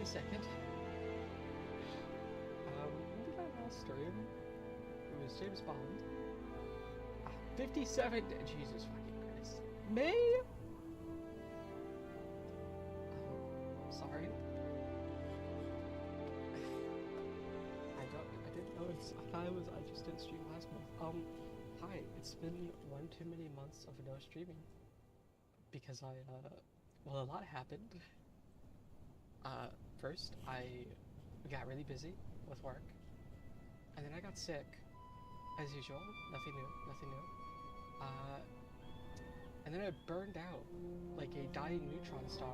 July 2nd. When did I last stream? It was James Bond. 57. Jesus fucking Christ. May. Sorry. I didn't notice. I thought I just didn't stream last month. Hi. It's been one too many months of no streaming because well, a lot happened. First, I got really busy with work, and then I got sick, as usual. Nothing new. And then I burned out like a dying neutron star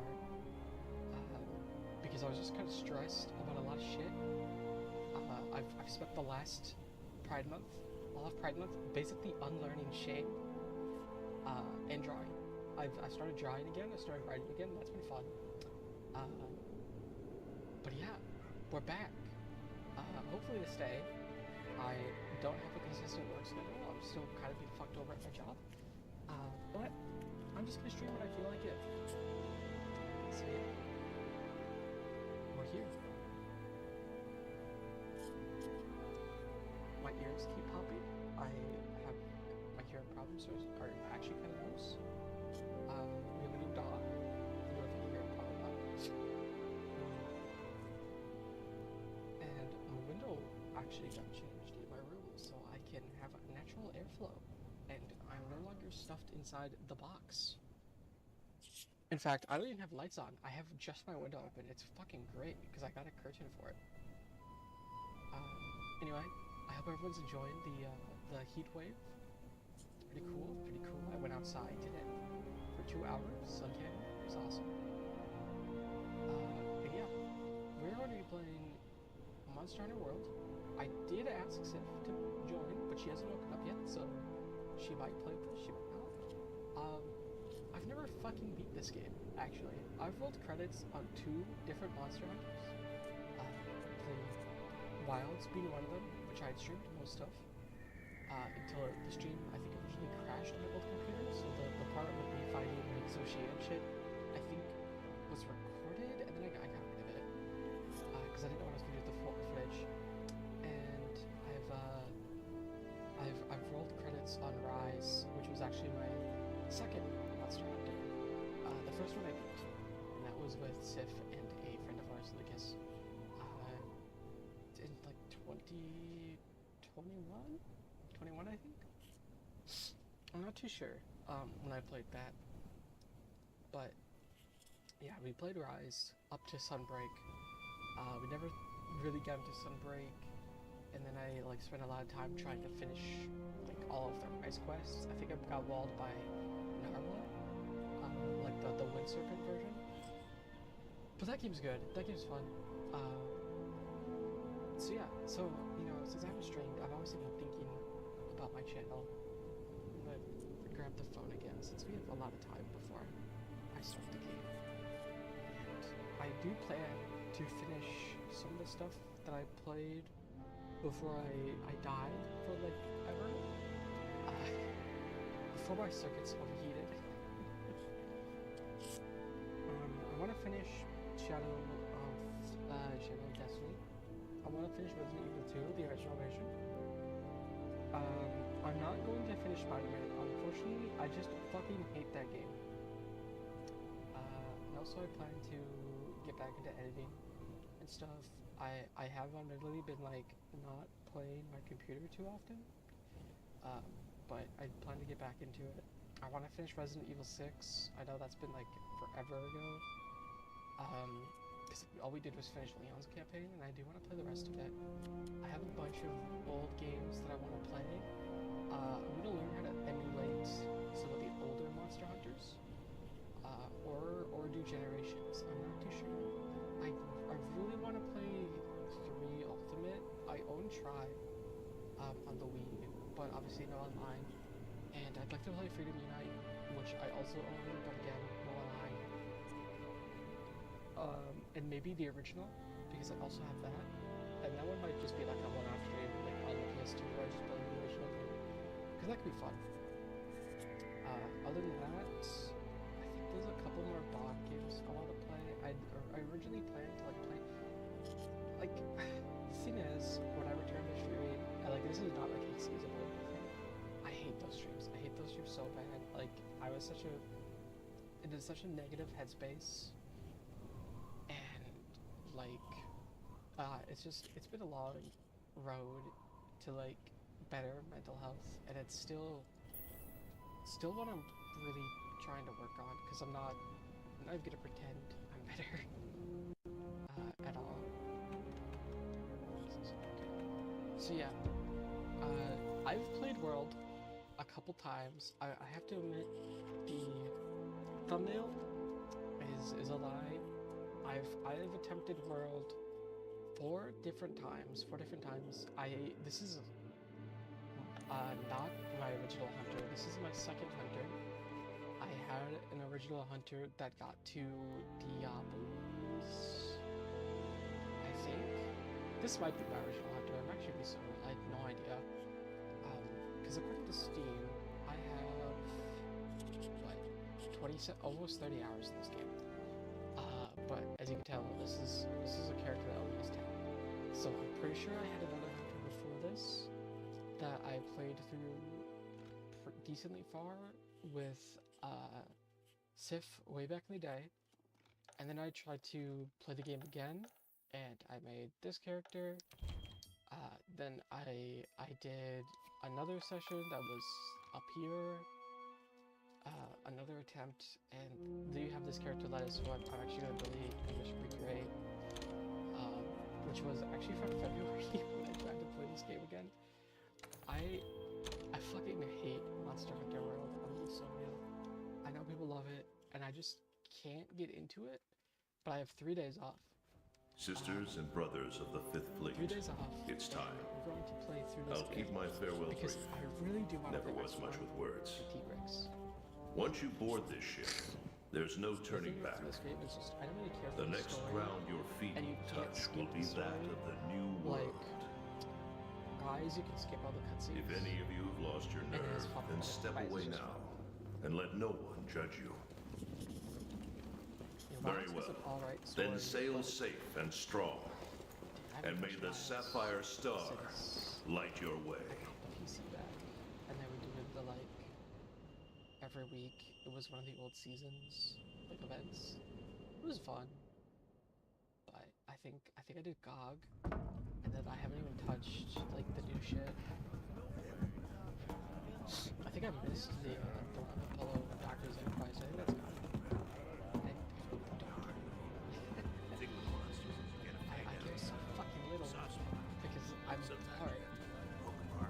because I was just kind of stressed about a lot of shit. I've spent the last Pride Month, all of Pride Month, basically unlearning shame and drawing. I started drawing again. I started writing again. That's been fun. But yeah, we're back. Hopefully to stay. I don't have a consistent work schedule. I'm still kind of being fucked over at my job. But I'm just gonna stream when I feel like it. So yeah, we're here. My ears keep popping. I have my hearing problems are actually kind of loose. We have a new dog. I don't know if you can hear it, probably not. And my window actually got changed in my room so I can have natural airflow. And I'm no longer stuffed inside the box. In fact, I don't even have lights on. I have just my window open. It's fucking great because I got a curtain for it. Anyway, I hope everyone's enjoying the heat wave. Pretty cool, pretty cool. I went outside today for 2 hours, sun tanning. It was awesome. And yeah, we're going to be playing Monster Hunter World. I did ask Sif to join, but she hasn't woken up yet, so she might play this, she might not. I've never fucking beat this game, actually. I've rolled credits on 2 different Monster Hunters. The Wilds being one of them, which I had streamed most of, until the stream, I think, originally crashed on my old computer, so the part with me finding like sushi and shit, I think, was recorded, and then I got rid of it, because I didn't know what I was going to do with the footage. And I've rolled credits on Rise, which was actually my second Monster Hunter. The first one I beat, and that was with Sif and a friend of ours, Lucas, in like 2021, I think? I'm not too sure when I played that. But yeah, we played Rise up to Sunbreak. We never really got into Sunbreak, and then I like spent a lot of time trying to finish like all of the Rise quests. I think I got walled by Narwhal, like the Wind Serpent version. But that game's good. That game's fun. So yeah, so you know, since I haven't streamed, I've obviously been thinking about my channel. I'm gonna grab the phone again since we have a lot of time before I start the game. And I do plan to finish some of the stuff that I played before I died for like ever. Before my circuits overheated. I want to finish Shadow of Destiny. I want to finish Resident Evil 2, the original version. I'm not going to finish Spider-Man. Unfortunately, I just fucking hate that game. And also I plan to get back into editing and stuff. I have admittedly been like not playing my computer too often. But I plan to get back into it. I want to finish Resident Evil 6. I know that's been like forever ago. Because all we did was finish Leon's campaign, and I do want to play the rest of it. I have a bunch of old games that I want to play. I'm going to learn how to emulate some of the older Monster Hunters, or do Generations. I'm not too sure. I really want to play 3 Ultimate. I own Tribe on the Wii, but obviously no online. And I'd like to play Freedom Unite, which I also own, but again, no online. And maybe the original, because I also have that. And that one might just be like a one-off stream, like on the PS2, where I just play the original game. Because that could be fun. Other than that, I think there's a couple more bot games I want to play. I originally planned to like play such a negative headspace, and like, it's been a long road to like better mental health, and it's still what I'm really trying to work on, because I'm not even gonna pretend I'm better at all. So yeah, I've played World a couple times. I have to admit, the thumbnail is a lie. I've attempted World 4 different times. This is not my original hunter. This is my second hunter. I had an original hunter that got to Diablos, I think. This might be my original hunter. I'm actually be sorry. I had no idea. Because according to Steam, I have like almost 30 hours in this game. But as you can tell, this is a character that only has 10. So I'm pretty sure I had another hunter before this that I played through decently far with Sif way back in the day, and then I tried to play the game again, and I made this character. Then I did another session that was up here, another attempt, and then you have this character Lettuce, who I'm actually going to really recreate, which was actually from February when I tried to play this game again. I fucking hate Monster Hunter World. I'm being so real. I know people love it, and I just can't get into it, but I have 3 days off. Sisters and brothers of the 5th Fleet, 3 days off. it's time. We're going to play through this I'll keep my farewell because brief. I really do want to Never was much with words. T-Rex. Once you board this ship, there's no turning back. This game is just, I don't really care for The next story, ground your feet and you can't touch skip will be the that story. of the new world. Like, guys, you can skip all the cutscenes. If any of you have lost your And it nerve, is fun, then but step guys, away it's just now, fun. and let no one judge you. Very Violence is well. an alright Then story, sail but safe and strong, I haven't and may touched the Violence sapphire star since light your way. PC back, and then we did the like every week. It was one of the old seasons like events. It was fun, but I think I did GOG, and then I haven't even touched like the new shit. I think I missed the one Apollo Doctor's Enterprise. I think that's gone. I get so fucking little because I'm hard.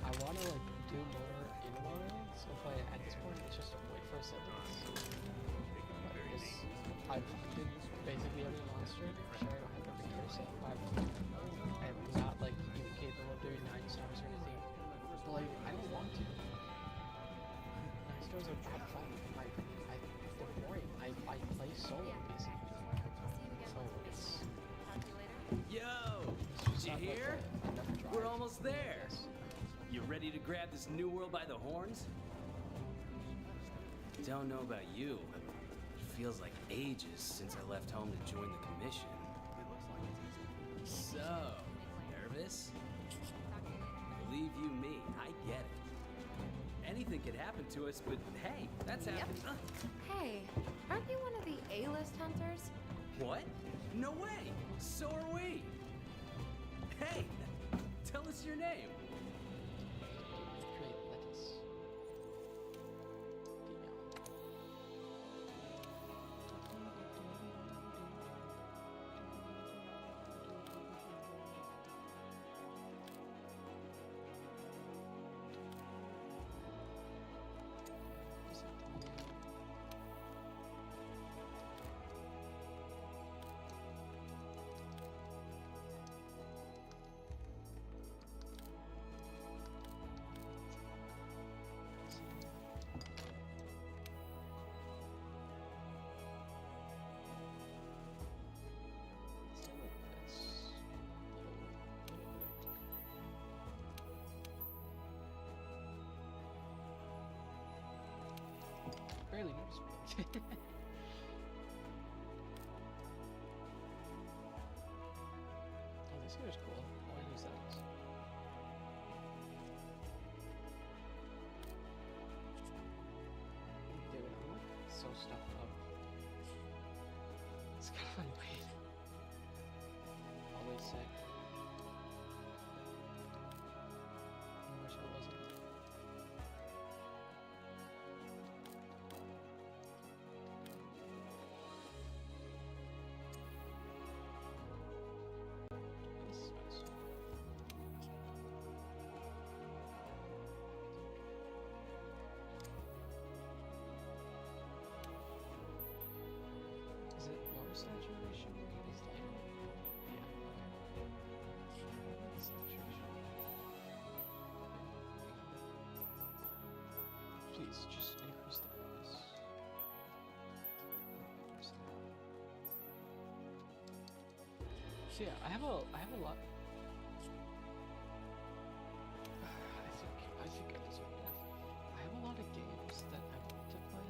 I want to like do more in world, so if at this point it's just a wait for a sentence. I've hunted basically every monster. Sure, I don't have every kill set. I'm not like even capable of doing 9 stars or anything. But like I don't want to. 9 stars are not fun. They're boring. I play solo basically. So it's Yo! just You not hear? like enough drive. We're almost there. Yes. You ready to grab this new world by the horns? Don't know about you. It feels like ages since I left home to join the commission. So, nervous? Believe you me, I get it. Anything could happen to us, but hey, that's happened. Hey, aren't you one of the A-list hunters? What? No way! So are we! Hey! Tell us your name! Create lettuce. Barely noticed me. Oh, this here is cool. I want to use that. Do it on. stuff up. It's kind of annoying. Always sick. I wish I wasn't. This is nice. Is it water saturation? Is Dino? Yeah, okay. Saturation. Please, just increase the brightness. So yeah, I have a lot. I think I deserve death. I have a lot of games that I want to play,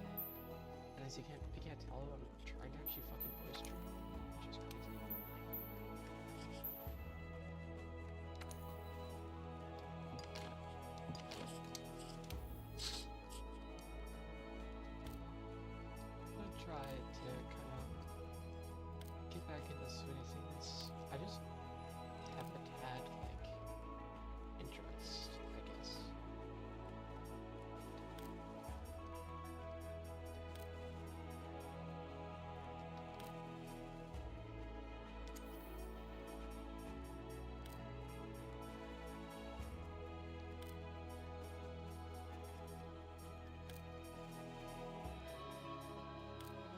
and as you can't tell, I'm trying to actually fucking voice stream, which is crazy. I'm gonna try to kind of get back into swing things. I just haven't had like interest, I guess.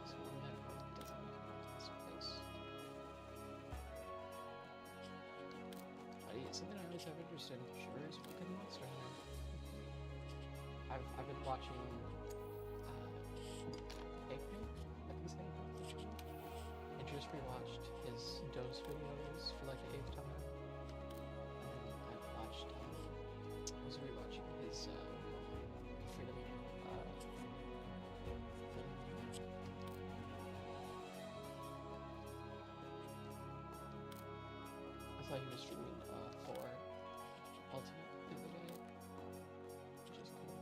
So one that doesn't make sense because something I always have interest in. Sure is fucking Monster Hunter. I've been watching Eggman, I think his name is, and just rewatched his Dose videos for like the 8th time. And then I've watched I was rewatching his Freedom thing. I thought he was streaming Thor Ultimate the other day, which is cool.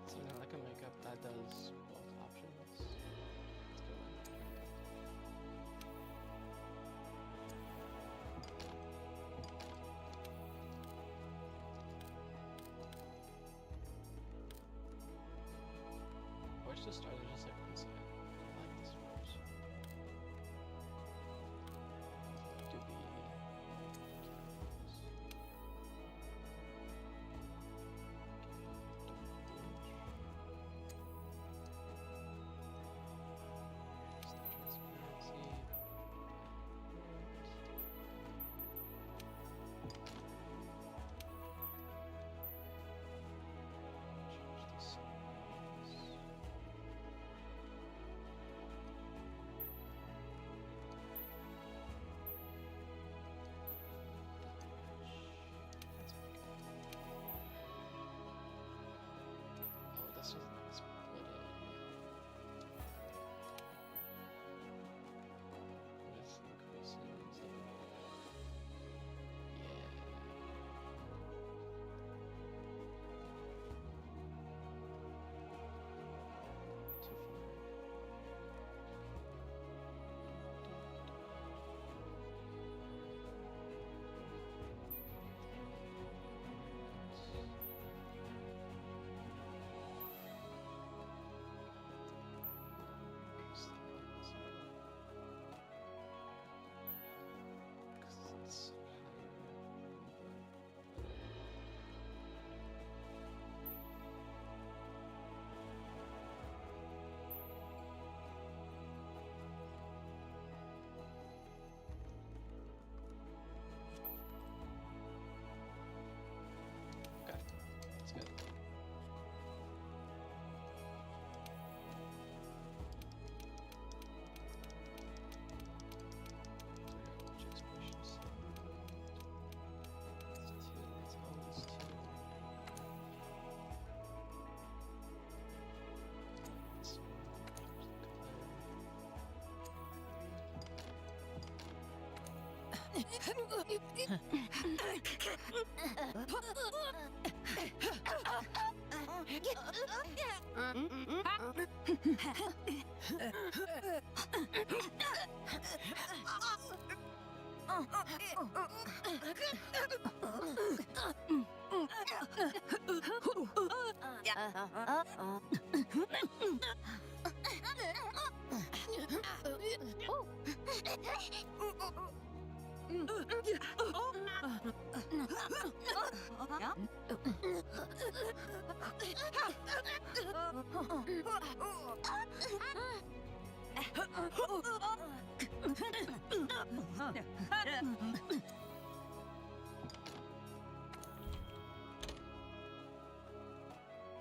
So now like a makeup that does both options. Let's go in. I wish this started just like inside. I like this first. Do the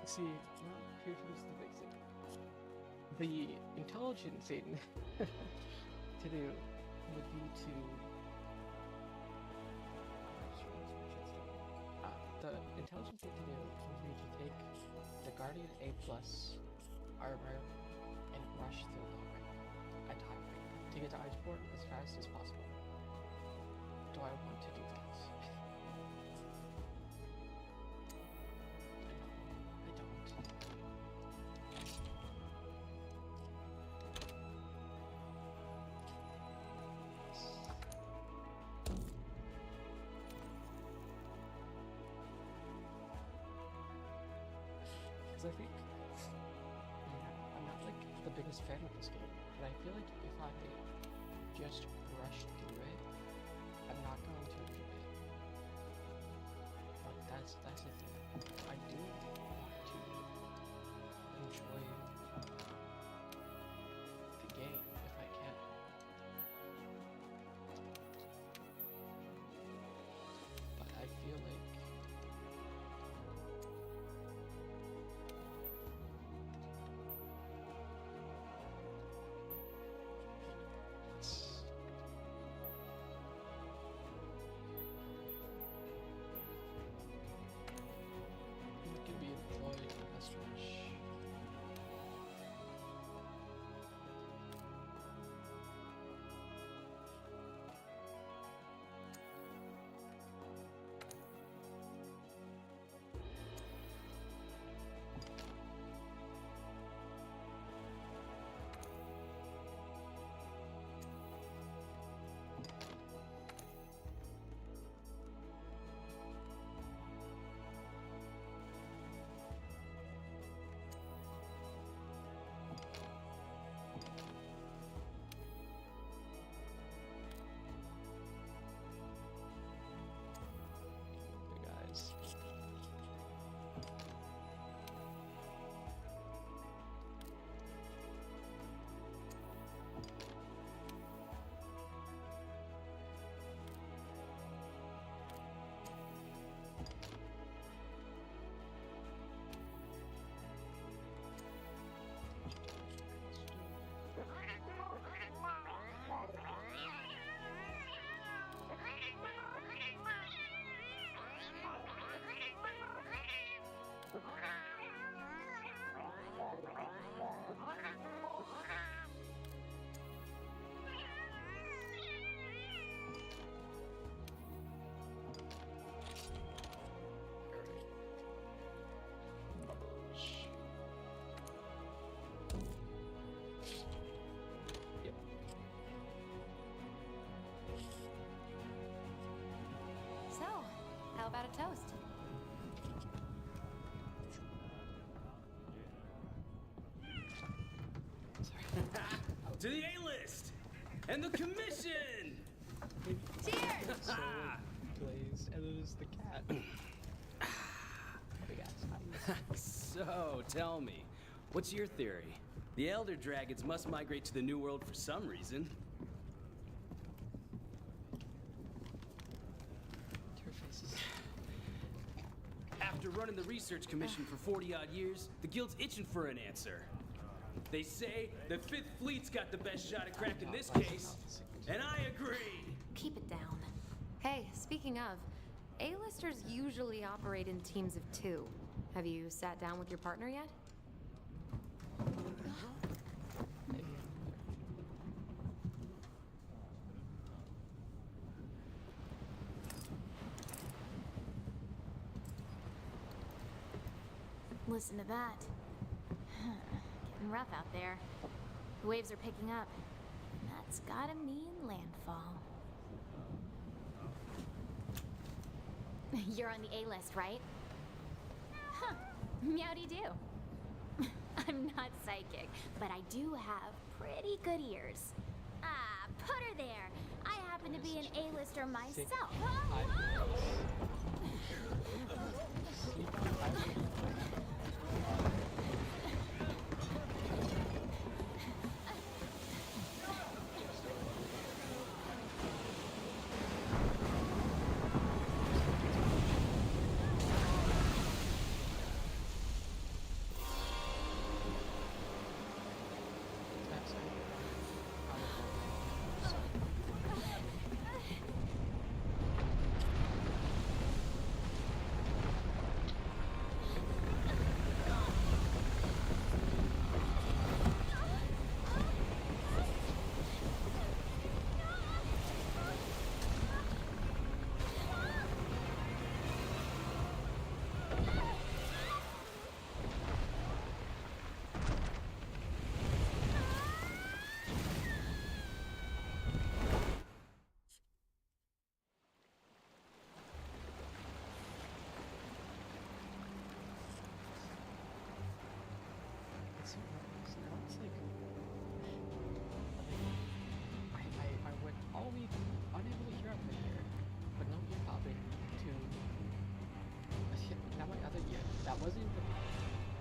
See, now here's the big thing. The intelligent thing to do would be to the intelligent thing to do would be to take the Guardian A+ armor and rush through low rank at high rank to get to Iceport as fast as possible. Do I want to do that? I don't. Because I think, yeah, I'm not like the biggest fan of this game, but I feel like if I just rush through it, I'm not going to enjoy it. But that's the thing. I do want to enjoy the game if I can. But I feel like it can be employed in this rush. Big eyes. Yep. So, how about a toast? To the A-list and the commission. Cheers! So Blaze, and it is the cat. Big ass eyes. So, tell me, what's your theory? The Elder Dragons must migrate to the New World for some reason. Your faces. After running the research commission for 40-odd years, the Guild's itching for an answer. They say the Fifth Fleet's got the best shot at cracking this case, and I agree. Keep it down. Hey, speaking of, A-listers usually operate in teams of 2. Have you sat down with your partner yet? Listen to that. Getting rough out there. The waves are picking up. That's gotta mean landfall. You're on the A list, right? Huh. Meowdy-do. I'm not psychic, but I do have pretty good ears. Ah, put her there. I happen to be an A-lister myself.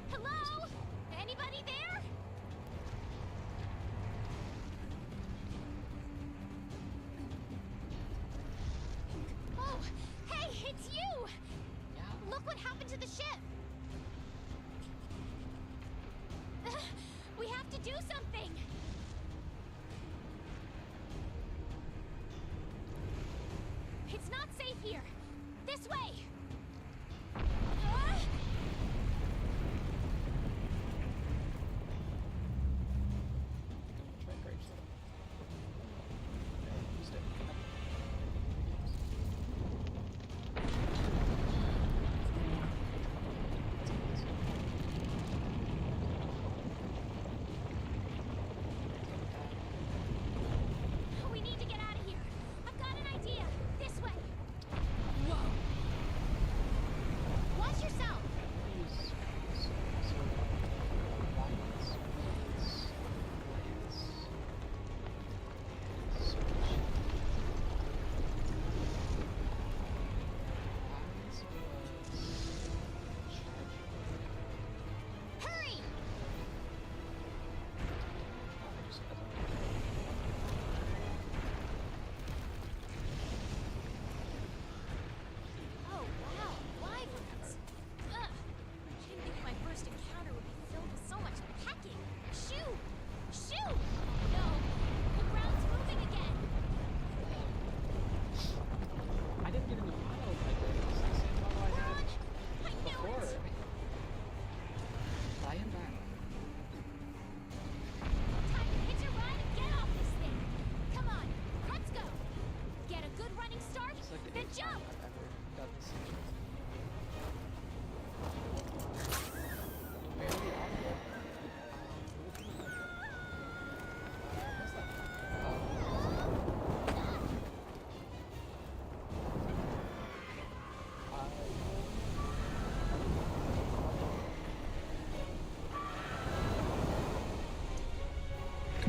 Hello? Anybody there? Oh, hey, it's you! Yeah. Look what happened to the ship! We have to do something! It's not safe here! This way! We need to get out of here. I've got an idea. This way. Whoa. Watch yourself. Hurry. Oh, wow, wyverns. Ugh. I didn't think my first encounter would be filled with so much pecking. Shoo! Shoo! No, the ground's moving again. I didn't get into miles like this. It's the same level I Run! had I knew before. it. I am back. Time to hitch a ride and get off this thing. Come on, let's go. Get a good running start, It's like the then 8th time jump. I've ever done this. Barely audible. What's that?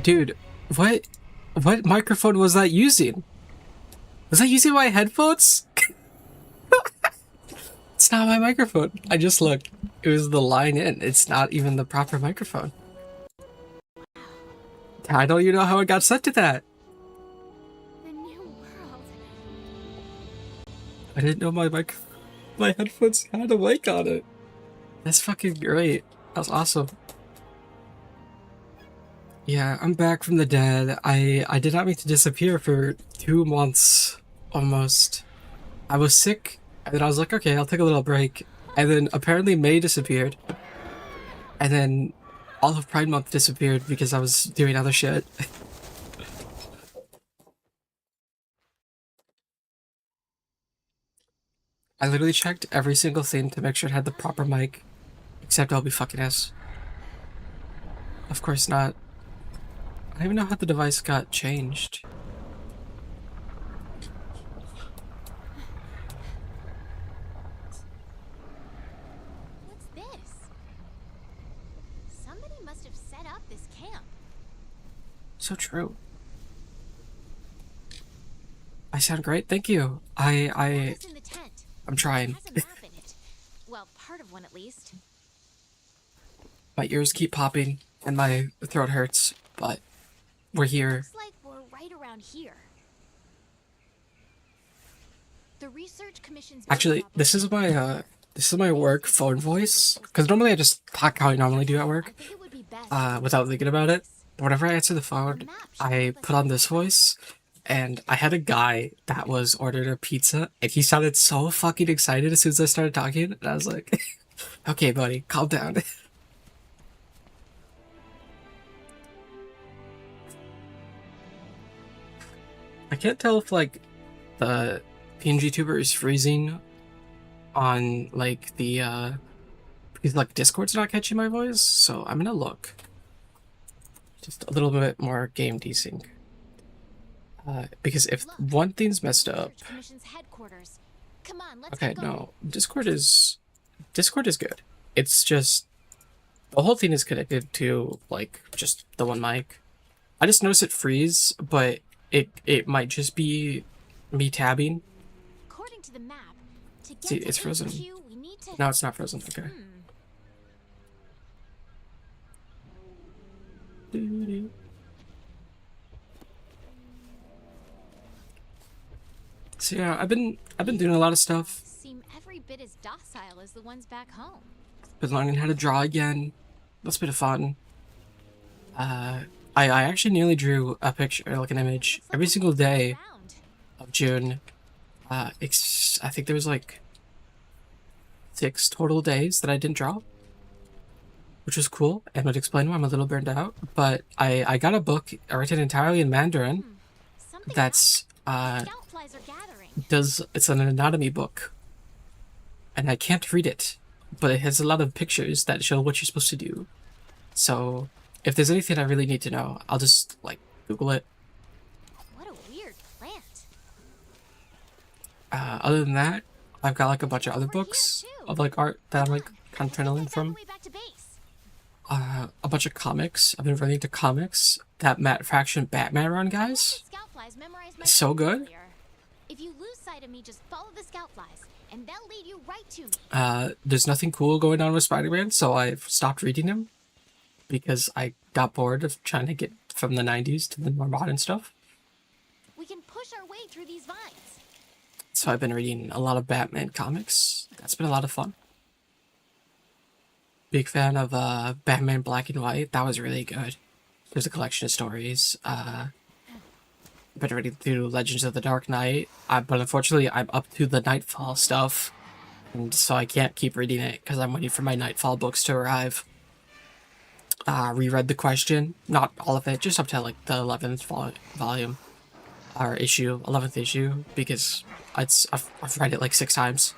Dude, what microphone was that using? Was I using my headphones? It's not my microphone. I just looked. It was the line in. It's not even the proper microphone. I don't even know how it got set to that. The new world. I didn't know my headphones had a mic on it. That's fucking great. That was awesome. Yeah, I'm back from the dead. I did not mean to disappear for 2 months, almost. I was sick, and then I was like, okay, I'll take a little break. And then apparently May disappeared. And then all of Pride Month disappeared because I was doing other shit. I literally checked every single thing to make sure it had the proper mic. Except I'll be fucking ass. Of course not. I don't even know how the device got changed. What's this? Somebody must have set up this camp. So true. I sound great, thank you. What's in the tent? I'm trying. It has a map in it. Well, part of one at least. My ears keep popping and my throat hurts, but we're here. Looks like we're right around here. The research commission's Actually, this is my work phone voice, because normally I just talk how I normally do at work, I think it would be best without thinking about it. But whenever I answer the phone, I put on this voice, and I had a guy that was ordered a pizza, and he sounded so fucking excited as soon as I started talking, and I was like, okay, buddy, calm down. I can't tell if, like, the PNG tuber is freezing on, like, the, because, like, Discord's not catching my voice, so I'm gonna look. Just a little bit more game desync. Because if one thing's messed up... Research commission's headquarters. Come on, let's Okay, get going. no, Discord is good. It's just, the whole thing is connected to, like, just the one mic. I just noticed it freeze, but it might just be me tabbing. According to the map, to get See, to it's frozen. HQ, we need to... No, it's not frozen, okay. So yeah, I've been doing a lot of stuff. Seem every bit as docile as the ones back home. Been learning how to draw again. That's been fun. I actually nearly drew a picture, like an image, Looks like every we're single moving day around. of June. I think there was like 6 total days that I didn't draw, which was cool, and would explain why I'm a little burned out. But I got a book written entirely in Mandarin. Something That's happened. Scout flies are gathering. it's an anatomy book, and I can't read it, but it has a lot of pictures that show what you're supposed to do. So if there's anything I really need to know, I'll just like Google it. What a weird plant. Other than that, I've got like a bunch of other Over here, books too. of like art that I'm like kind of trying to learn Let's head from. way back to base. A bunch of comics. I've been really into comics. That Matt Fraction Batman run, guys. Scout flies memorize my So signals good. here. If you lose sight of me, just follow the scout flies, and they'll lead you right to me. There's nothing cool going on with Spider-Man, so I've stopped reading him because I got bored of trying to get from the 90s to the more modern stuff. We can push our way through these vines. So I've been reading a lot of Batman comics. That's been a lot of fun. Big fan of Batman Black and White. That was really good. There's a collection of stories. I've been reading through Legends of the Dark Knight, but unfortunately I'm up to the Nightfall stuff, and so I can't keep reading it because I'm waiting for my Nightfall books to arrive. Reread The Question, not all of it, just up to like the 11th volume, or issue, 11th issue, because I've read it like 6 times.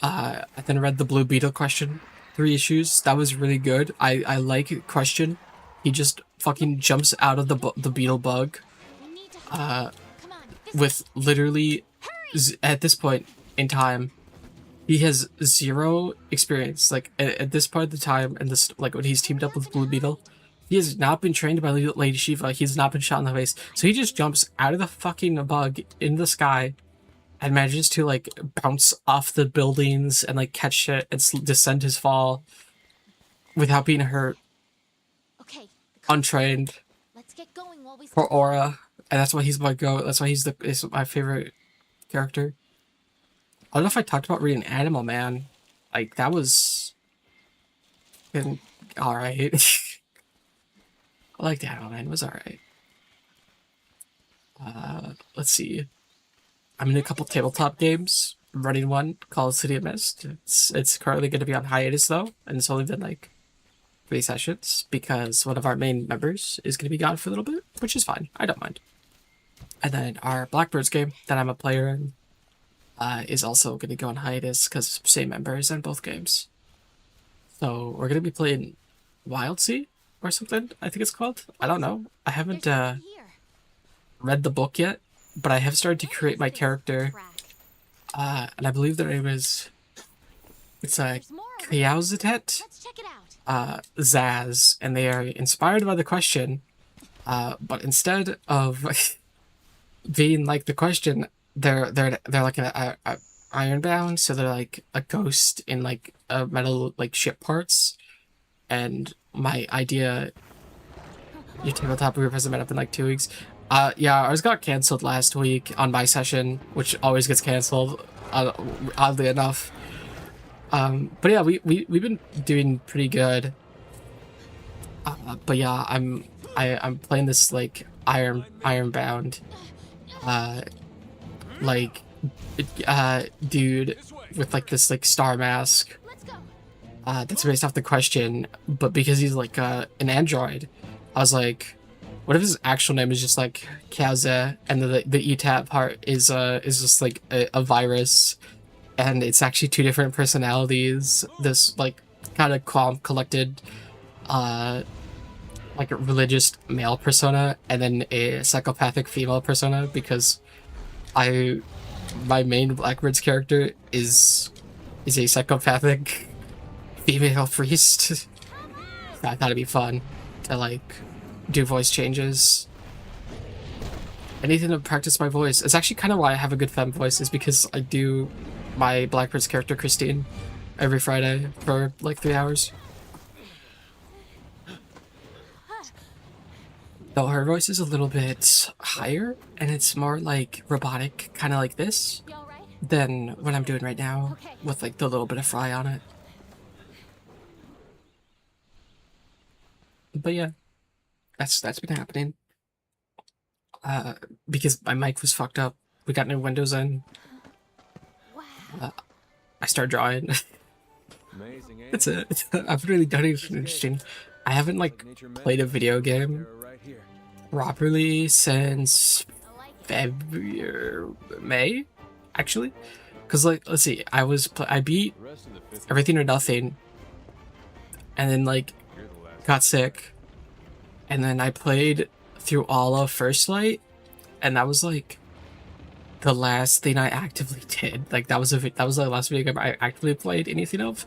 I then read The Blue Beetle Question, 3 issues. That was really good. I like Question. He just fucking jumps out of the beetle bug We need to hurry. Come on, this with literally, at this point in time, he has 0 experience. Like, at this part of the time, and this, like, when he's teamed up with Blue Beetle, he has not been trained by Lady Shiva. He's not been shot in the face. So he just jumps out of the fucking bug in the sky and manages to, like, bounce off the buildings and, like, catch it and descend his fall without being hurt, Okay, untrained, let's get going while we for still aura. And that's why he's my go. That's why he's my favorite character. I don't know if I talked about reading Animal Man. Like, that was alright. I liked Animal Man. It was alright. Let's see. I'm in a couple tabletop games. I'm running one called City of Mist. It's currently going to be on hiatus, though. And it's only been, like, 3 sessions because one of our main members is going to be gone for a little bit, which is fine. I don't mind. And then our Blackbirds game that I'm a player in is also going to go on hiatus because same members in both games. So we're gonna be playing Wild Sea or something, I think it's called. I don't know. I haven't There's nothing here. read the book yet, but I have started to What create is my this character. track? And I believe their name is, it's There's more over here. Kiauzetet, Let's check it out. Zaz, and they are inspired by the question, but instead of being like the question, they're like a ironbound, so they're like a ghost in like a metal like ship parts. And my idea, your tabletop group hasn't been up in like 2 weeks. Yeah, ours got canceled last week on my session, which always gets canceled, oddly enough. But yeah, we've been doing pretty good. But yeah, I'm playing this like ironbound, like, dude with like this like star mask. Let's go. That's based off the question, but because he's like an android, I was like, what if his actual name is just like Kaze, and the ETAP part is just like a virus, and it's actually two different personalities. This like kind of calm, collected, like a religious male persona, and then a psychopathic female persona, because my main Blackbird's character is a psychopathic female priest. So I thought it'd be fun to like do voice changes. Anything to practice my voice. It's actually kind of why I have a good femme voice, is because I do my Blackbird's character Christine every Friday for like 3 hours. Though her voice is a little bit higher, and it's more like robotic, kind of like this, You all right? than what I'm doing right now, Okay. with like the little bit of fry on it. But yeah, that's been happening. Because my mic was fucked up. We got new windows in. Wow. I started drawing. Amazing, eh? That's it. I've really done anything interesting. I haven't like played a video game They're right here. properly since I like it. February, May, actually. Cause like, let's see, I beat The rest of the fifth. Everything or Nothing, and then like You're the last. got sick, and then I played through all of First Light, and that was like the last thing I actively did. Like that was the last video game I actively played anything of.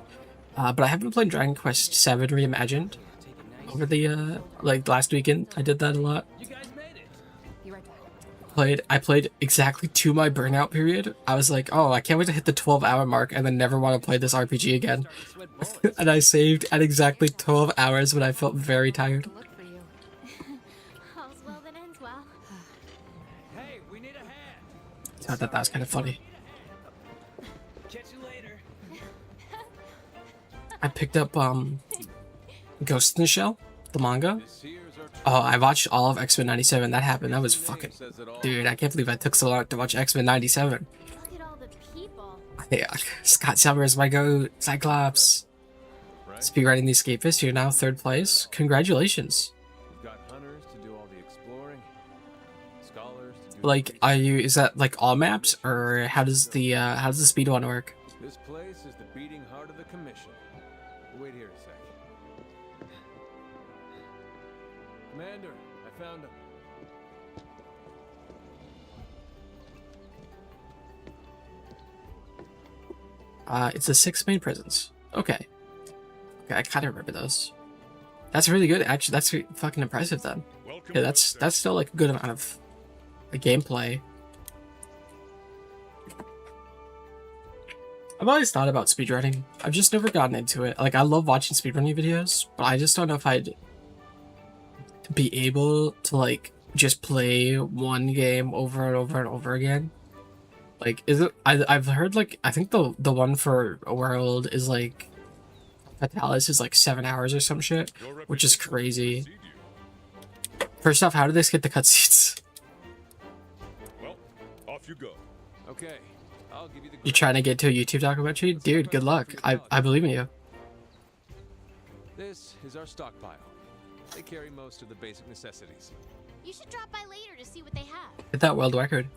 But I have been playing Dragon Quest VII Reimagined over the like last weekend. I did that a lot. You guys made it. Be right back. I played exactly to my burnout period. I was like, oh, I can't wait to hit the 12-hour mark and then never want to play this RPG again. Starting to sweat bullets. And I saved at exactly 12 hours when I felt very tired. Look for you. All's well that ends well. Hey, we need a hand. So I thought that was kind of funny. Catch you later. I picked up Ghost in the Shell, the manga. This here's our Oh, I watched all of X-Men 97. That happened. That was fucking... says it all. Dude, I can't believe I took so long to watch X-Men 97. Look at all the people. Yeah, Scott Summers, my goat, Cyclops. Right? Speedrunning the Escapist, you're now 3rd place. Congratulations. We've got hunters to do all the exploring, scholars to do Like, is that like all maps, or how does the speed one work? This place is the beating heart of the commission. Wait here a sec. Commander, I found him. It's the 6 main prisons. Okay. I kind of remember those. That's really good. Actually, that's fucking impressive then. Yeah, that's still like a good amount of gameplay. I've always thought about speedrunning. I've just never gotten into it. Like, I love watching speedrunning videos, but I just don't know if I'd be able to like just play one game over and over and over again. Like, is it? I've heard like, I think the one for a world is like Fatalis is like 7 hours or some shit, which is crazy. First off, how did they skip the cutscenes? Well, off you go. Okay, I'll give you the. You're trying to get to a YouTube documentary? Dude, good luck. I believe in you. This is our stockpile. They carry most of the basic necessities. You should drop by later to see what they have. Hit that world record.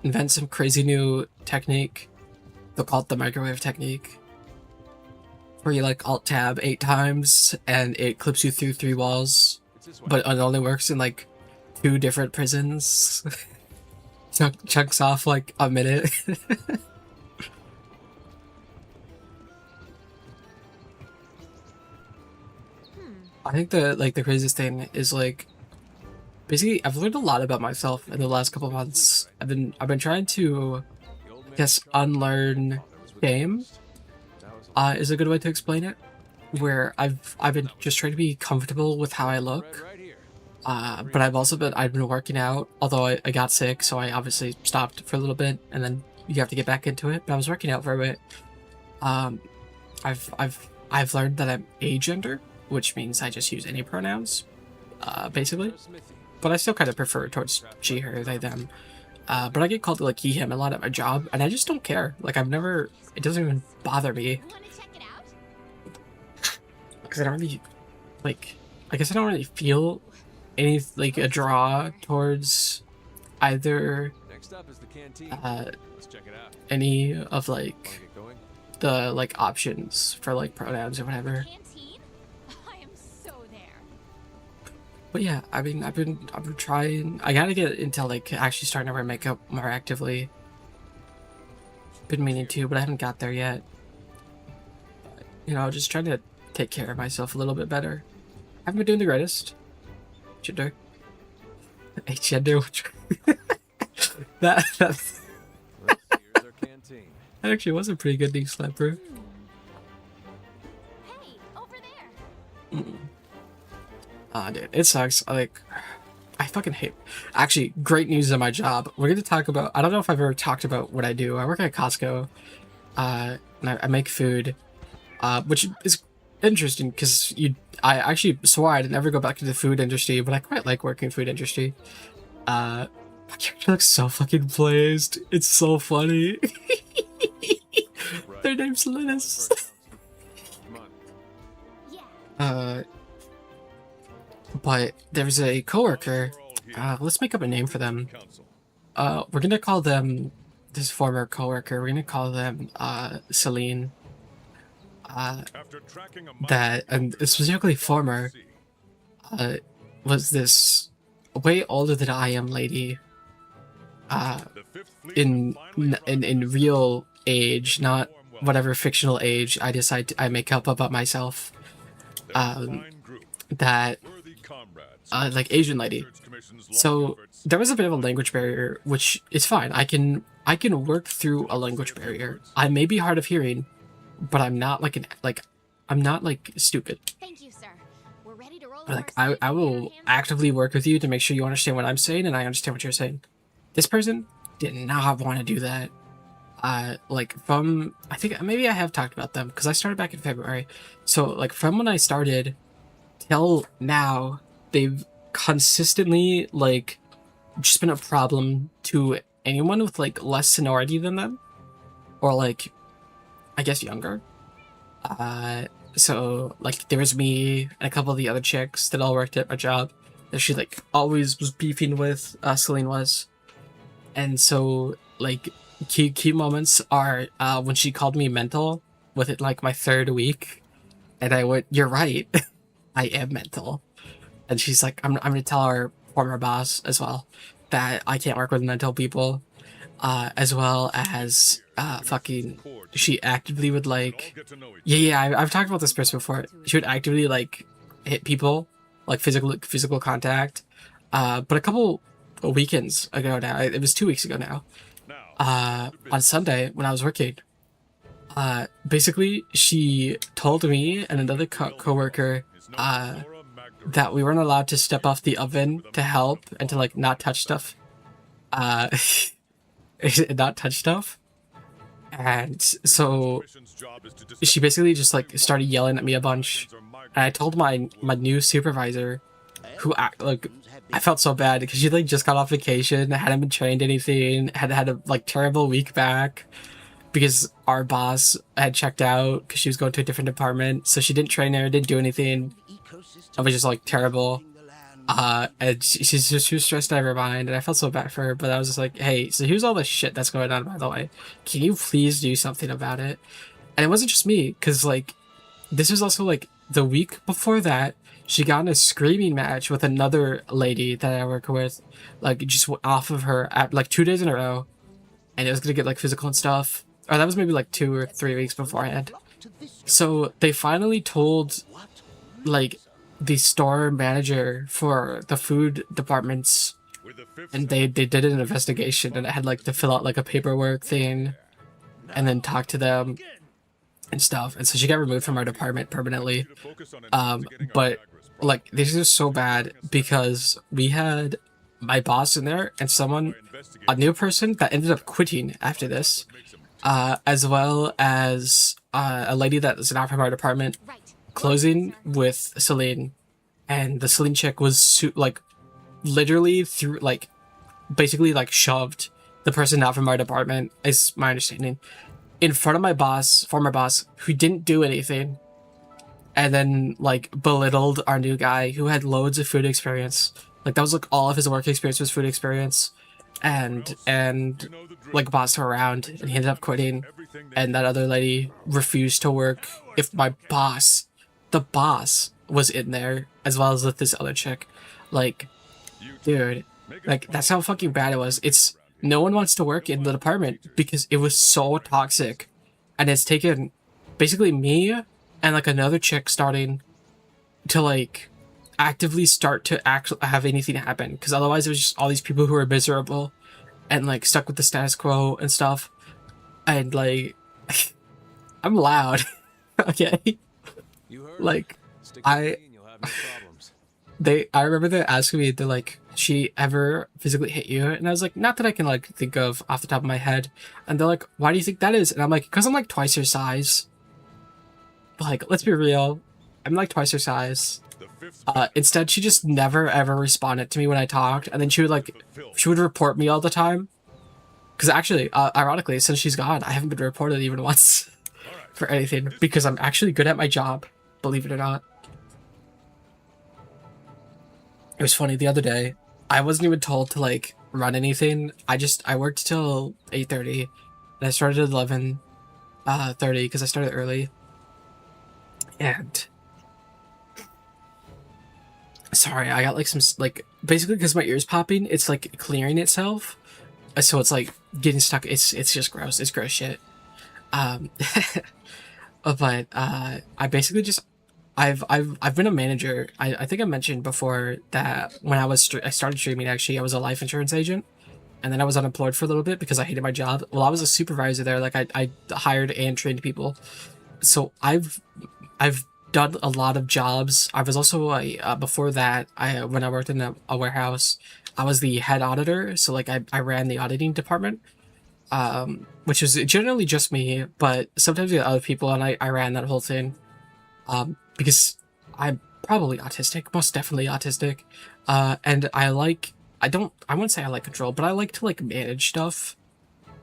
Invent some crazy new technique. they'll call it the microwave technique, where you like Alt Tab 8 times and it clips you through 3 walls, but it only works in like 2 different prisons. Chunks off like a minute. I think the craziest thing is like, basically I've learned a lot about myself in the last couple months. I've been trying to, I guess, unlearn game is a good way to explain it, where I've been just trying to be comfortable with how I look, but I've been working out, although I got sick, so I obviously stopped for a little bit, and then you have to get back into it. But I was working out for a bit. I've learned that I'm agender, which means I just use any pronouns, basically. But I still kind of prefer towards she, her, they, them. But I get called like he, him a lot at my job, and I just don't care. Like it doesn't even bother me. Because I don't really, like, I guess I don't really feel any, like, a draw towards either, Next up is the canteen. Let's check it out. any of, like, Get going? the, like, options for, like, pronouns or whatever. Canteen? I am so there. But yeah, I mean, I've been trying, I gotta get into, like, actually starting to wear makeup more actively. Been meaning to, but I haven't got there yet. But, you know, just trying to take care of myself a little bit better. Haven't been doing the greatest. Gender. Gender. That Here's our canteen. actually was a pretty good knee slapper. Hey, over there. Dude, it sucks. Like, I fucking hate. Actually, great news on my job. We're gonna talk about. I don't know if I've ever talked about what I do. I work at Costco. And I make food, which is interesting because I actually swore I'd never go back to the food industry, but I quite like working food industry. My character looks so fucking blazed. It's so funny. Their name's Linus. Come on. Yeah. But there's a coworker. Let's make up a name for them. We're gonna call them, this former coworker, we're gonna call them Celine. That, and specifically former, was this way older than I am lady, in real age, not whatever fictional age I make up about myself, that, like, Asian lady. So there was a bit of a language barrier, which is fine. I can work through a language barrier. I may be hard of hearing, but I'm not I'm not like stupid. Thank you, sir. We're ready to roll. Like, I will actively work with you to make sure you understand what I'm saying and I understand what you're saying. This person did not want to do that. Like, from, I think maybe I have talked about them because I started back in February. So like from when I started till now, they've consistently like just been a problem to anyone with like less seniority than them, or like, I guess, younger. So like there was me and a couple of the other chicks that all worked at my job that she like always was beefing with, Celine was. And so like key moments are when she called me mental with it like my 3rd week, and I went, "You're right, I am mental." And she's like, I'm gonna tell our former boss as well that I can't work with mental people, as well as fucking, she actively would like, I've talked about this person before. She would actively like hit people, like physical contact. But a couple of weekends ago now, it was 2 weeks ago now, on Sunday when I was working, basically she told me and another coworker that we weren't allowed to step off the oven to help and to like not touch stuff. Not touch stuff. And so she basically just like started yelling at me a bunch. And I told my new supervisor, who I felt so bad because she like just got off vacation, hadn't been trained anything, had a like terrible week back because our boss had checked out because she was going to a different department, so she didn't train her, didn't do anything. It was just like terrible. And she was stressed out of her mind, and I felt so bad for her. But I was just like, hey, so here's all the shit that's going on. By the way, can you please do something about it? And it wasn't just me, because like this was also like the week before that. She got in a screaming match with another lady that I work with, like just off of her at like 2 days in a row, and it was gonna get like physical and stuff. Or that was maybe like 2 or 3 weeks beforehand. So they finally told like the store manager for the food departments, and they did an investigation, and it had like to fill out like a paperwork thing and then talk to them and stuff. And so she got removed from our department permanently. But like this is so bad because we had my boss in there and a new person that ended up quitting after this, as well as a lady that was not from our department closing with Celine, and the Celine chick was like literally through like basically like shoved the person not from our department, is my understanding, in front of my boss, former boss, who didn't do anything, and then like belittled our new guy who had loads of food experience. Like that was like all of his work experience was food experience, and like bossed her around, and he ended up quitting. And that other lady refused to work if my boss, the boss, was in there, as well as with this other chick. Like, dude, like that's how fucking bad it was. It's no one wants to work in the department because it was so toxic, and it's taken basically me and like another chick starting to like actively start to have anything happen, because otherwise it was just all these people who were miserable and like stuck with the status quo and stuff. And like I'm loud. Okay, like I remember they asking me, they're like, she ever physically hit you? And I was like, not that I can like think of off the top of my head. And they're like, why do you think that is? And I'm like, because I'm like twice her size. But like, let's be real, I'm like twice her size. Instead, she just never ever responded to me when I talked, and then she would report me all the time. Because actually, ironically, since she's gone, I haven't been reported even once for anything, because I'm actually good at my job, believe it or not. It was funny, the other day, I wasn't even told to like run anything. I worked till 8:30, and I started at 11:30 because I started early. And sorry, I got like some like basically because my ear's popping, it's like clearing itself, so it's like getting stuck. It's just gross. It's gross shit. But I basically just I've been a manager. I think I mentioned before that when I started streaming, actually I was a life insurance agent, and then I was unemployed for a little bit because I hated my job. Well, I was a supervisor there. Like I hired and trained people, so I've done a lot of jobs. I was also before that, when I worked in a warehouse, I was the head auditor. So like I ran the auditing department, which was generally just me, but sometimes we had other people, and I ran that whole thing, because I'm probably autistic, most definitely autistic, and I wouldn't say I like control, but I like to like manage stuff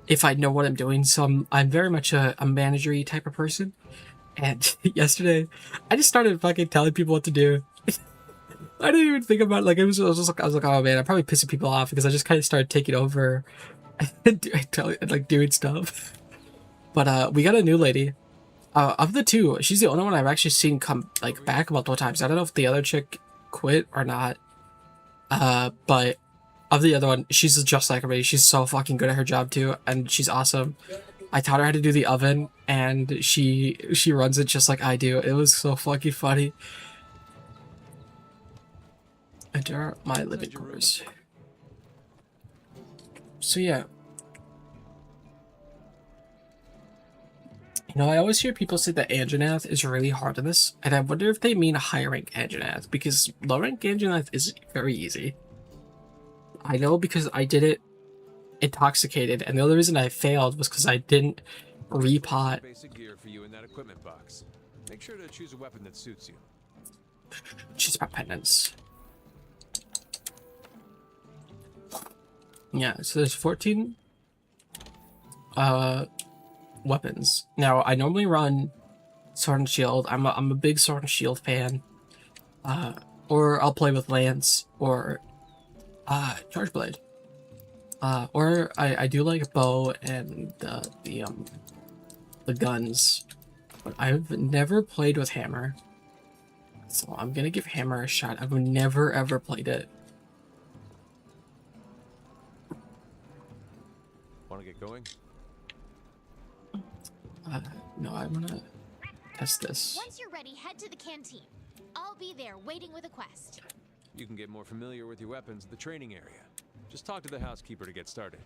if I know what I'm doing. So I'm very much a managery type of person. And yesterday, I just started fucking telling people what to do. I didn't even think about it. Like I was like, oh man, I'm probably pissing people off, because I just kind of started taking over and like doing stuff. But we got a new lady. Of the two, she's the only one I've actually seen come like back multiple times. I don't know if the other chick quit or not. But of the other one, she's just like me. She's so fucking good at her job too, and she's awesome. I taught her how to do the oven, and she runs it just like I do. It was so fucking funny. Enter my living quarters. So yeah. You know, I always hear people say that Anjanath is really hard in this, and I wonder if they mean high rank Anjanath, because low rank Anjanath is very easy. I know because I did it intoxicated, and the only reason I failed was because I didn't repot. Basic gear for you in that equipment box. Make sure to choose a weapon that suits you. Choose my penance. Yeah, so there's 14 weapons. Now I normally run Sword and Shield. I'm a big Sword and Shield fan. or I'll play with Lance or Charge Blade. Or I do like bow and the guns, but I've never played with hammer, so I'm gonna give hammer a shot. I've never ever played it. Want to get going? No, I wanna test this. Once you're ready, head to the canteen. I'll be there waiting with a quest. You can get more familiar with your weapons at the training area. Just talk to the housekeeper to get started.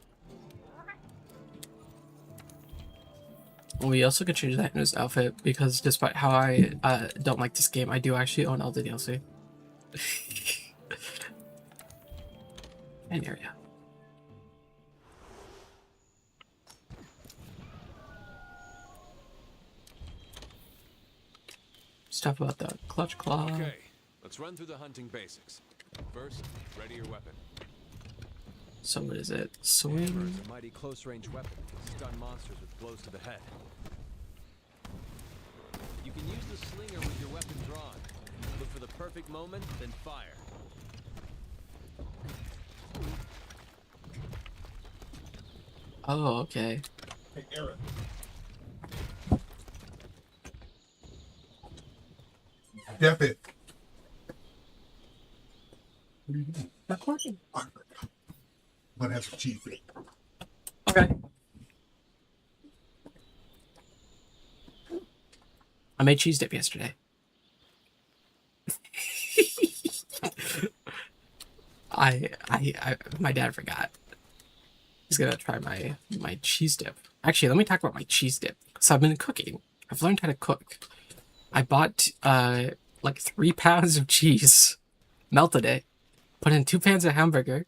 We also could change that in his outfit, because despite how I don't like this game, I do actually own all the DLC. An area. Stuff about the clutch claw. Okay, let's run through the hunting basics. First, ready your weapon. So what is it? Swing. It's a mighty close-range weapon to stun monsters with blows to the head. You can use the slinger with your weapon drawn. Look for the perfect moment, then fire. Oh, okay. Hey, Aaron. Def it. What are you doing? Recording. I forgot. I'm gonna have some cheese dip. Okay. I made cheese dip yesterday. My dad forgot. He's gonna try my cheese dip. Actually, let me talk about my cheese dip. So I've been cooking. I've learned how to cook. I bought like 3 pounds of cheese, melted it, put in 2 pans of hamburger,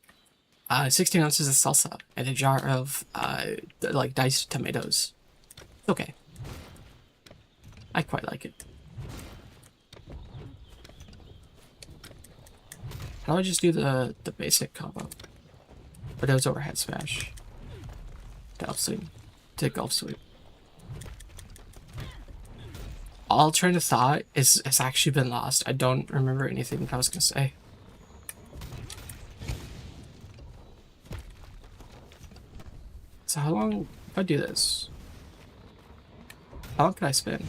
16 ounces of salsa, and a jar of like diced tomatoes. It's okay. I quite like it. How do I just do the basic combo? But that was overhead smash. To upswing. To golf sweep. All train of thought has actually been lost. I don't remember anything that I was gonna say. So how long, if I do this, how long can I spin?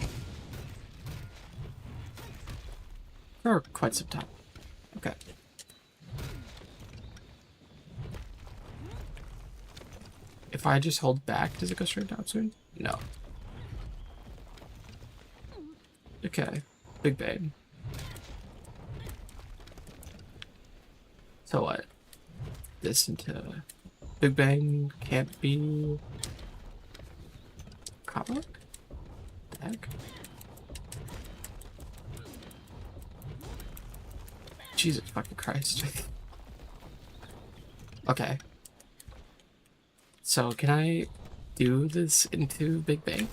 For quite some time. Okay. If I just hold back, does it go straight down soon? No. Okay. Big Bang. So what? This into Big Bang can't be comic? The heck? Jesus fucking Christ. Okay. So can I do this into Big Bang?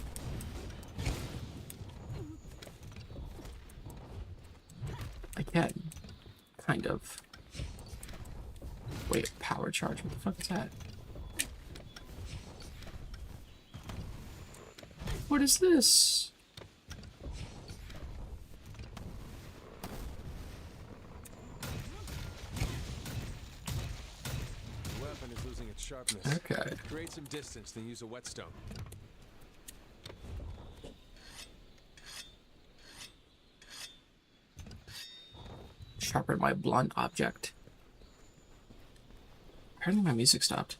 I can. Kind of. Wait, power charge? What the fuck is that? What is this? The weapon is losing its sharpness. Okay. Create some distance, then use a whetstone. Sharpen my blunt object. Apparently my music stopped.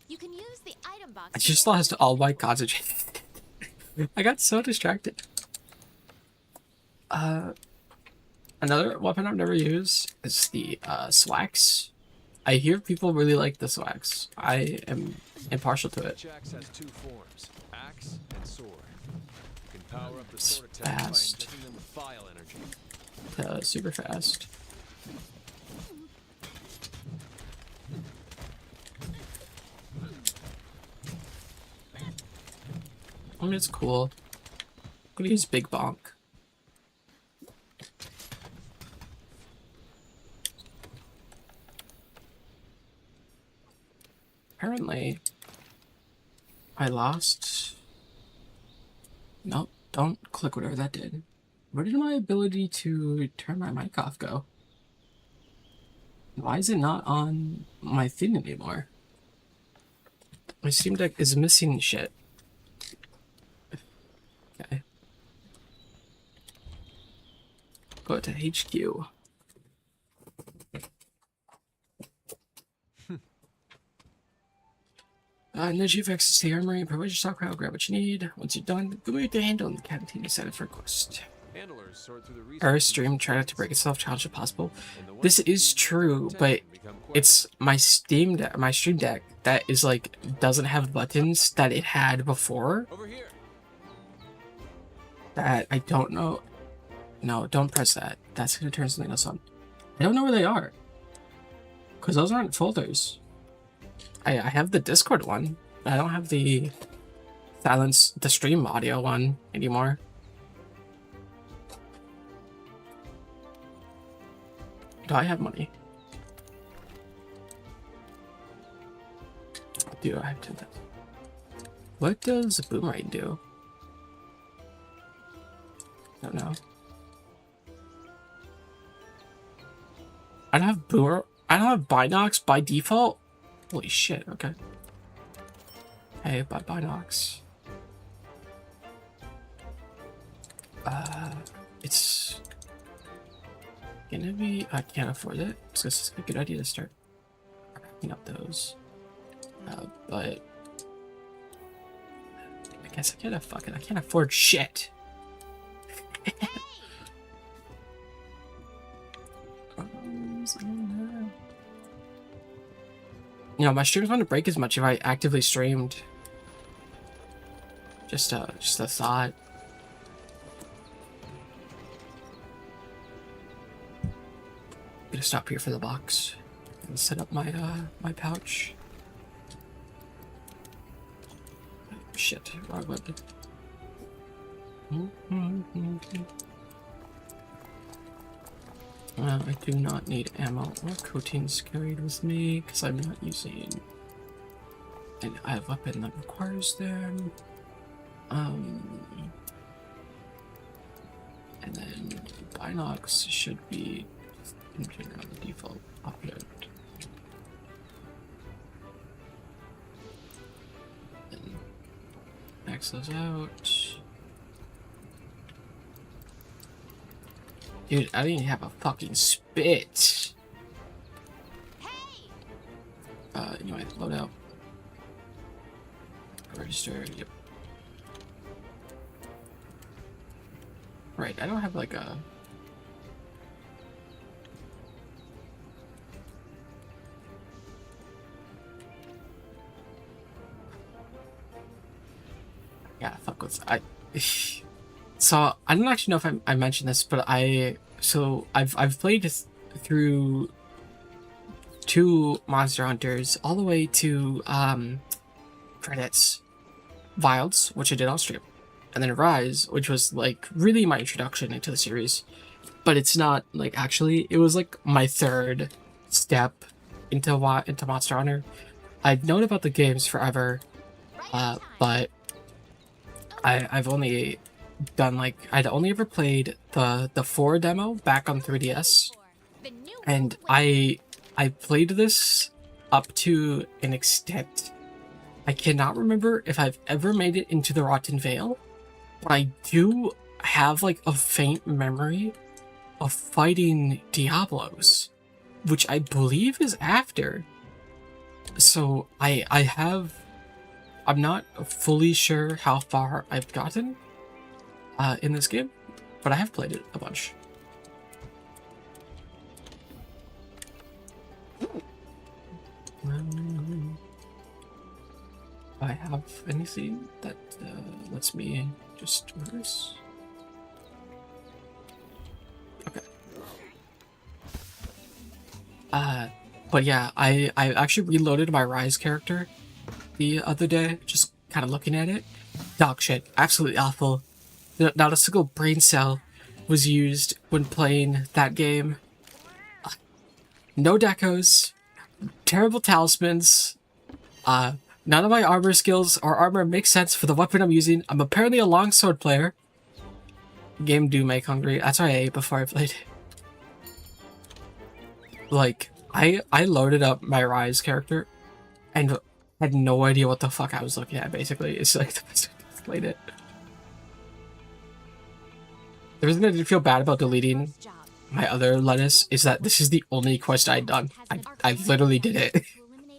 You can use the item box. I just lost all my concentration. I got so distracted. Another weapon I've never used is the swax. I hear people really like the swax. I am impartial to it. Each axe has 2 forms, axe and sword. You can power up the It's sword attack by fast. injecting them with file energy. Super fast. I mean, it's cool. I'm gonna use Big Bonk. Apparently, I lost. Nope, don't click whatever that did. Where did my ability to turn my mic off go? Why is it not on my thing anymore? My Steam Deck is missing shit. Okay. Go to HQ. Energy of access to the armory and provide your stockpile, grab what you need. Once you're done, go move the handle in the canteen decided for a quest. Handlers sort through the Our resources stream try not to break itself, challenge if possible. and the ones This that is need true, attention but become it's my Steam Deck, my Stream Deck that is like doesn't have buttons that it had before. over here. That I don't know. No, don't press that. That's gonna turn something else on. I don't know where they are. Cause those aren't folders. I have the Discord one. I don't have the the stream audio one anymore. Do I have money? Do I have 10,000? What does Boomerang do? I don't know. I don't have I don't have Binox by default? Holy shit, okay. Hey, buy Binox. It's gonna be, I can't afford it. So it's a good idea to start wrapping up those. But I guess I can't afford shit. You know, my streams wouldn't break as much if I actively streamed. Just a thought. Gonna stop here for the box and set up my my pouch. Shit, wrong weapon. I do not need ammo or coatings carried with me because I'm not using a weapon that requires them. And then Binox should be in general the default option. Then max those out. Dude, I didn't have a fucking spit. Anyway, load out. Register, yep. Right, I don't have like a... Yeah, fuck with... So, I don't actually know if I mentioned this, but I've played through 2 Monster Hunters all the way to credits, Wilds, which I did on stream, and then Rise, which was like really my introduction into the series. But it's not like actually, it was like my 3rd step into Monster Hunter. I'd known about the games forever, but I've only done like I'd only ever played the 4 demo back on 3DS, and I played this up to an extent. I cannot remember if I've ever made it into the Rotten Vale, but I do have like a faint memory of fighting Diablos, which I believe is after. So I'm not fully sure how far I've gotten in this game, but I have played it a bunch. I have anything that lets me just reverse? Okay. But yeah, I actually reloaded my Rise character the other day, just kind of looking at it. Dog shit, absolutely awful. Not a single brain cell was used when playing that game. No decos, terrible talismans. None of my armor skills or armor makes sense for the weapon I'm using. I'm apparently a longsword player. game do make hungry. That's why I ate before I played it. Like, I loaded up my Rise character and had no idea what the fuck I was looking at, basically. It's like the best way to explain it. The reason I didn't feel bad about deleting my other lettuce is that this is the only quest I'd done. I literally did it.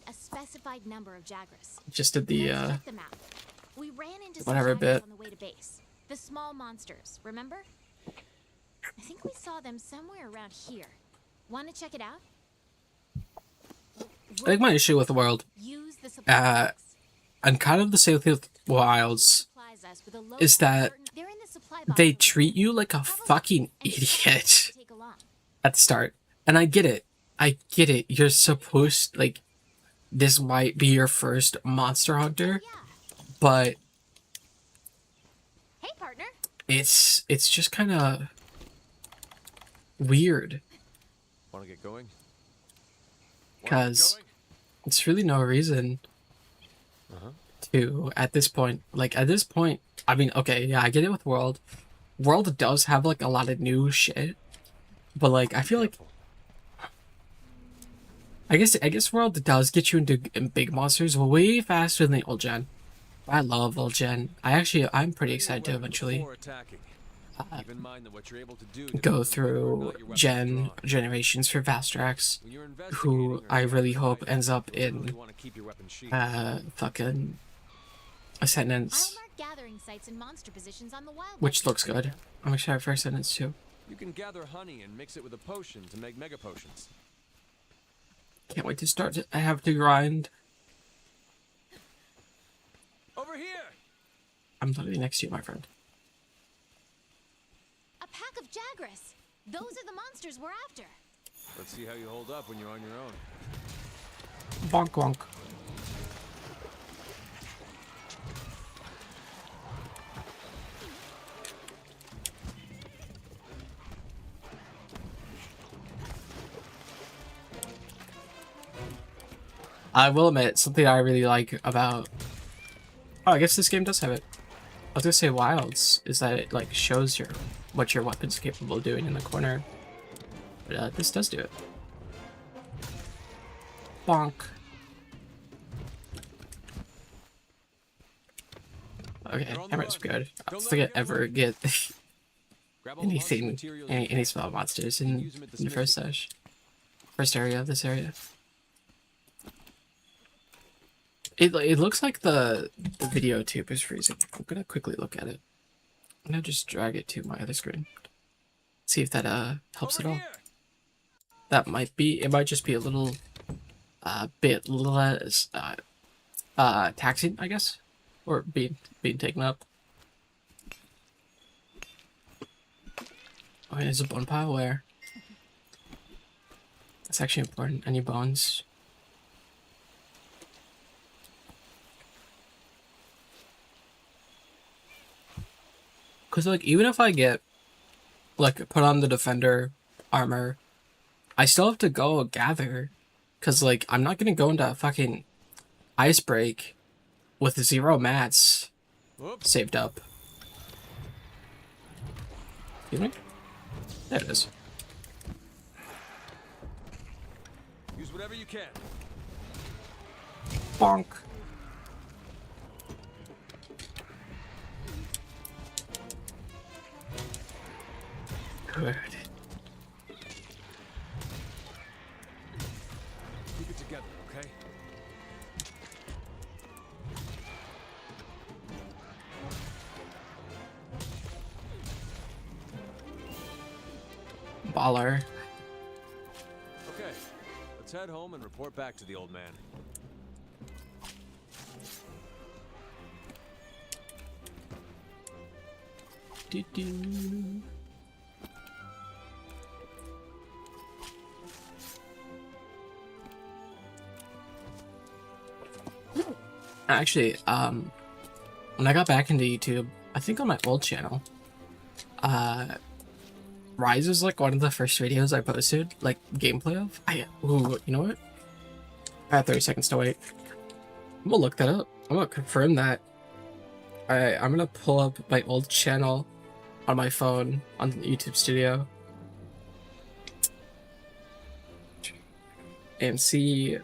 A specified number of Jagras. Just did the, Let's check them out. We ran into some whatever Jagras bit. on the way to base. The small monsters, remember? I think we saw them somewhere around here. Want to check it out? I think my issue with the world, Use the supply box. and kind of the same thing with Wilds, Supplies us with a low is that they're in the supply box they over treat there. you like a Have a look fucking and decide idiot what to take along. at the start. And I get it. I get it. You're supposed, like, this might be your first Monster Hunter, Yeah. but Hey, partner. it's just kind of weird. Want to get going? Because it's really no reason to, at this point, I mean, okay, yeah, I get it with World. World does have, like, a lot of new shit, but, like, I feel like, I guess World does get you into big monsters way faster than the old gen. I love old gen. I'm pretty excited to eventually go through generations for Vastrax, who I really hope ends up in fucking Ascendance, I'll mark gathering sites and monster positions on the wild. which looks good. I'm excited for Ascendance too. You can gather honey and mix it with a potion to make mega potions. Can't wait to start it. I have to grind. Over here. I'm literally next to you, my friend. A pack of Jagras. Those are the monsters we're after. Let's see how you hold up when you're on your own. Bonk bonk. I will admit, something I really like about... Oh, I guess this game does have it. I was gonna say Wilds, is that it, like, shows what your weapon's capable of doing in the corner. But, this does do it. Bonk. Okay, hammer's good. I don't think I ever get anything, any spell monsters in the first stage. First area of this area. It looks like the video tube is freezing. I'm gonna quickly look at it. I'm gonna just drag it to my other screen. See if that helps at all. That might be, it might just be a little bit less taxing, I guess, or being taken up. Okay, there's a bone pile where. That's actually important. Any bones? Because, like, even if I get, like, put on the defender armor, I still have to go gather. Because, like, I'm not going to go into a fucking ice break with 0 mats saved up. Excuse me? There it is. Use whatever you can. Bonk. Good. Keep it together, okay? Baller. Okay. Let's head home and report back to the old man. Doo-doo. Actually, when I got back into YouTube, I think on my old channel, Rise was like one of the first videos I posted, like gameplay of. Ooh, you know what? I have 30 seconds to wait. I'm gonna look that up. I'm gonna confirm that. I'm gonna pull up my old channel on my phone on YouTube Studio and see.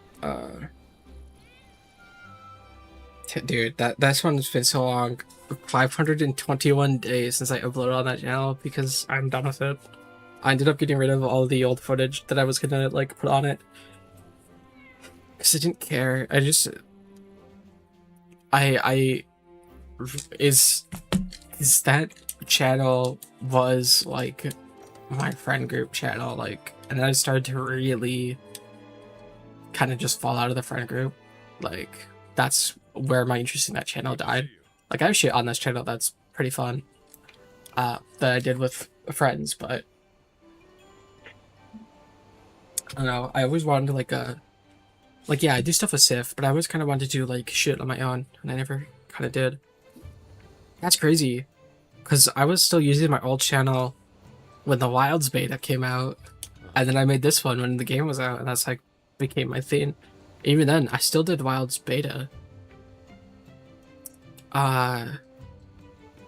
Dude, that one's been so long. 521 days since I uploaded on that channel because I'm done with it. I ended up getting rid of all the old footage that I was gonna like put on it because I didn't care. Is that channel was like my friend group channel, like, and then I started to really kind of just fall out of the friend group. Like, that's where my interest in that channel died. Like, I have shit on this channel that's pretty fun that I did with friends, but I don't know, I always wanted to like yeah, I do stuff with Sif, but I always kind of wanted to do like shit on my own, and I never kind of did. That's crazy, because I was still using my old channel when the Wilds beta came out, and then I made this one when the game was out, and that's like became my thing. Even then, I still did Wilds beta. Or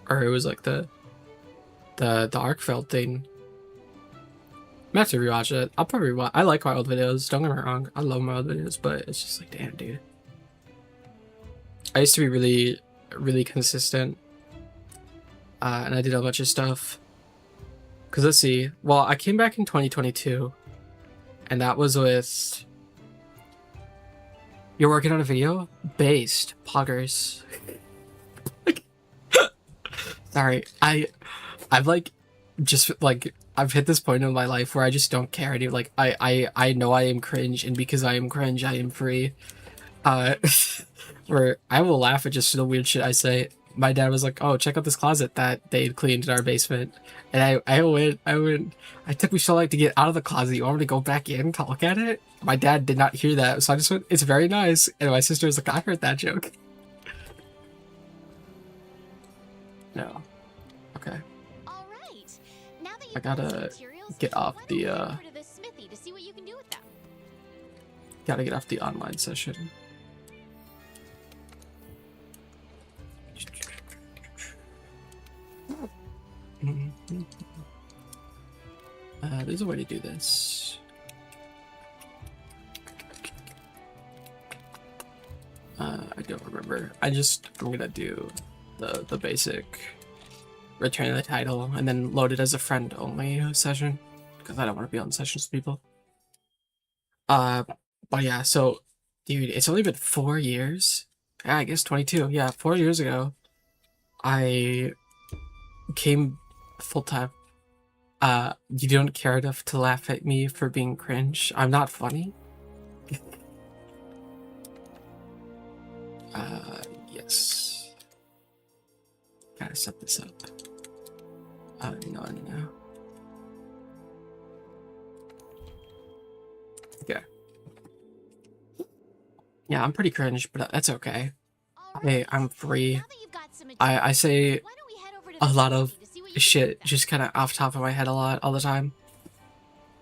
it was like the Arkfeld thing. I'm gonna have to rewatch it. I'll probably rewatch. I like my old videos, don't get me wrong. I love my old videos, but it's just like, damn, dude. I used to be really, really consistent. And I did a bunch of stuff. Cause let's see. Well, I came back in 2022. And that was with... You're working on a video? Based. Poggers. Sorry. I've like... Just like... I've hit this point in my life where I just don't care anymore. Like, I know I am cringe, and because I am cringe, I am free. Where I will laugh at just the weird shit I say. My dad was like, "Oh, check out this closet that they had cleaned in our basement," and I went. It took me so long to get out of the closet. You want me to go back in to look at it? My dad did not hear that, so I just went, "It's very nice," and my sister was like, "I heard that joke." No. Okay. All right. Now that I gotta get off the gotta get off the online session. There's a way to do this. I don't remember. I'm gonna do the basic return the title and then load it as a friend only session because I don't want to be on sessions with people. But yeah, so dude, it's only been 4 years. Yeah, I guess 22. Yeah, 4 years ago, I came full time. You don't care enough to laugh at me for being cringe. I'm not funny. Yes. Gotta set this up. No. Okay. Yeah, I'm pretty cringe, but that's okay. Hey, I'm free. I say a lot of shit just kind of off top of my head all the time.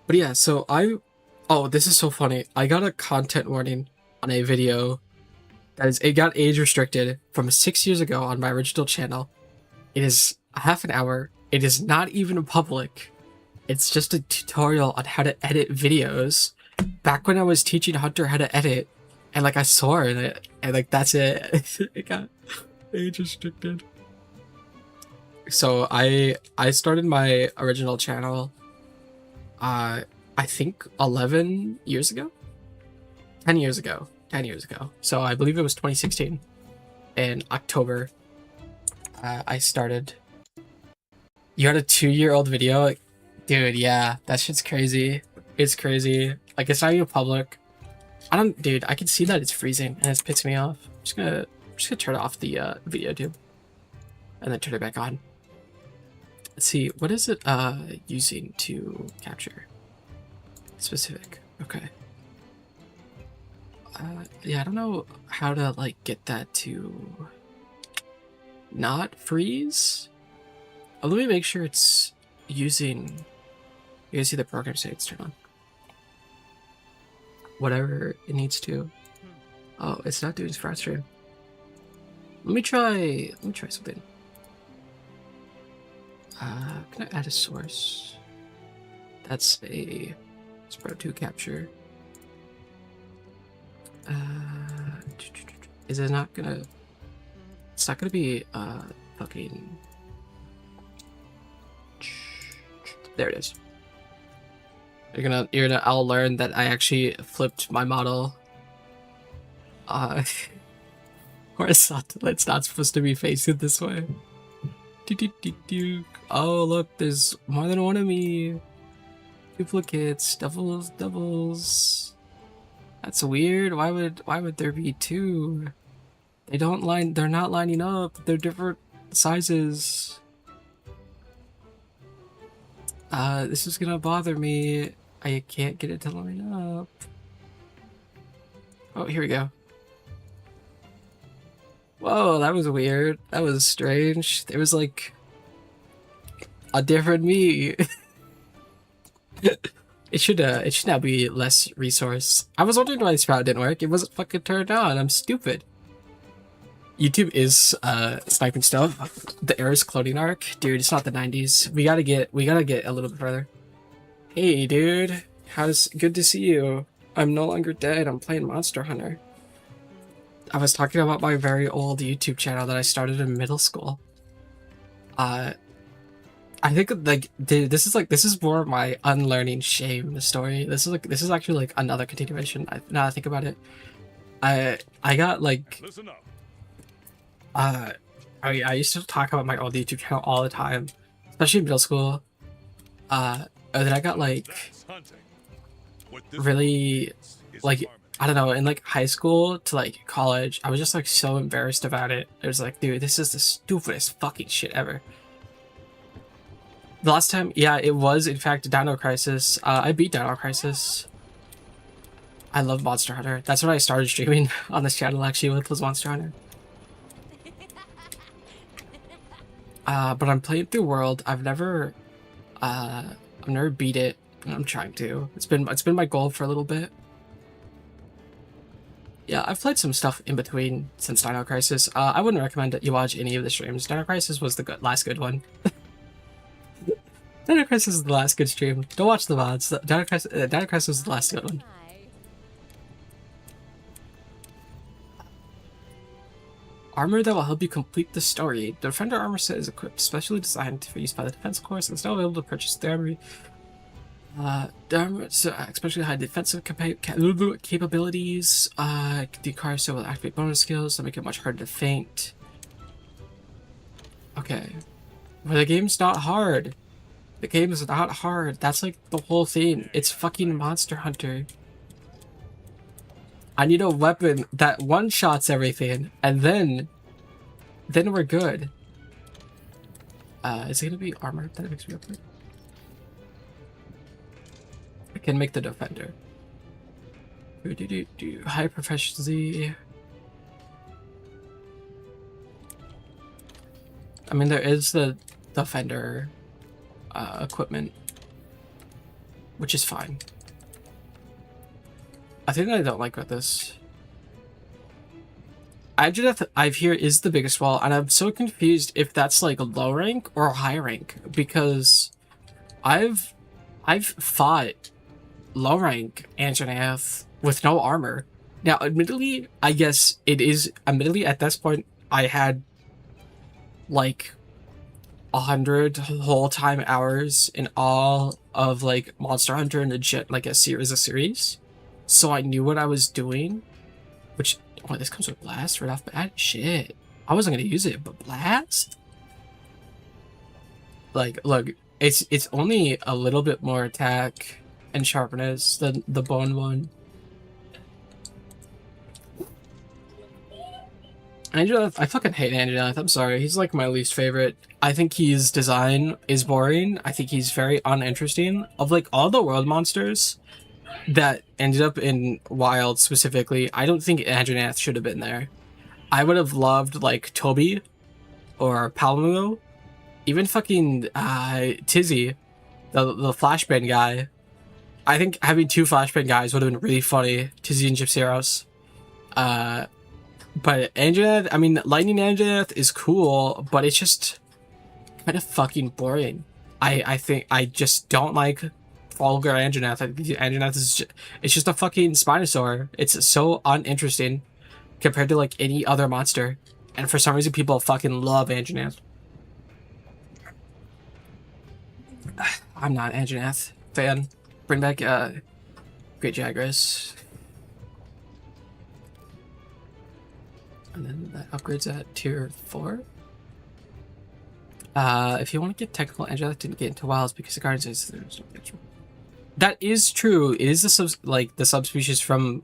But yeah, so oh, this is so funny. I got a content warning on a video it got age restricted from 6 years ago on my original channel. It is a half an hour. It is not even public. It's just a tutorial on how to edit videos. Back when I was teaching Hunter how to edit, and like I swore in it, and like that's it. It got age restricted. So I started my original channel I think 11 years ago? 10 years ago. 10 years ago. So I believe it was 2016. In October, I started. You had a 2-year-old video? Like, dude, yeah, that shit's crazy. It's crazy. Like, it's not even public. Dude, I can see that it's freezing and it's pissing me off. I'm just gonna turn off the video tube. And then turn it back on. Let's see, what is it using to capture? Specific. Okay. Yeah, I don't know how to like get that to not freeze. Let me make sure it's using. You guys see the program say it's turned on. Whatever it needs to. Oh, it's not doing fast stream. Let me try something. Can I add a source? That's a Sprout 2 capture. Is it not gonna... It's not gonna be, fucking... There it is. I'll learn that I actually flipped my model. Or it's not supposed to be facing this way. Oh, look, there's more than one of me. Duplicates, doubles. That's weird. Why would there be two? They're not lining up. They're different sizes. This is gonna bother me. I can't get it to line up. Oh, here we go. Whoa, that was weird. That was strange. There was like a different me. It should now be less resource. I was wondering why Sprout didn't work. It wasn't fucking turned on. I'm stupid. YouTube is sniping stuff. The Aeris cloning arc, dude. It's not the 90s. We gotta get a little bit further. Hey, dude. Good to see you. I'm no longer dead. I'm playing Monster Hunter. I was talking about my very old YouTube channel that I started in middle school. I think like this is more of my unlearning shame story. This is actually like another continuation. Now I think about it, I got like Listen up. I used to talk about my old YouTube channel all the time, especially in middle school. And then I got like That's hunting. What this really is like farming. I don't know, in like high school to like college, I was just like so embarrassed about it. It was like, dude, this is the stupidest fucking shit ever. The last time, yeah, it was in fact Dino Crisis. I beat Dino Crisis. I love Monster Hunter. That's what I started streaming on this channel actually with, was Monster Hunter. But I'm playing through World. I've never beat it. I'm trying to. It's been my goal for a little bit. Yeah, I've played some stuff in between since Dino Crisis. I wouldn't recommend that you watch any of the streams. Dino Crisis was the last good one. Dino Crisis is the last good stream. Don't watch the VODs. Dino Crisis is the last good one. Armor that will help you complete the story. The Defender armor set is equipped, specially designed for use by the Defense Corps, and is now available to purchase the armor. The armor, so especially high defensive capabilities. The car so will activate bonus skills that make it much harder to feint. Okay. But the game's not hard. The game is not hard. That's like the whole thing. It's fucking Monster Hunter. I need a weapon that one-shots everything, and then we're good. Is it gonna be armor that makes me upgrade? I can make the Defender. High proficiency. I mean, there is the Defender equipment, which is fine. I think that I don't like about this. Adjunct I hear is the biggest wall, and I'm so confused if that's like low rank or high rank, because I've fought low rank Anjanath with no armor. Now, admittedly, I guess it is. Admittedly, at this point, I had like 100 whole time hours in all of like Monster Hunter and legit like a series. So I knew what I was doing, which, oh, this comes with Blast right off the bat? Shit. I wasn't gonna use it, but Blast? Like, look, it's only a little bit more attack and sharpness than the Bone one. Anjanath, I fucking hate Anjanath, I'm sorry. He's like my least favorite. I think his design is boring. I think he's very uninteresting. Of like all the world monsters that ended up in Wild specifically, I don't think Anjanath should have been there. I would have loved like Toby or Palmu, even fucking Tizzy, the flashbang guy. I think having two flashbang guys would have been really funny. Tizzy and Gypsyros. But Anjanath, I mean, Lightning Anjanath is cool, but it's just kind of fucking boring. I think I just don't like vulgar Anjanath. Anjanath is it's just a fucking Spinosaur. It's so uninteresting compared to like any other monster. And for some reason people fucking love Anjanath. I'm not an Anjanath fan. Bring back Great Jagras. And then that upgrades at tier 4. If you want to get technical, Anjanath didn't get into wilds because the Guardians is that is true. It is the subspecies from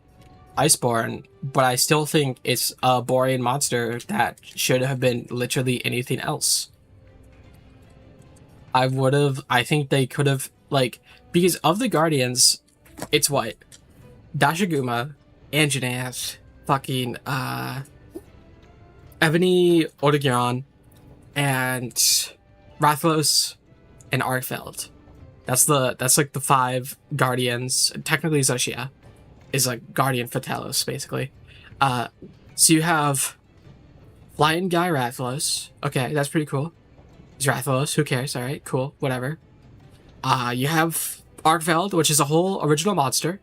Iceborne, but I still think it's a boring monster that should have been literally anything else. I think they could have, like, because of the Guardians, it's what? Dashaguma, Anjanath, fucking, Ebony Odogiron, and Rathalos, and Arkfeld. That's like the 5 Guardians. Technically Zoshia is like Guardian Fatalis, basically. So you have Flying Guy Rathalos. Okay, that's pretty cool. It's Rathalos, who cares? Alright, cool, whatever. You have Arkfeld, which is a whole original monster.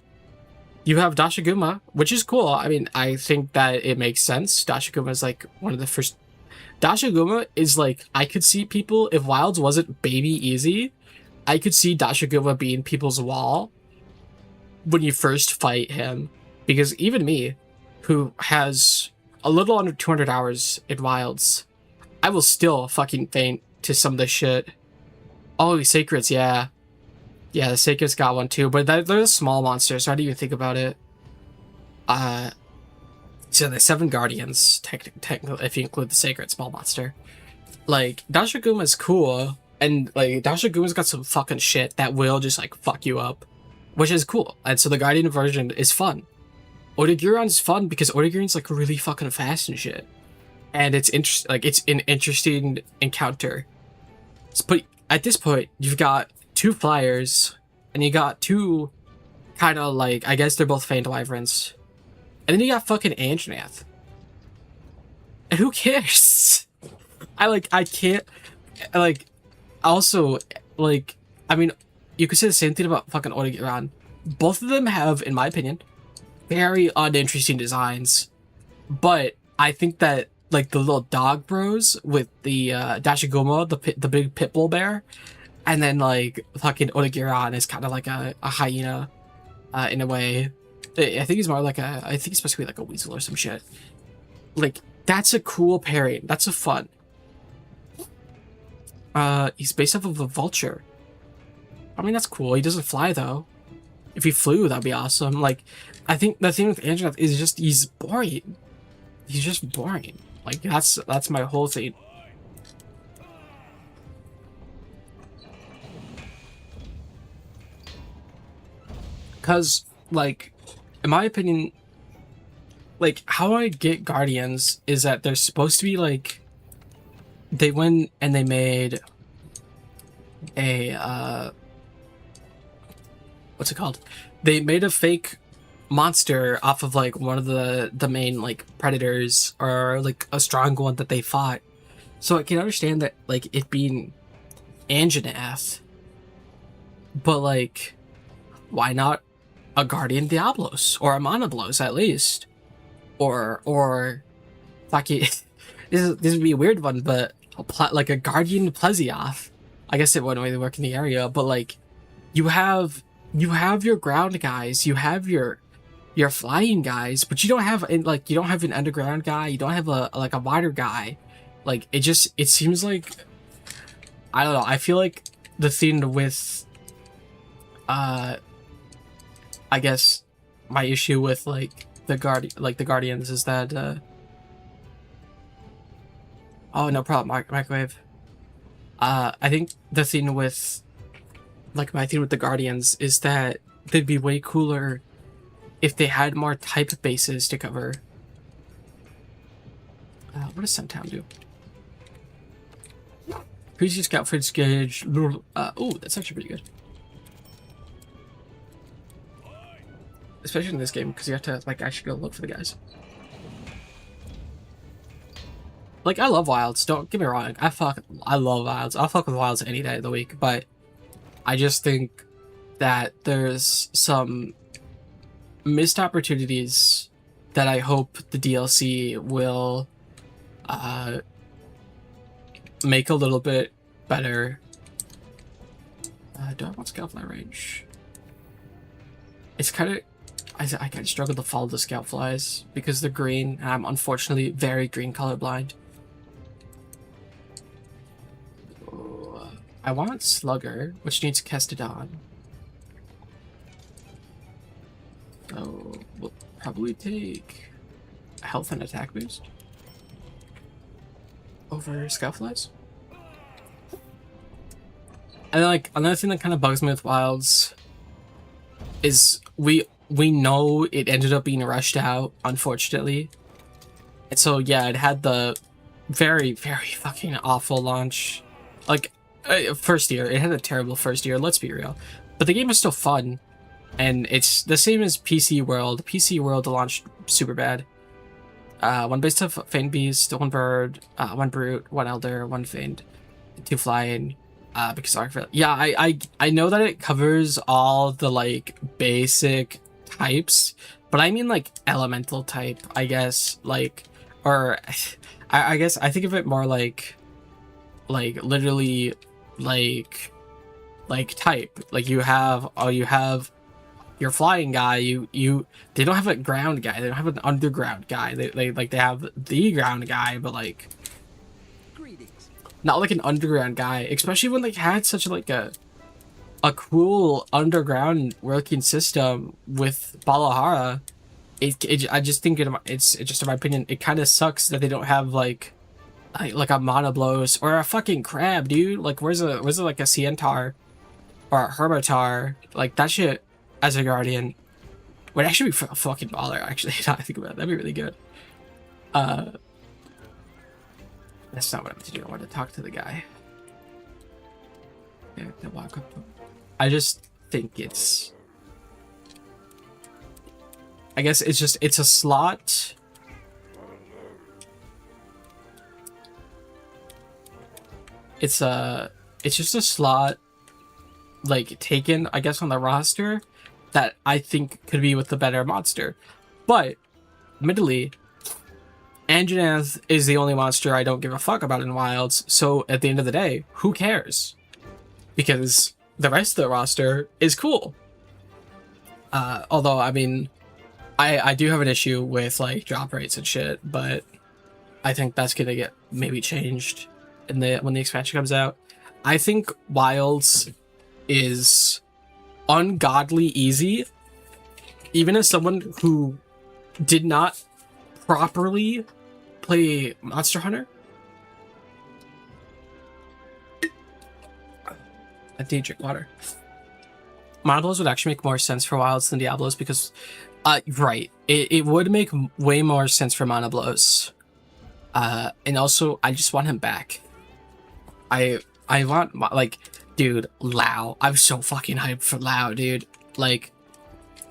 You have Dashaguma, which is cool. I mean, I think that it makes sense. Dashaguma is like one of the first... Dashaguma is like, I could see people, if Wilds wasn't baby easy, I could see Dashaguma being people's wall when you first fight him. Because even me, who has a little under 200 hours in Wilds, I will still fucking faint to some of the shit. Oh, Sacreds, yeah. Yeah, the Sacreds got one too, but they're a small monster, so I didn't even think about it. So the 7 Guardians, technically, if you include the Sacred small monster. Like, Dashaguma's cool, and like, Dashaguma's got some fucking shit that will just like fuck you up, which is cool. And so the Guardian version is fun. Odogiron's fun because Odogiron's like really fucking fast and shit. And it's it's an interesting encounter. But at this point, you've got 2 flyers, and you got 2 kind of like, I guess they're both Faint Wyverns. And then you got fucking Anjanath. And who cares? I can't, like, also, like, I mean, you could say the same thing about fucking Odogiron. Both of them have, in my opinion, very uninteresting designs. But I think that, like, the little dog bros with the Dashaguma, the big pitbull bear, and then, like, fucking Odogiron is kind of like a hyena, in a way. I think he's more like I think he's supposed to be like a weasel or some shit. Like, that's a cool pairing. That's a fun. He's based off of a vulture. I mean, that's cool. He doesn't fly, though. If he flew, that'd be awesome. Like, I think the thing with Anjanath is just, he's boring. He's just boring. Like, that's my whole thing. Because, like, in my opinion, like, how I get Guardians is that they're supposed to be, like, they went and they made a, what's it called? They made a fake monster off of, like, one of the main, like, predators, or, like, a strong one that they fought. So I can understand that, like, it being Anjanath, but, like, why not a Guardian Diablos, or a Monoblos at least, or fucking this would be a weird one, but like a Guardian Plesioth. I guess it wouldn't really work in the area, but like, you have your ground guys, you have your flying guys, but you don't have an underground guy, you don't have a water guy. Like, it seems like, I don't know, I feel like the thing with I guess my issue with like the Guardians is that oh, no problem, microwave. I think the thing with, like, my thing with the Guardians is that they'd be way cooler if they had more type bases to cover. What does Suntown do? Crazy Scout Fridge Gauge. Oh, that's actually pretty good. Especially in this game, because you have to, like, actually go look for the guys. like, I love Wilds. Don't get me wrong. I love Wilds. I'll fuck with Wilds any day of the week. But I just think that there's some missed opportunities that I hope the DLC will make a little bit better. Do I want Scoutfly range? It's kind of... I kind of struggle to follow the Scoutflies because they're green, and I'm unfortunately very green colorblind. I want Slugger, which needs Kestodon. So we'll probably take a health and attack boost over Scoutflies. And like another thing that kind of bugs me with Wilds is we know it ended up being rushed out, unfortunately. And so yeah, it had the very, very fucking awful launch. Like first year, it had a terrible first year, let's be real. But the game was still fun. And it's the same as PC World. PC World launched super bad. One base of Feigned Beast, one Bird, one Brute, one Elder, one Feigned, 2 Flying. Because Arcvale. Yeah, I know that it covers all the like basic types, but I mean like elemental type, I guess. Like, or I guess I think of it more like literally like type. Like you have your flying guy. They don't have a ground guy. They don't have an underground guy. They have the ground guy, but like not like an underground guy, especially when they had such like a cool underground working system with Balahara. I just think it's just in my opinion, it kind of sucks that they don't have like a Mana Blows or a fucking crab, dude. Like where's like a Centaur or a Hermitar? Like that shit as a guardian would actually be fucking baller. Actually, now I think about it, that'd be really good. That's not what I meant to do. I want to talk to the guy. Yeah, walk up. I just think it's... I guess it's a slot. It's just a slot, like, taken, I guess, on the roster that I think could be with the better monster. But, admittedly, Anjanath is the only monster I don't give a fuck about in Wilds, so at the end of the day, who cares? Because the rest of the roster is cool. Although, I mean, I do have an issue with, like, drop rates and shit, but I think that's gonna get maybe changed when the expansion comes out. I think Wilds is ungodly easy, even as someone who did not properly play Monster Hunter. I need to drink water. Monoblow's would actually make more sense for Wilds than Diablos because, right, it would make way more sense for Monoblows. And also, I just want him back. I want, like, dude, Lao. I'm so fucking hyped for Lao, dude. Like,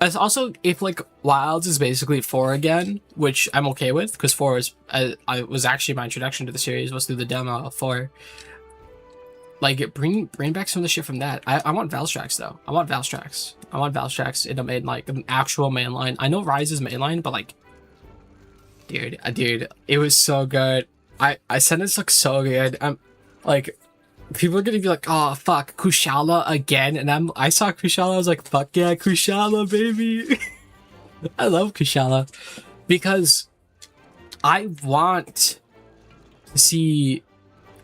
as also, if, like, Wilds is basically 4 again, which I'm okay with, because 4 is, I was actually my introduction to the series, was through the demo of 4. Like, bring back some of the shit from that. I want Valstrax, though. I want Valstrax in a main, like, an actual mainline. I know Ryze's mainline, but, like, dude, it was so good. I said this looks so good. I'm, like, people are gonna be like, oh, fuck, Kushala again? And I saw Kushala, I was like, fuck yeah, Kushala, baby. I love Kushala. Because I want to see...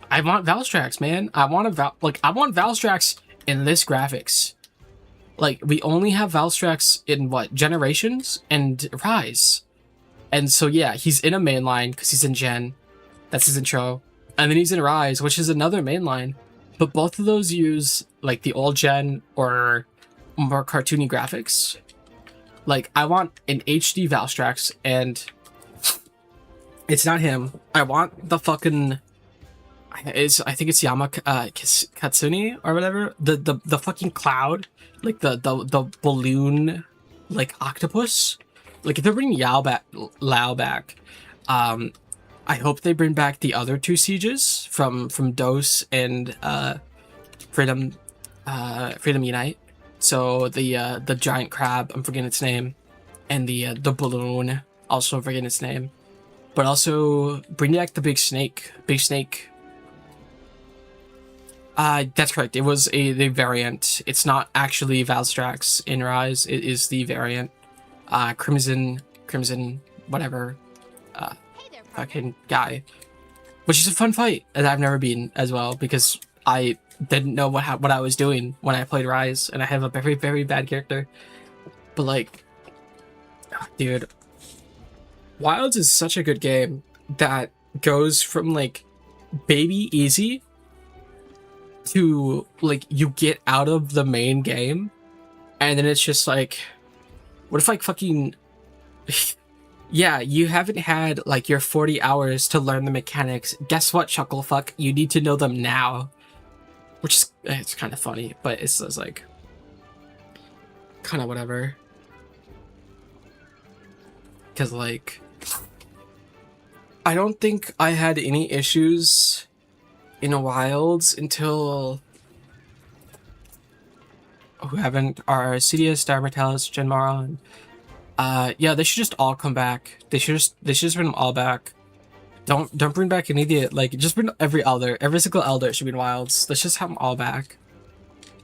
I want Valstrax, man. I want Valstrax in this graphics. Like, we only have Valstrax in, what, Generations and Rise. And so, yeah, he's in a mainline because he's in Gen. That's his intro. And then he's in Rise, which is another mainline. But both of those use, like, the old Gen or more cartoony graphics. Like, I want an HD Valstrax, and it's not him. I want the fucking... I think it's Katsuni or whatever. The fucking cloud, like the balloon, like octopus. Like if they're bringing Lao back, I hope they bring back the other two sieges from Dose and Freedom Unite. So the giant crab, I'm forgetting its name, and the balloon, also forgetting its name. But also bring back the big snake. Big snake. That's correct. It was the variant. It's not actually Valstrax in Rise. It is the variant. Crimson, whatever. Hey there, partner. Fucking guy. Which is a fun fight that I've never beaten as well, because I didn't know what I was doing when I played Rise, and I have a very, very bad character. But like, dude, Wilds is such a good game that goes from like baby easy to like you get out of the main game, and then it's just like, what if like fucking yeah, you haven't had like your 40 hours to learn the mechanics. Guess what, Chucklefuck? You need to know them now. Which is, it's kind of funny, but it's like kind of whatever. Because like, I don't think I had any issues in Wilds until who haven't are Sidious, Darmatalis, Genmara. Yeah, they should just all come back. They should just bring them all back. Don't bring back an idiot. Like, just bring every single elder should be in Wilds. Let's just have them all back.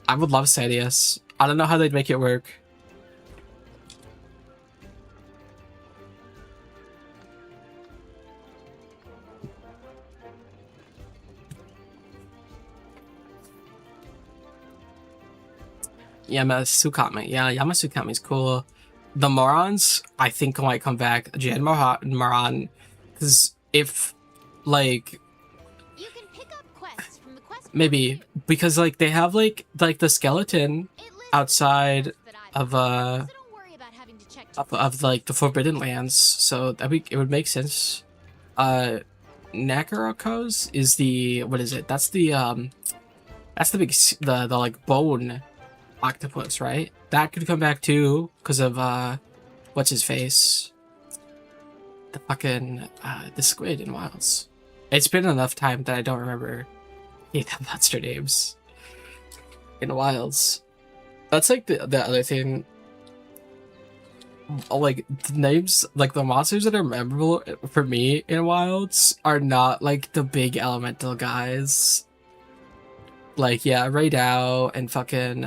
I would love Sidious. I don't know how they'd make it work. Yamasukami. Yeah, Yamasukami's cool. The Morons, I think, might come back. Jan Moran, because if, like, You can pick up quests from the quest maybe, because, like, they have, like the skeleton It lists outside that I've of, so don't worry about having to check of like, the Forbidden Lands, so it would make sense. Nakaroko's is the, what is it? That's the big, the like, bone octopus, right? That could come back too, because of, what's his face? The fucking, the squid in Wilds. It's been enough time that I don't remember any of the monster names in Wilds. That's like the other thing. Like, the names, like the monsters that are memorable for me in Wilds are not like the big elemental guys. Like, yeah, Raidao and fucking,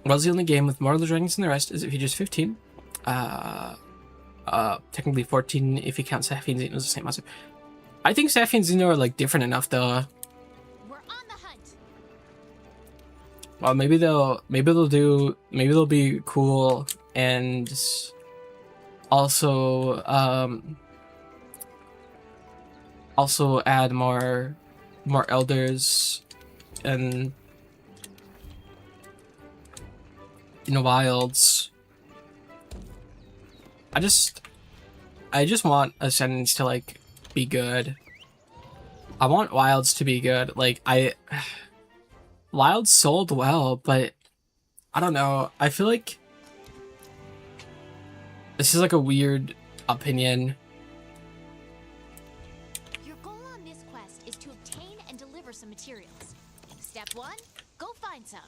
What's the only game with more of the dragons than the rest is it features 15. Technically 14 if you count Sapphire and Xeno as the same monster. I think Sapphire and Xeno are like different enough though. We're on the hunt. Well, maybe they'll be cool and also add more elders and in Wilds. I just want Ascendants to like be good. I want Wilds to be good. Like Wilds sold well, but I don't know. I feel like this is like a weird opinion. Your goal on this quest is to obtain and deliver some materials. Step 1, go find some.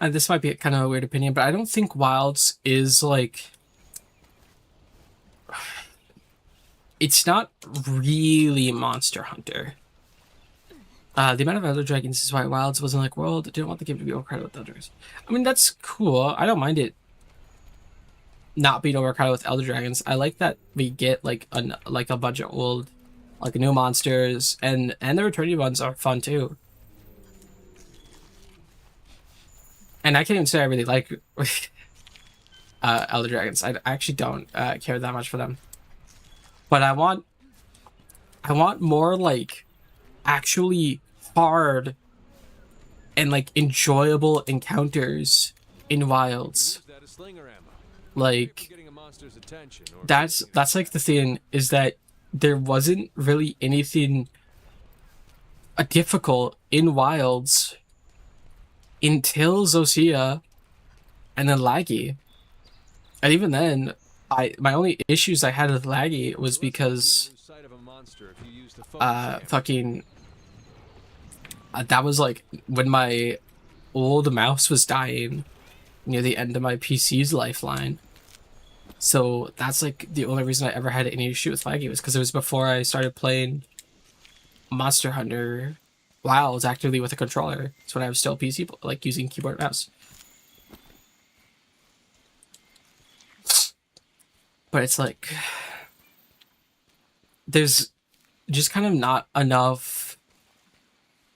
And this might be kind of a weird opinion, but I don't think Wilds is like... It's not really Monster Hunter. The amount of Elder Dragons is why Wilds wasn't like World. I didn't want the game to be overcrowded with Elders. I mean, that's cool. I don't mind it not being overcrowded with Elder Dragons. I like that we get like a bunch of old, like new monsters, and the returning ones are fun too. And I can't even say I really like Elder Dragons. I actually don't care that much for them. But I want more like actually hard and like enjoyable encounters in Wilds. Like that's like the thing, is that there wasn't really anything difficult in Wilds until Zosia and then Laggy. And even then, my only issues I had with laggy was because fucking that was like when my old mouse was dying near the end of my PC's lifeline. So that's like the only reason I ever had any issue with laggy was because it was before I started playing Monster Hunter Wilds actively with a controller. It's when I was still PC, like using keyboard and mouse. But it's like there's just kind of not enough,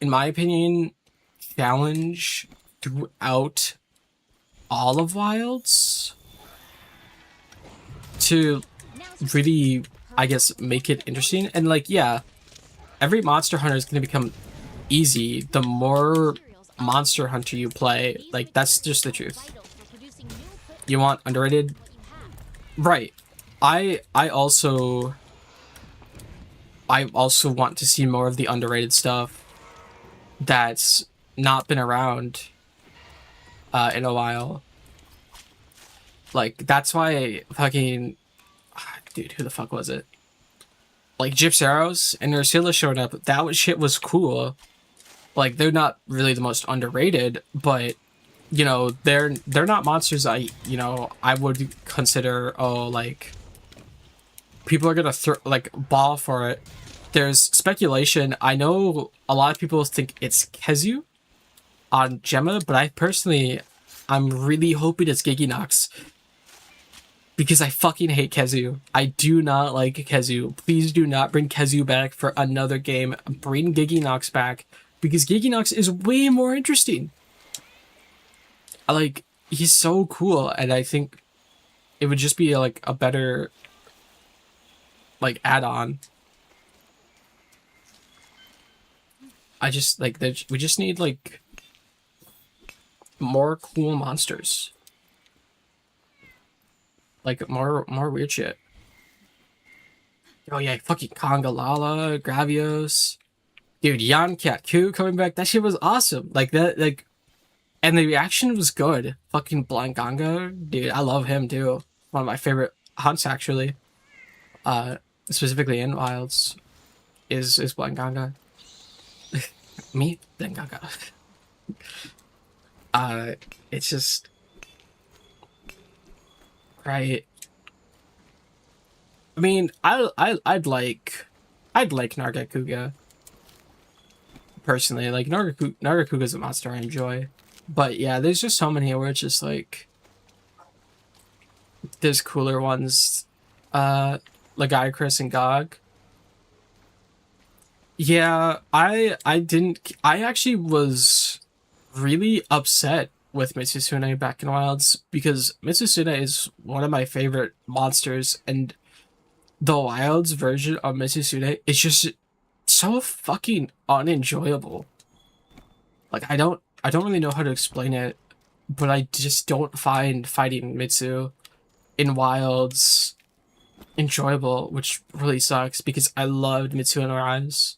in my opinion, challenge throughout all of Wilds to really, I guess, make it interesting. And like, yeah, every Monster Hunter is going to become easy the more Monster Hunter you play. Like, that's just the truth. You want underrated? Right. I also want to see more of the underrated stuff that's not been around in a while. Like, that's why fucking dude, who the fuck was it? Like Gyp's Arrows and Ursula showed up. That shit was cool. Like, they're not really the most underrated, but you know, they're not monsters I would consider, oh, like people are gonna like ball for it. There's speculation. I know a lot of people think it's Kezu on Gemma, but I'm really hoping it's Giginox. Because I fucking hate Kezu. I do not like Kezu. Please do not bring Kezu back for another game. Bring Giginox back. Because Giginox is way more interesting. Like, he's so cool. And I think it would just be like a better like add-on. I just like we just need like more cool monsters. Like more weird shit. Oh yeah, fucking Kongalala, Gravios. Dude, Yankat Q coming back, that shit was awesome. Like that, like, and the reaction was good. Fucking Blankanga, dude, I love him too. One of my favorite hunts actually. Specifically in Wilds is Blankanga. Me? Blankanga. It's just right. I mean, I'd like Nargacuga. Personally, like Nargacuga is a monster I enjoy. But yeah, there's just so many where it's just like there's cooler ones. Like Icarus and Gog. Yeah, I actually was really upset with Mitsusune back in Wilds because Mitsusune is one of my favorite monsters, and the Wilds version of Mitsusune is just so fucking unenjoyable. Like, I don't really know how to explain it, but I just don't find fighting Mitsu in Wilds enjoyable, which really sucks because I loved Mitsu and Arise.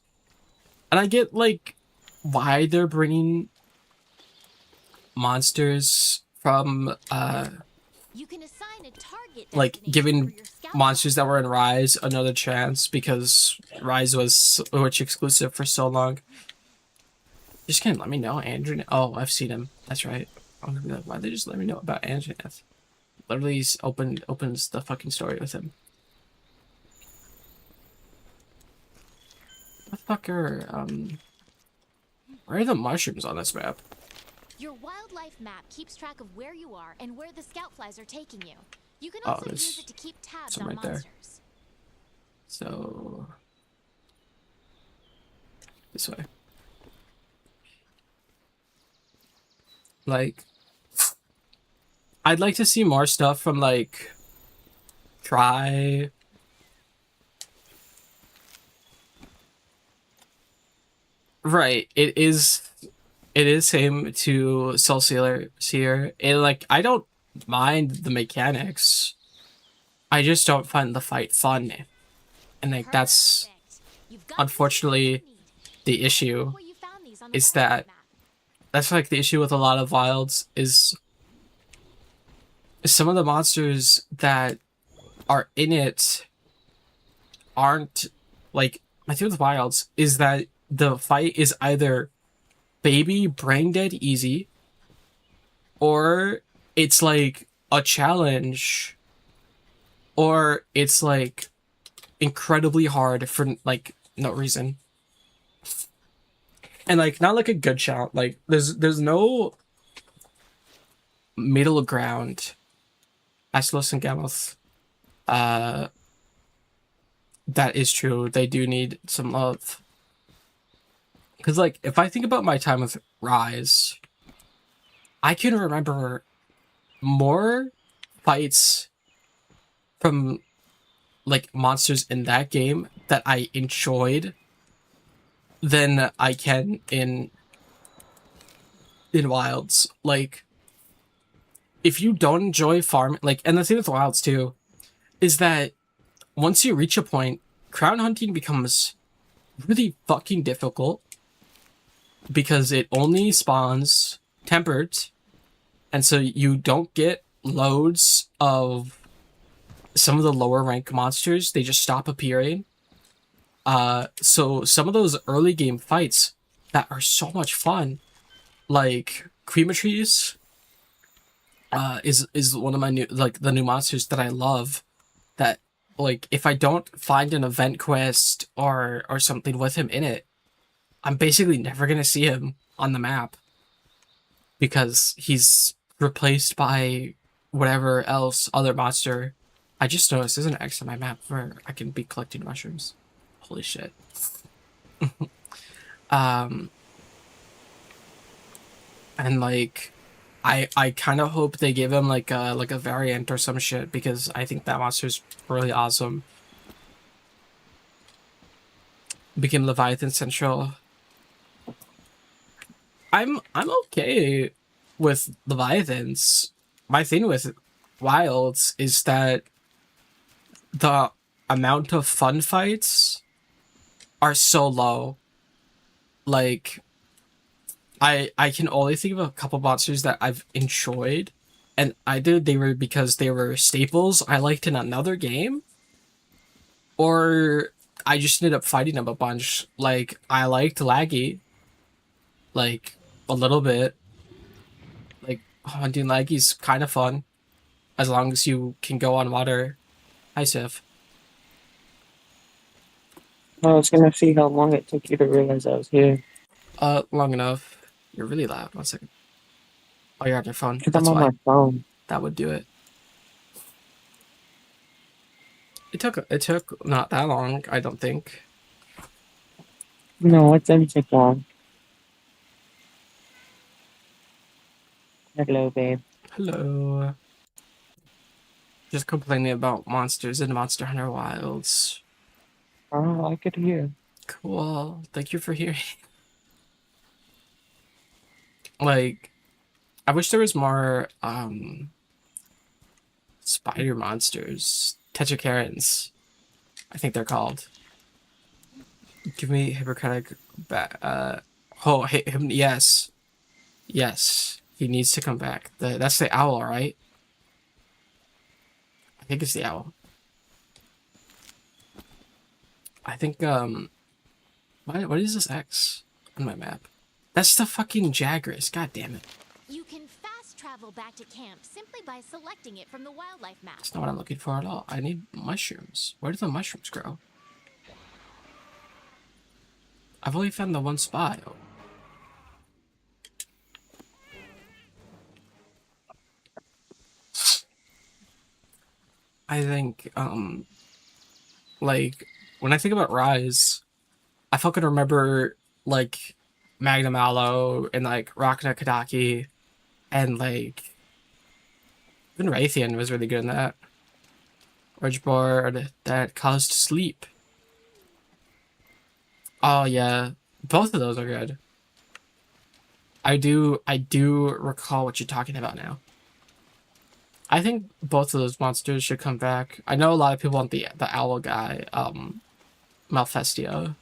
And I get like why they're bringing monsters from you can assign a target like giving monsters that were in Rise another chance because Rise was Switch exclusive for so long. Just can't let me know, Andrew. Oh, I've seen him. That's right. I'm gonna be like, why'd they just let me know about Andrew? Literally, he's opens the fucking story with him. The fucker, where are the mushrooms on this map? Your wildlife map keeps track of where you are and where the scout flies are taking you. You can Oh, also there's use it to keep tabs some on right there. monsters. So this way. Like, I'd like to see more stuff from like Try. Right, it is same to Soul Seer. And like, I don't mind the mechanics. I just don't find the fight fun. And like, that's Perfect. You've got unfortunately the issue. where you found these on the Is wildlife that map. that's like the issue with a lot of Wilds is some of the monsters that are in it aren't like my thing with Wilds is that the fight is either baby brain dead easy, or it's like a challenge, or it's like incredibly hard for like no reason. And like not like a good challenge. Like there's no middle ground. Aslus and Gammoth. That is true. They do need some love. Because, like, if I think about my time with Rise, I can remember more fights from, like, monsters in that game that I enjoyed than I can in Wilds. Like, if you don't enjoy farming, like, and the thing with Wilds, too, is that once you reach a point, crown hunting becomes really fucking difficult because it only spawns tempered, and so you don't get loads of some of the lower rank monsters. They just stop appearing. So some of those early game fights that are so much fun, like Creamatries, is one of my the new monsters that I love. That, like, if I don't find an event quest or something with him in it, I'm basically never gonna see him on the map because he's replaced by whatever else other monster. I just noticed there's an X on my map where I can be collecting mushrooms. Holy shit. And like I kind of hope they give him like a variant or some shit, because I think that monster's really awesome. Became Leviathan Central. I'm okay with Leviathans. My thing with Wilds is that the amount of fun fights are so low. Like, I can only think of a couple monsters that I've enjoyed, and either they were because they were staples I liked in another game, or I just ended up fighting them a bunch. Like, I liked Laggy, like, a little bit. Like, hunting Laggy's kind of fun, as long as you can go on water. Hi, Sif. I was gonna see how long it took you to realize I was here. Long enough. You're really loud. 1 second. Oh, you're on your phone. Because That's I'm on why. my phone. That would do it. It took not that long, I don't think. No, it didn't take long. Hello, babe. Hello. Just complaining about monsters in Monster Hunter Wilds. Oh, I could hear. Cool. Thank you for hearing. Like, I wish there was more spider monsters. Tetracarans, I think they're called. Give me Hippocratic yes. Yes. He needs to come back. That's the owl, right? I think it's the owl. I think what is this X on my map? That's the fucking Jagras. God damn it. You can fast travel back to camp simply by selecting it from the wildlife map. That's not what I'm looking for at all. I need mushrooms. Where do the mushrooms grow? I've only found the one spot. I think, like, when I think about Rise, I fucking remember, like, Magnum Aloe and, like, Rakna Kadaki, and, like, even Raytheon was really good in that. Ridgeboard that caused sleep. Oh, yeah. Both of those are good. I do recall what you're talking about now. I think both of those monsters should come back. I know a lot of people want the owl guy, Malfestia.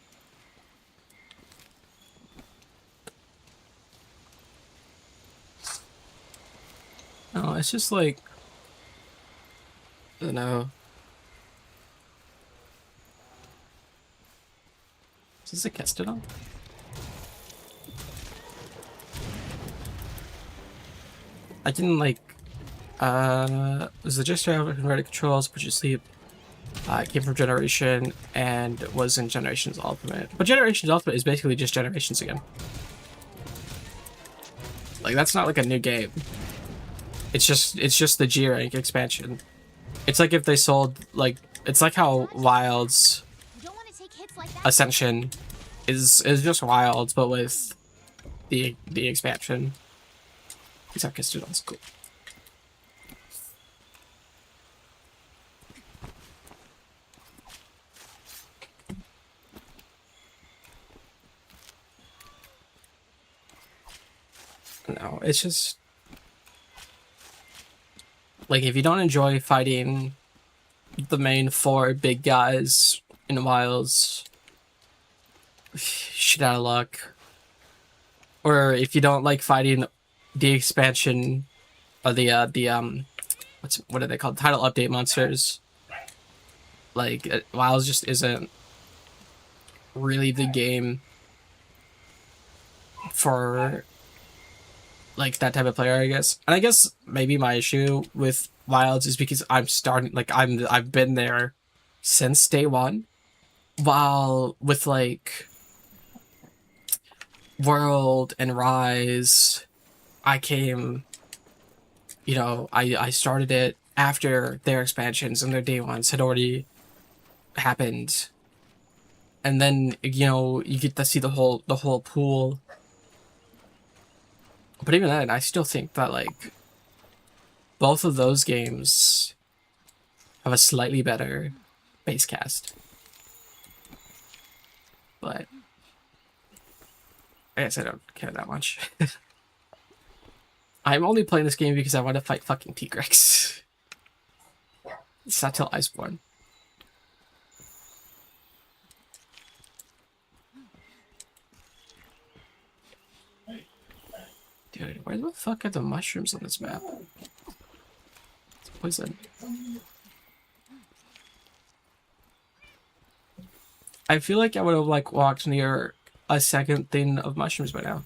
No, it's just like, I don't know. Is this a Kestodon? I can like was the gesture of converted controls, put you to sleep. Came from Generation and was in Generations Ultimate. But Generations Ultimate is basically just Generations again. Like that's not like a new game. It's just the G rank expansion. It's like if they sold like it's like how Wilds Ascension is just Wilds but with the expansion. These are Kestodons, cool. No, it's just like if you don't enjoy fighting the main 4 big guys in Wilds, shit out of luck. Or if you don't like fighting the expansion or the what are they called? Title update monsters. Like Wilds just isn't really the game for like that type of player, I guess. And I guess maybe my issue with Wilds is because I'm starting like I've been there since day one, while with like World and Rise, I came, you know, I started it after their expansions and their day ones had already happened. And then, you know, you get to see the whole pool. But even then, I still think that, like, both of those games have a slightly better base cast. But I guess I don't care that much. I'm only playing this game because I want to fight fucking Tigrex. It's not till Iceborne. Dude, where the fuck are the mushrooms on this map? It's poison. I feel like I would have like walked near a second thing of mushrooms by now.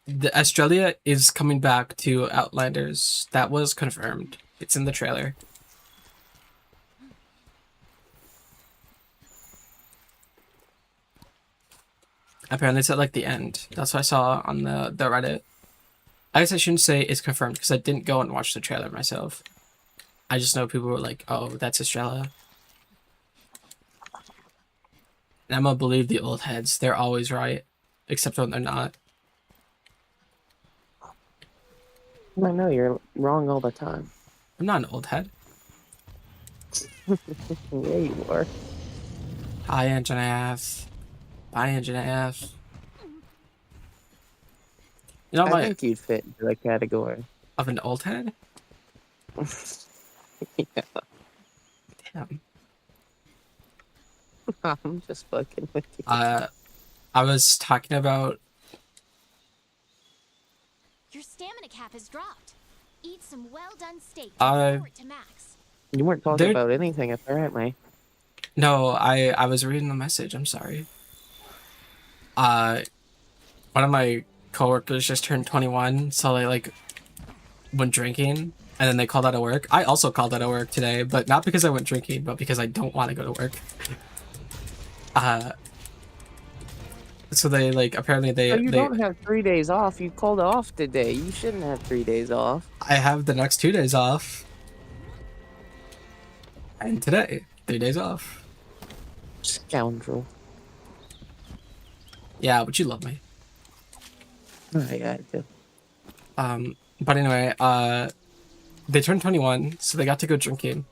The Australia is coming back to Outlanders. That was confirmed. It's in the trailer. Apparently it's at like the end. That's what I saw on the Reddit. I guess I shouldn't say it's confirmed because I didn't go and watch the trailer myself. I just know people were like, oh, that's Australia. And I'm gonna believe the old heads. They're always right. Except when they're not. I know, you're wrong all the time. I'm not an old head. Yeah, you are. Hi, Engine Ass. Bye, Engine Ass. You know, I think you'd fit into the category. Of an old head? Yeah. Damn. I'm just fucking with you. I was talking about... Your stamina cap has dropped. Eat some well-done steak to restore it to max. You weren't talking about anything, apparently. No, I was reading the message. I'm sorry. One of my coworkers just turned 21, so they like went drinking, and then they called out of work. I also called out of work today, but not because I went drinking, but because I don't want to go to work. So they like apparently they. So you don't have 3 days off. You called off today. You shouldn't have 3 days off. I have the next 2 days off, and today 3 days off. Scoundrel. Yeah, but you love me. I got to. But anyway, they turned 21, so they got to go drinking,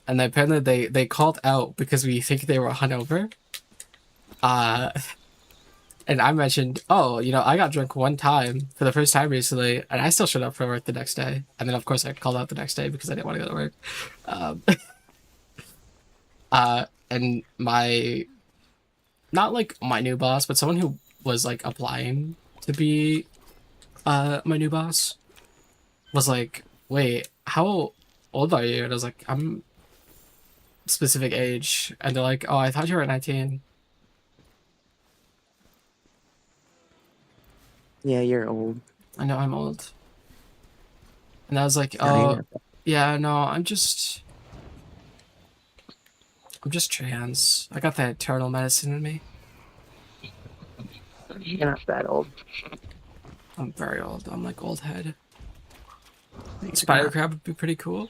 and apparently they called out because we think they were hungover. And I mentioned, oh, you know, I got drunk one time for the first time recently, and I still showed up for work the next day. And then, of course, I called out the next day because I didn't want to go to work. And my, not like my new boss, but someone who was like applying to be my new boss was like, wait, how old are you? And I was like, I'm specific age, and they're like, "Oh, I thought you were 19." Yeah, you're old. I know I'm old. And I was like, No, you're "Oh, not. yeah, no, I'm just trans. I got that eternal medicine in me. You're not that old. I'm very old. I'm like old head. Spider crab would be pretty cool.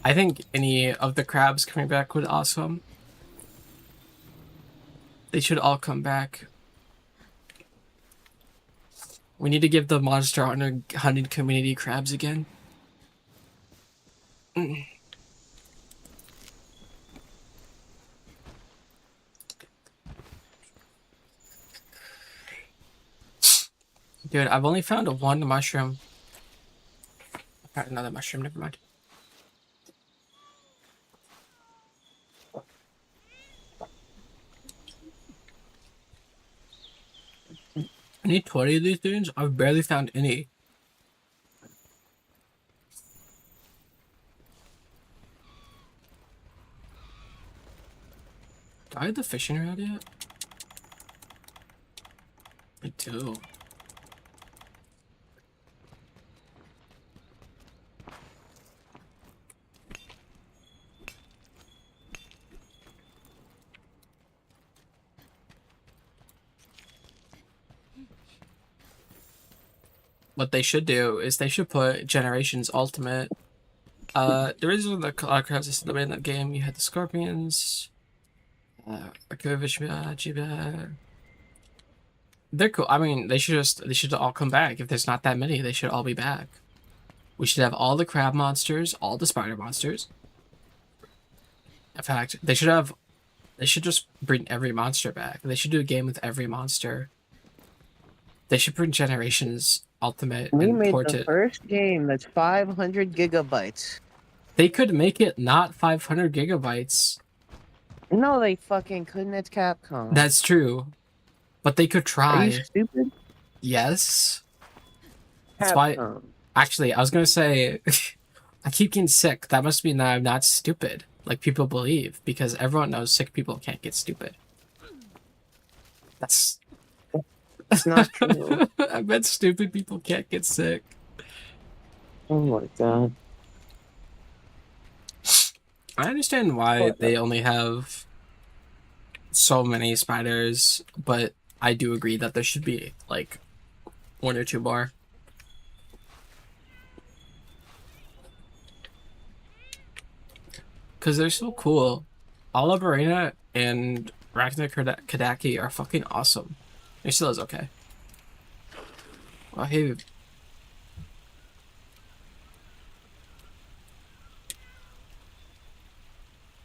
I think any of the crabs coming back would awesome. They should all come back. We need to give the Monster Hunting community crabs again. Dude, I've only found one mushroom. I found another mushroom, never mind. I need 20 of these things? I've barely found any. Do I have the fishing rod yet? I do. What they should do is they should put Generations Ultimate. There is the crabs in the main game. You had the scorpions. They're cool. I mean, they should all come back. If there's not that many, they should all be back. We should have all the crab monsters, all the spider monsters. In fact, they should just bring every monster back. They should do a game with every monster. They should bring Generations Ultimate We and made port the it. first game that's 500 gigabytes. They could make it not 500 gigabytes. No, they fucking couldn't. It's Capcom. That's true. But they could try. Are you stupid? Yes. That's why. Capcom. Actually, I was gonna say, I keep getting sick. That must mean that I'm not stupid, like people believe, because everyone knows sick people can't get stupid. That's not true. I bet stupid people can't get sick. Oh my god. I understand why they only have so many spiders, but I do agree that there should be like one or two more. Because they're so cool. Olive Arena and Ragnar Kadaki are fucking awesome. Still is okay. Well, hey.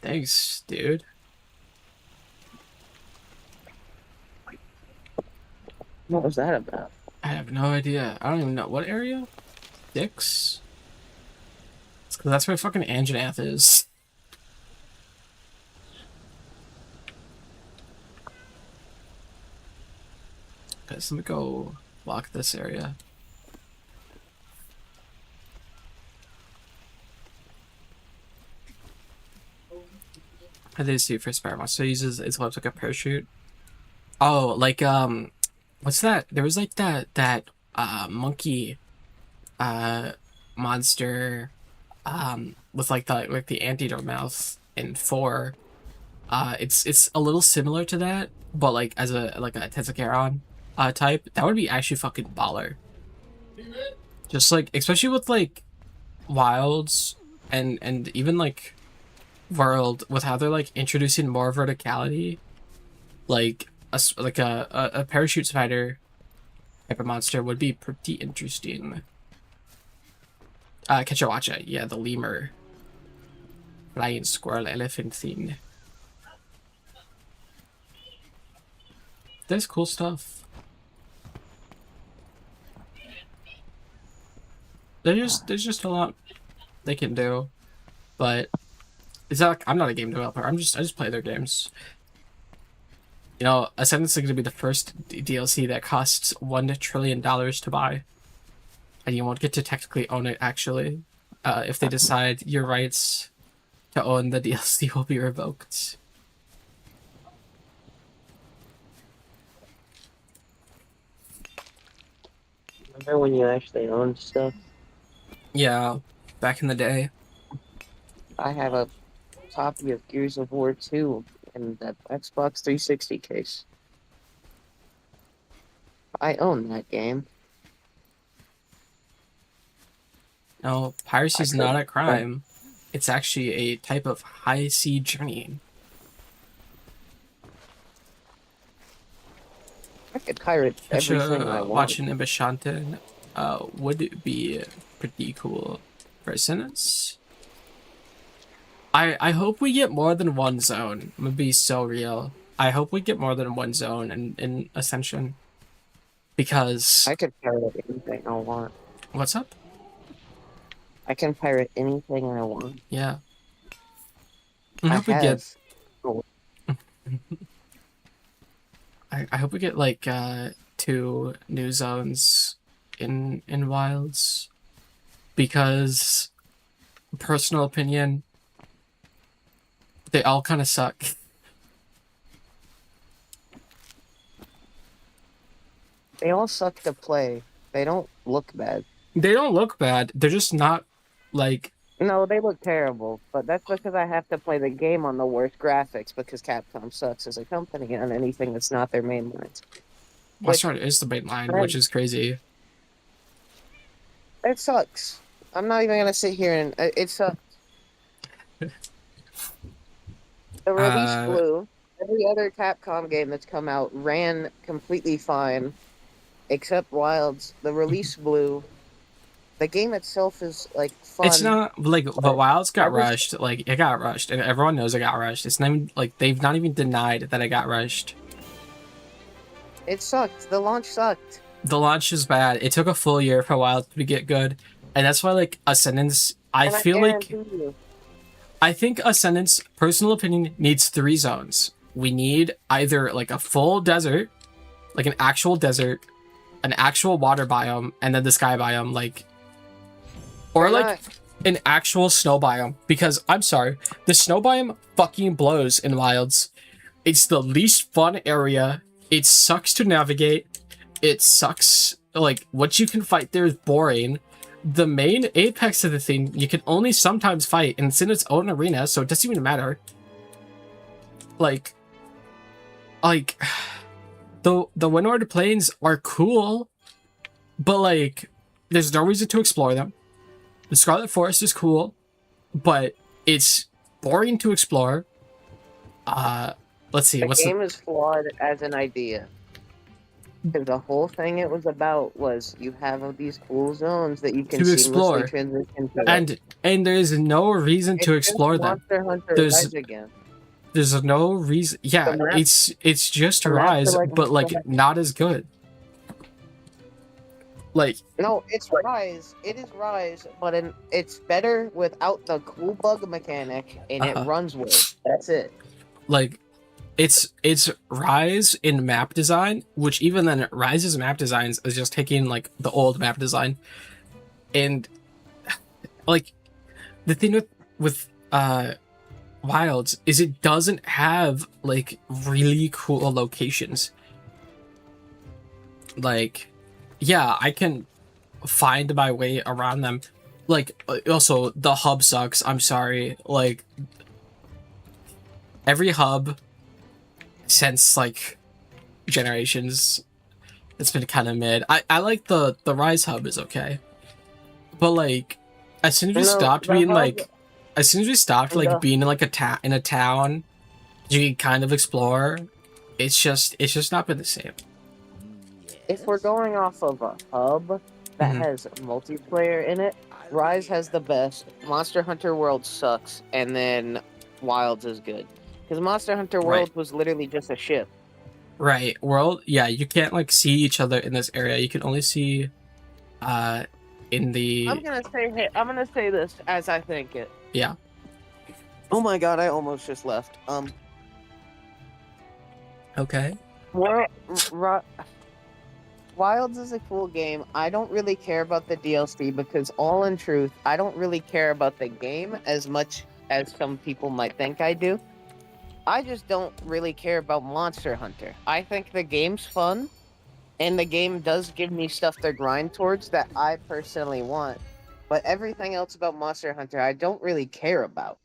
Thanks, dude. What was that about? I have no idea. I don't even know. What area? 6? Because that's where fucking Anjanath is. Okay, so let me go block this area. I did see for Spider Monster. So he uses it's like a parachute. Oh, like what's that? There was like that monkey monster with like the antidote mouth in 4. It's a little similar to that, but like as a Tezcaron type. That would be actually fucking baller. Just like especially with like wilds and even like world, with how they're like introducing more verticality, like a parachute spider type of monster would be pretty interesting. Kechawacha, yeah, the lemur, flying squirrel elephant thing. There's cool stuff. There's just a lot they can do, but it's not like I'm not a game developer. I just play their games. You know, Ascendance is going to be the first DLC that costs $1 trillion to buy, and you won't get to technically own it. Actually, if they decide your rights to own the DLC will be revoked. Remember when you actually owned stuff? Yeah, back in the day. I have a copy of Gears of War 2 in that Xbox 360 case. I own that game. No, piracy I is not could- a crime. It's actually a type of high sea journeying. I could pirate everything I want. Watching Ibishanten would be pretty cool for a sentence. I hope we get more than one zone. I'm gonna be so real. I hope we get more than one zone in Ascension. Because I could pirate anything I want. what's up? I can pirate anything I want. Yeah. I hope we get I hope we get like 2 new zones in Wilds, because personal opinion, they all kind of suck. They all suck to play. They don't look bad. They don't look bad. They're just not like No, they look terrible, but that's because I have to play the game on the worst graphics because Capcom sucks as a company on anything that's not their main lines. Monster Hunter is the main line, which is crazy. It sucks. I'm not even gonna sit here and it sucks. The release blue. Every other Capcom game that's come out ran completely fine, except Wilds. The release blue. The game itself is like fun. It's not like, but Wilds got rushed. Like, it got rushed, and everyone knows it got rushed. It's not even like they've not even denied that it got rushed. It sucked. The launch sucked. The launch is bad. It took a full year for Wilds to get good, and that's why like Ascendance. I think Ascendance, personal opinion, needs 3 zones. We need either like a full desert, like an actual desert, an actual water biome, and then the sky biome, like. Or like an actual snow biome, because I'm sorry, the snow biome fucking blows in Wilds. It's the least fun area. It sucks to navigate. It sucks. Like, what you can fight there is boring. The main apex of the thing you can only sometimes fight, and it's in its own arena, so it doesn't even matter. Like the Windward Plains are cool, but like there's no reason to explore them. The Scarlet Forest is cool, but it's boring to explore. Let's see. The game is flawed as an idea. Because the whole thing it was about was you have these cool zones that you can to explore, transition to. And there's no reason to explore them. Monster Hunter Rise again. There's no reason. Yeah, it's just Rise, but like not as good. Like, no, it's Rise. It is Rise, but it's better without the cool bug mechanic, and it runs well. That's it. Like, it's Rise in map design, which even then Rise's map designs is just taking like the old map design, and like the thing with Wilds is it doesn't have like really cool locations. Like, yeah, I can find my way around them. Like, also, the hub sucks. I'm sorry. Like, every hub since, like, generations, it's been kind of mid. I like the Rise hub is okay. But, like, as soon as we stopped being, like... As soon as we stopped, like, being in, like, in a town, you can kind of explore, it's just not been the same. If we're going off of a hub that has multiplayer in it, Rise has the best. Monster Hunter World sucks, and then Wilds is good. Because Monster Hunter World was literally just a ship. Right. World, yeah, you can't, like, see each other in this area. You can only see, in the... I'm gonna say this as I think it. Yeah. Oh my god, I almost just left. Okay. Wilds is a cool game. I don't really care about the DLC because, all in truth, I don't really care about the game as much as some people might think I do. I just don't really care about Monster Hunter. I think the game's fun, and the game does give me stuff to grind towards that I personally want. But everything else about Monster Hunter, I don't really care about.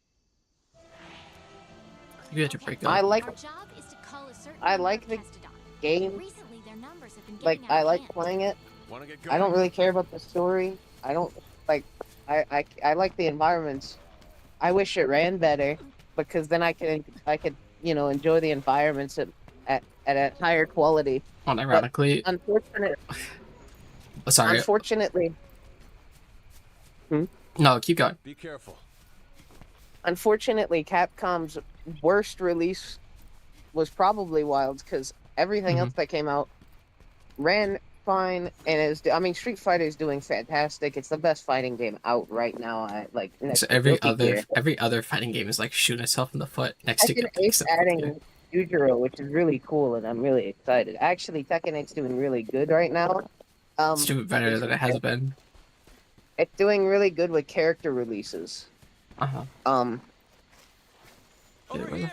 You had to break I up. like Our job is to call a certain I number like of the Testodon. game. Recently, their numbers have been Like, getting out I of like hand. playing it. Wanna get I don't going? really care about the story. I don't like. I like the environments. I wish it ran better because then I could enjoy the environments at a higher quality. But Unironically, sorry. unfortunately, No, keep going. Be careful. unfortunately, Capcom's worst release was probably Wilds because everything else that came out ran fine and Street Fighter is doing fantastic. It's the best fighting game out right now. Next So to every Guilty Gear. every other fighting game is like shooting itself in the foot next to Tekken Guilty 8's Gear. adding Yujiro, which is really cool, and I'm really excited. Actually, Tekken 8's doing really good right now. It's doing better than it has been. It's doing really good with character releases. Uh-huh. Over Where here.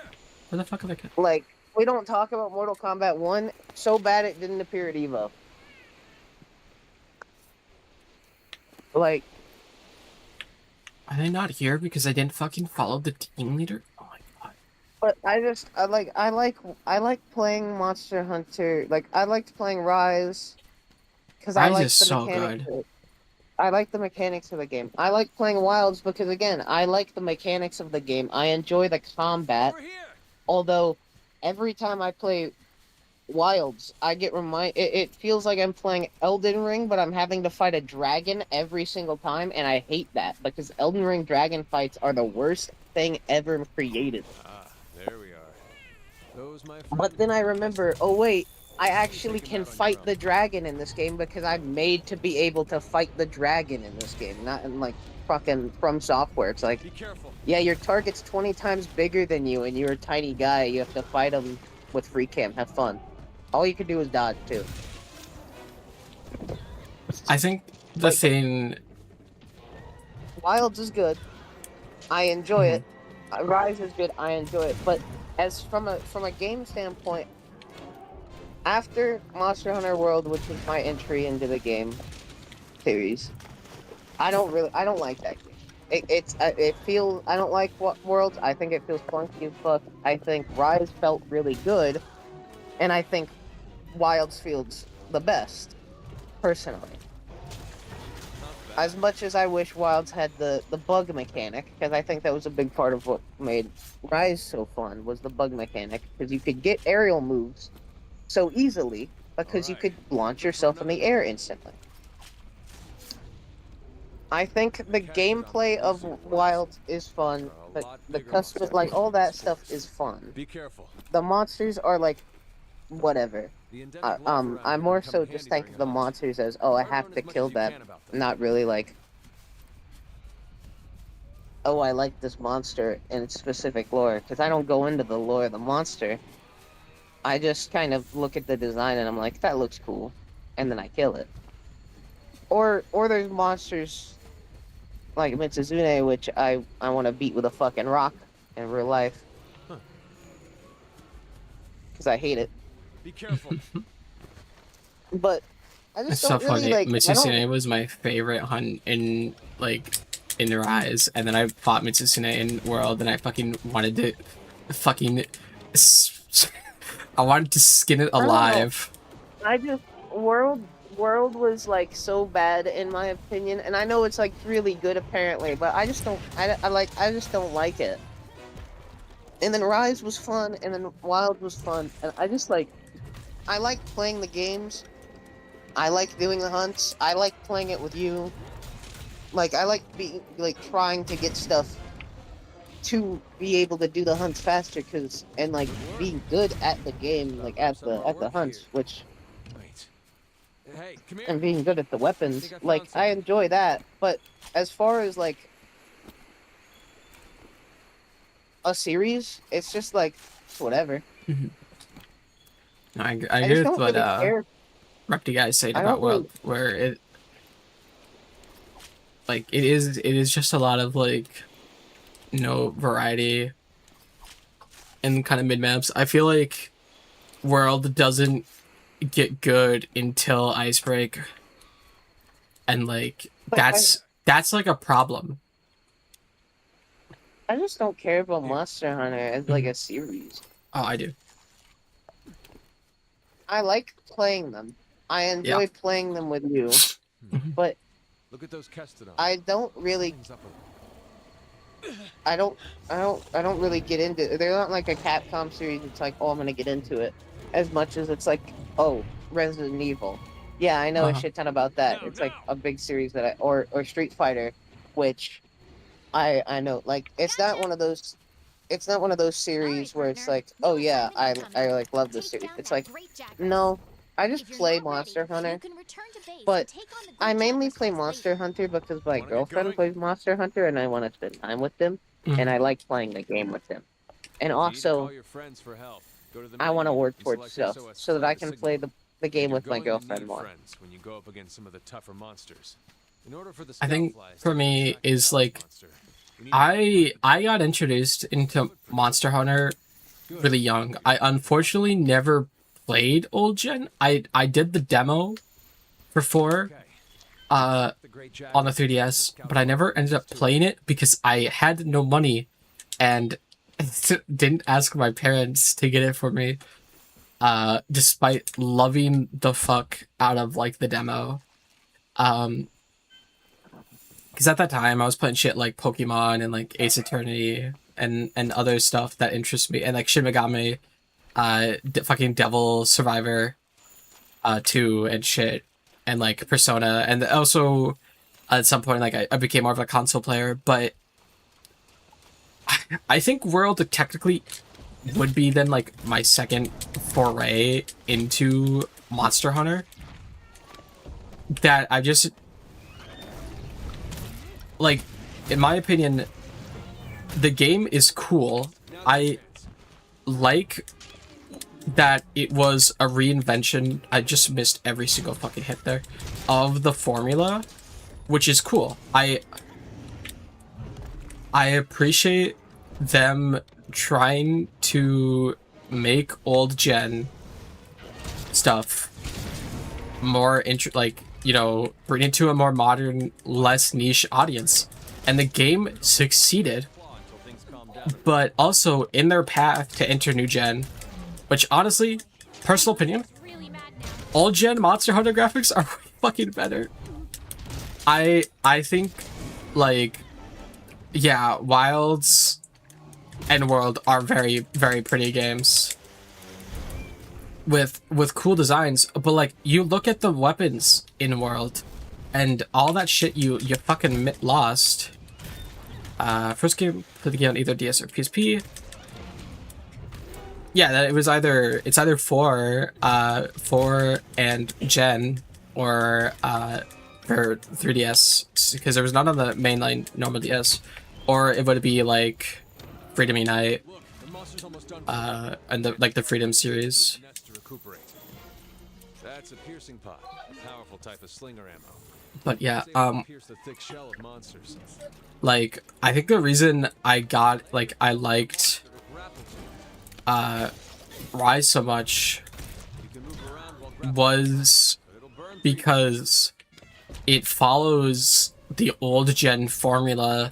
the fuck are they? Like, we don't talk about Mortal Kombat 1 so bad it didn't appear at EVO. Like, Are they not here because I didn't fucking follow the team leader? Oh my god. but I like playing Monster Hunter. Like, I liked playing Rise because I Rise like is the so mechanics. good. I like the mechanics of the game. I like playing Wilds because, again, I like the mechanics of the game. I enjoy the combat. Over here. Although, every time I play Wilds, I get it feels like I'm playing Elden Ring, but I'm having to fight a dragon every single time, and I hate that because Elden Ring dragon fights are the worst thing ever created. Ah, there we are. Those, my friend, But then I remember, oh wait, I actually Take him can out on your fight own. the dragon in this game because I'm made to be able to fight the dragon in this game, not in like fucking From Software. It's like, Be careful. yeah, your target's 20 times bigger than you, and you're a tiny guy. You have to fight him with free cam. Have fun. All you can do is dodge too. I think the thing. Wilds is good. I enjoy it. Rise is good. I enjoy it. But as from a game standpoint, after Monster Hunter World, which was my entry into the game series, I don't like that game. I don't like what Worlds. I think it feels funky as fuck. I think Rise felt really good, and I think Wilds feels the best, personally. As much as I wish Wilds had the bug mechanic, because I think that was a big part of what made Rise so fun, was the bug mechanic, because you could get aerial moves so easily, because you could launch yourself in the air instantly. I think the gameplay of Wilds is fun, but the custom, like, all that stuff is fun. Be careful. The monsters are, like, whatever. The endemic life around I here more can so come just handy think during of the a hunt. monsters as, oh, I Learn have as to much kill as you that. can about them. Not really like, oh, I like this monster in its specific lore, because I don't go into the lore of the monster. I just kind of look at the design and I'm like, that looks cool, and then I kill it. Or there's monsters like Mitsuzune, which I want to beat with a fucking rock in real life. Because I hate it. Be careful. But I It's just so don't really funny. like. I don't- Mitsuzune was my favorite hunt in Rise, and then I fought Mitsuzune in World, and I fucking wanted to I wanted to skin it don't know. alive. I just World was like so bad in my opinion, and I know it's like really good apparently, but I just don't. I just don't like it. And then Rise was fun, and then Wild was fun, and I just like. I like playing the games. I like doing the hunts. I like playing it with you. Like I like trying to get stuff to be able to do the hunts faster, and being good at the game, like at the hunts, which. Wait. Hey, come here. And being good at the weapons, Think I found like, I something. enjoy that, but as far as, like, a series, it's just, like, whatever. I I agree just with don't what really care. Repti guys said I about don't really- World, where it is just a lot of like no variety in kind of mid maps. I feel like World doesn't get good until Icebreak, and like that's like a problem. I just don't care about Monster Hunter as like a series. Oh, I do. I like playing them. I enjoy playing them with you, but Look at those Kestodon. I don't really. I don't really get into it. They're not like a Capcom series. It's like, oh, I'm gonna get into it, as much as it's like, oh, Resident Evil. Yeah, I know a shit ton about that. It's like a big series that or Street Fighter, which I know. Like, it's not one of those. It's not one of those series where it's like, oh yeah, I like love this series. It's like, no, I just play Monster Hunter, but I mainly play Monster Hunter because my girlfriend plays Monster Hunter and I want to spend time with them, and I like playing the game with them. And also, I want to work towards stuff so that I can play the game with my girlfriend more. When you go up against some of the tougher monsters. In order for the I think for me is like I got introduced into Monster Hunter really young. I unfortunately never played old gen. I did the demo for 4 on the 3DS, but I never ended up playing it because I had no money and didn't ask my parents to get it for me, despite loving the fuck out of like the demo. Because at that time I was playing shit like Pokemon and like Ace Attorney and other stuff that interests me, and like Shin Megami, fucking Devil Survivor 2 and shit, and like Persona, and also at some point like I became more of a console player. But I think World technically would be then like my second foray into Monster Hunter, that I just like, in my opinion, the game is cool. I like that it was a reinvention. I just missed every single fucking hit there of the formula, which is cool. I appreciate them trying to make old gen stuff more like, you know, bring it to a more modern, less niche audience, and the game succeeded. But also in their path to enter new gen, which honestly, personal opinion, old gen Monster Hunter graphics are way fucking better. I think, like, yeah, Wilds and World are very, very pretty games with cool designs, but like, you look at the weapons in World and all that shit you fucking lost. First game played the game on either DS or PSP. Yeah, that it's either 4 and Gen, or for 3DS, because there was none on the mainline normal DS, or it would be like Freedom Unite, and the Freedom series. That's a piercing pot, a powerful type of slinger ammo. But yeah, Pierce the thick shell of monsters. like, I think the reason I liked Rise so much was because it follows the old gen formula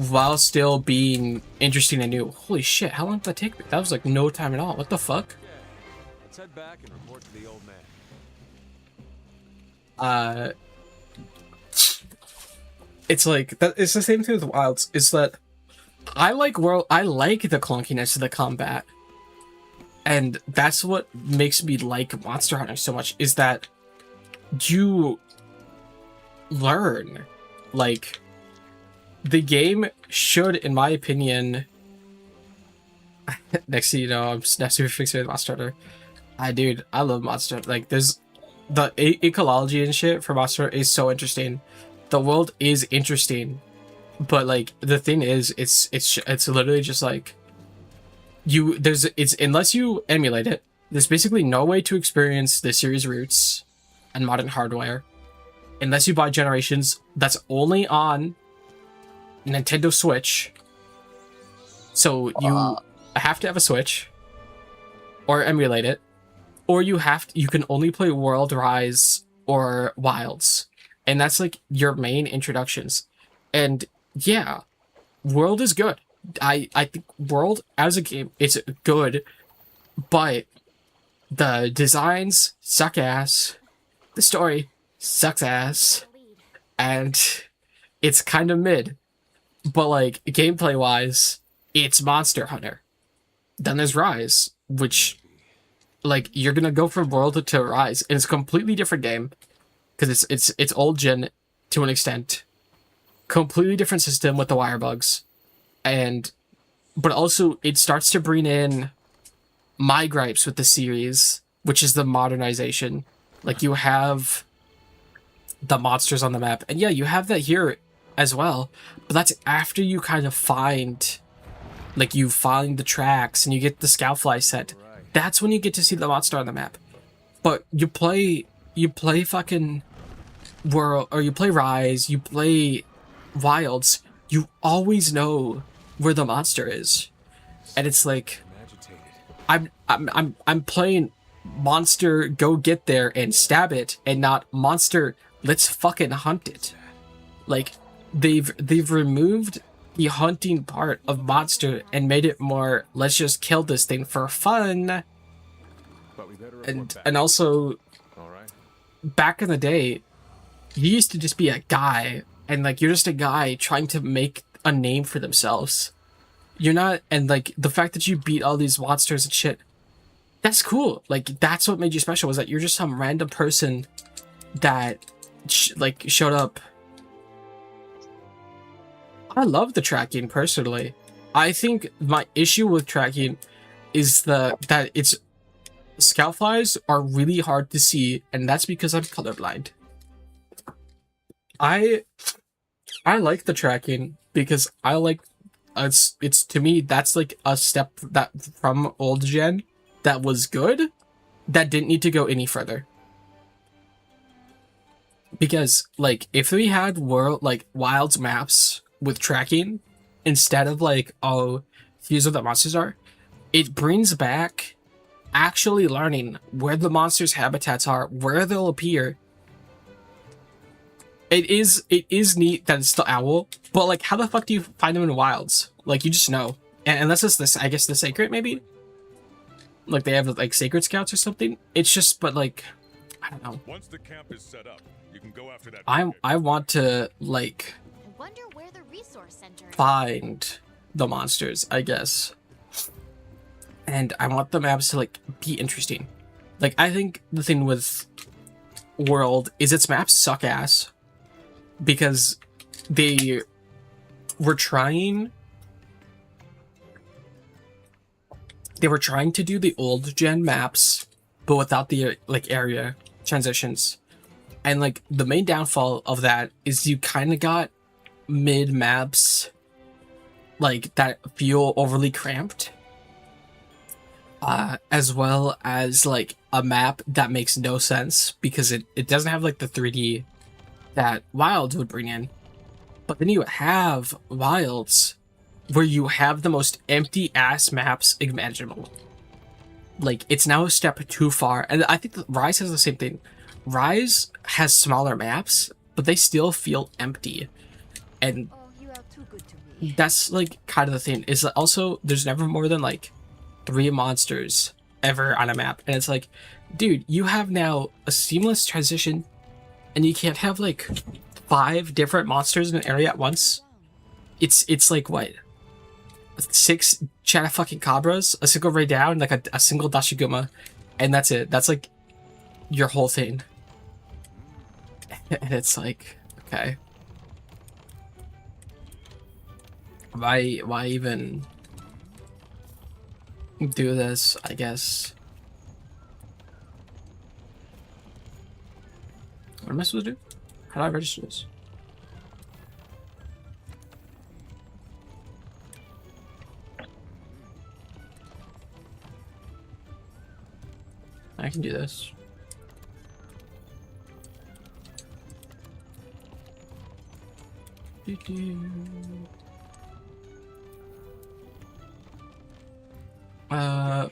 while still being interesting and new. Holy shit, how long did that take me? That was like no time at all. What the fuck? Let's head back and report to the old man. It's like that. It's the same thing with Wilds. Is that I like the clunkiness of the combat, and that's what makes me like Monster Hunter so much. Is that you learn, like, the game should, in my opinion. Next thing you know, I'm super fixated with Monster Hunter. Dude, I love Monster Hunter. Like, there's the ecology and shit for Monster Hunter is so interesting. The world is interesting, but like, the thing is, it's literally just like unless you emulate it, there's basically no way to experience the series roots and modern hardware unless you buy Generations. That's only on Nintendo Switch. So you have to have a Switch or emulate it, or you can only play World, Rise, or Wilds, and that's like your main introductions. And yeah, World is good. I think World as a game, it's good, but the designs suck ass, the story sucks ass, and it's kind of mid. But like gameplay wise, it's Monster Hunter. Then there's Rise, which like you're gonna go from World to Rise, and it's a completely different game because it's old gen to an extent, completely different system with the wire bugs, but also it starts to bring in my gripes with the series, which is the modernization. Like you have the monsters on the map, and yeah, you have that here as well, but that's after you kind of find the tracks and you get the Scoutfly set. That's when you get to see the monster on the map. But you play fucking World, or you play Rise, you play Wilds, you always know where the monster is. And it's like I'm playing monster, go get there and stab it, and not monster, let's fucking hunt it. Like they've removed the hunting part of monster and made it more, let's just kill this thing for fun. And also, back in the day, you used to just be a guy, and like you're just a guy trying to make a name for themselves. You're not, and like the fact that you beat all these monsters and shit, that's cool. Like that's what made you special, was that you're just some random person that showed up. I love the tracking personally. I think my issue with tracking is that it's Scoutflies are really hard to see, and that's because I'm colorblind. I like the tracking because I like it's to me that's like a step that from old gen that was good, that didn't need to go any further. Because like if we had Wilds maps with tracking instead of like, oh, here's where the monsters are, it brings back actually learning where the monsters' habitats are, where they'll appear. It is neat that it's the owl, but like how the fuck do you find them in Wilds? Like you just know. And unless it's this, I guess the Sacred maybe? Like they have like Sacred Scouts or something? It's just, but like, I don't know. Once the camp is set up, you can go after that. I want to like Wonder where the resource center is. find the monsters, I guess. And I want the maps to like be interesting. Like I think the thing with World is its maps suck ass because they were trying to do the old gen maps but without the like area transitions. And like the main downfall of that is you kind of got mid maps like that feel overly cramped, as well as like a map that makes no sense because it doesn't have like the 3D that Wilds would bring in. But then you have Wilds where you have the most empty ass maps imaginable. Like it's now a step too far, and I think Rise has the same thing. Rise has smaller maps, but they still feel empty, and that's like kind of the thing. Is that also there's never more than like 3 monsters ever on a map, and it's like, dude, you have now a seamless transition, and you can't have like 5 different monsters in an area at once. It's like what, 6 Cabras, a single Ray Down, like a single Dashiguma, and that's it. That's like your whole thing. And it's like, okay, why even do this, I guess. What am I supposed to do? How do I register this? I can do this.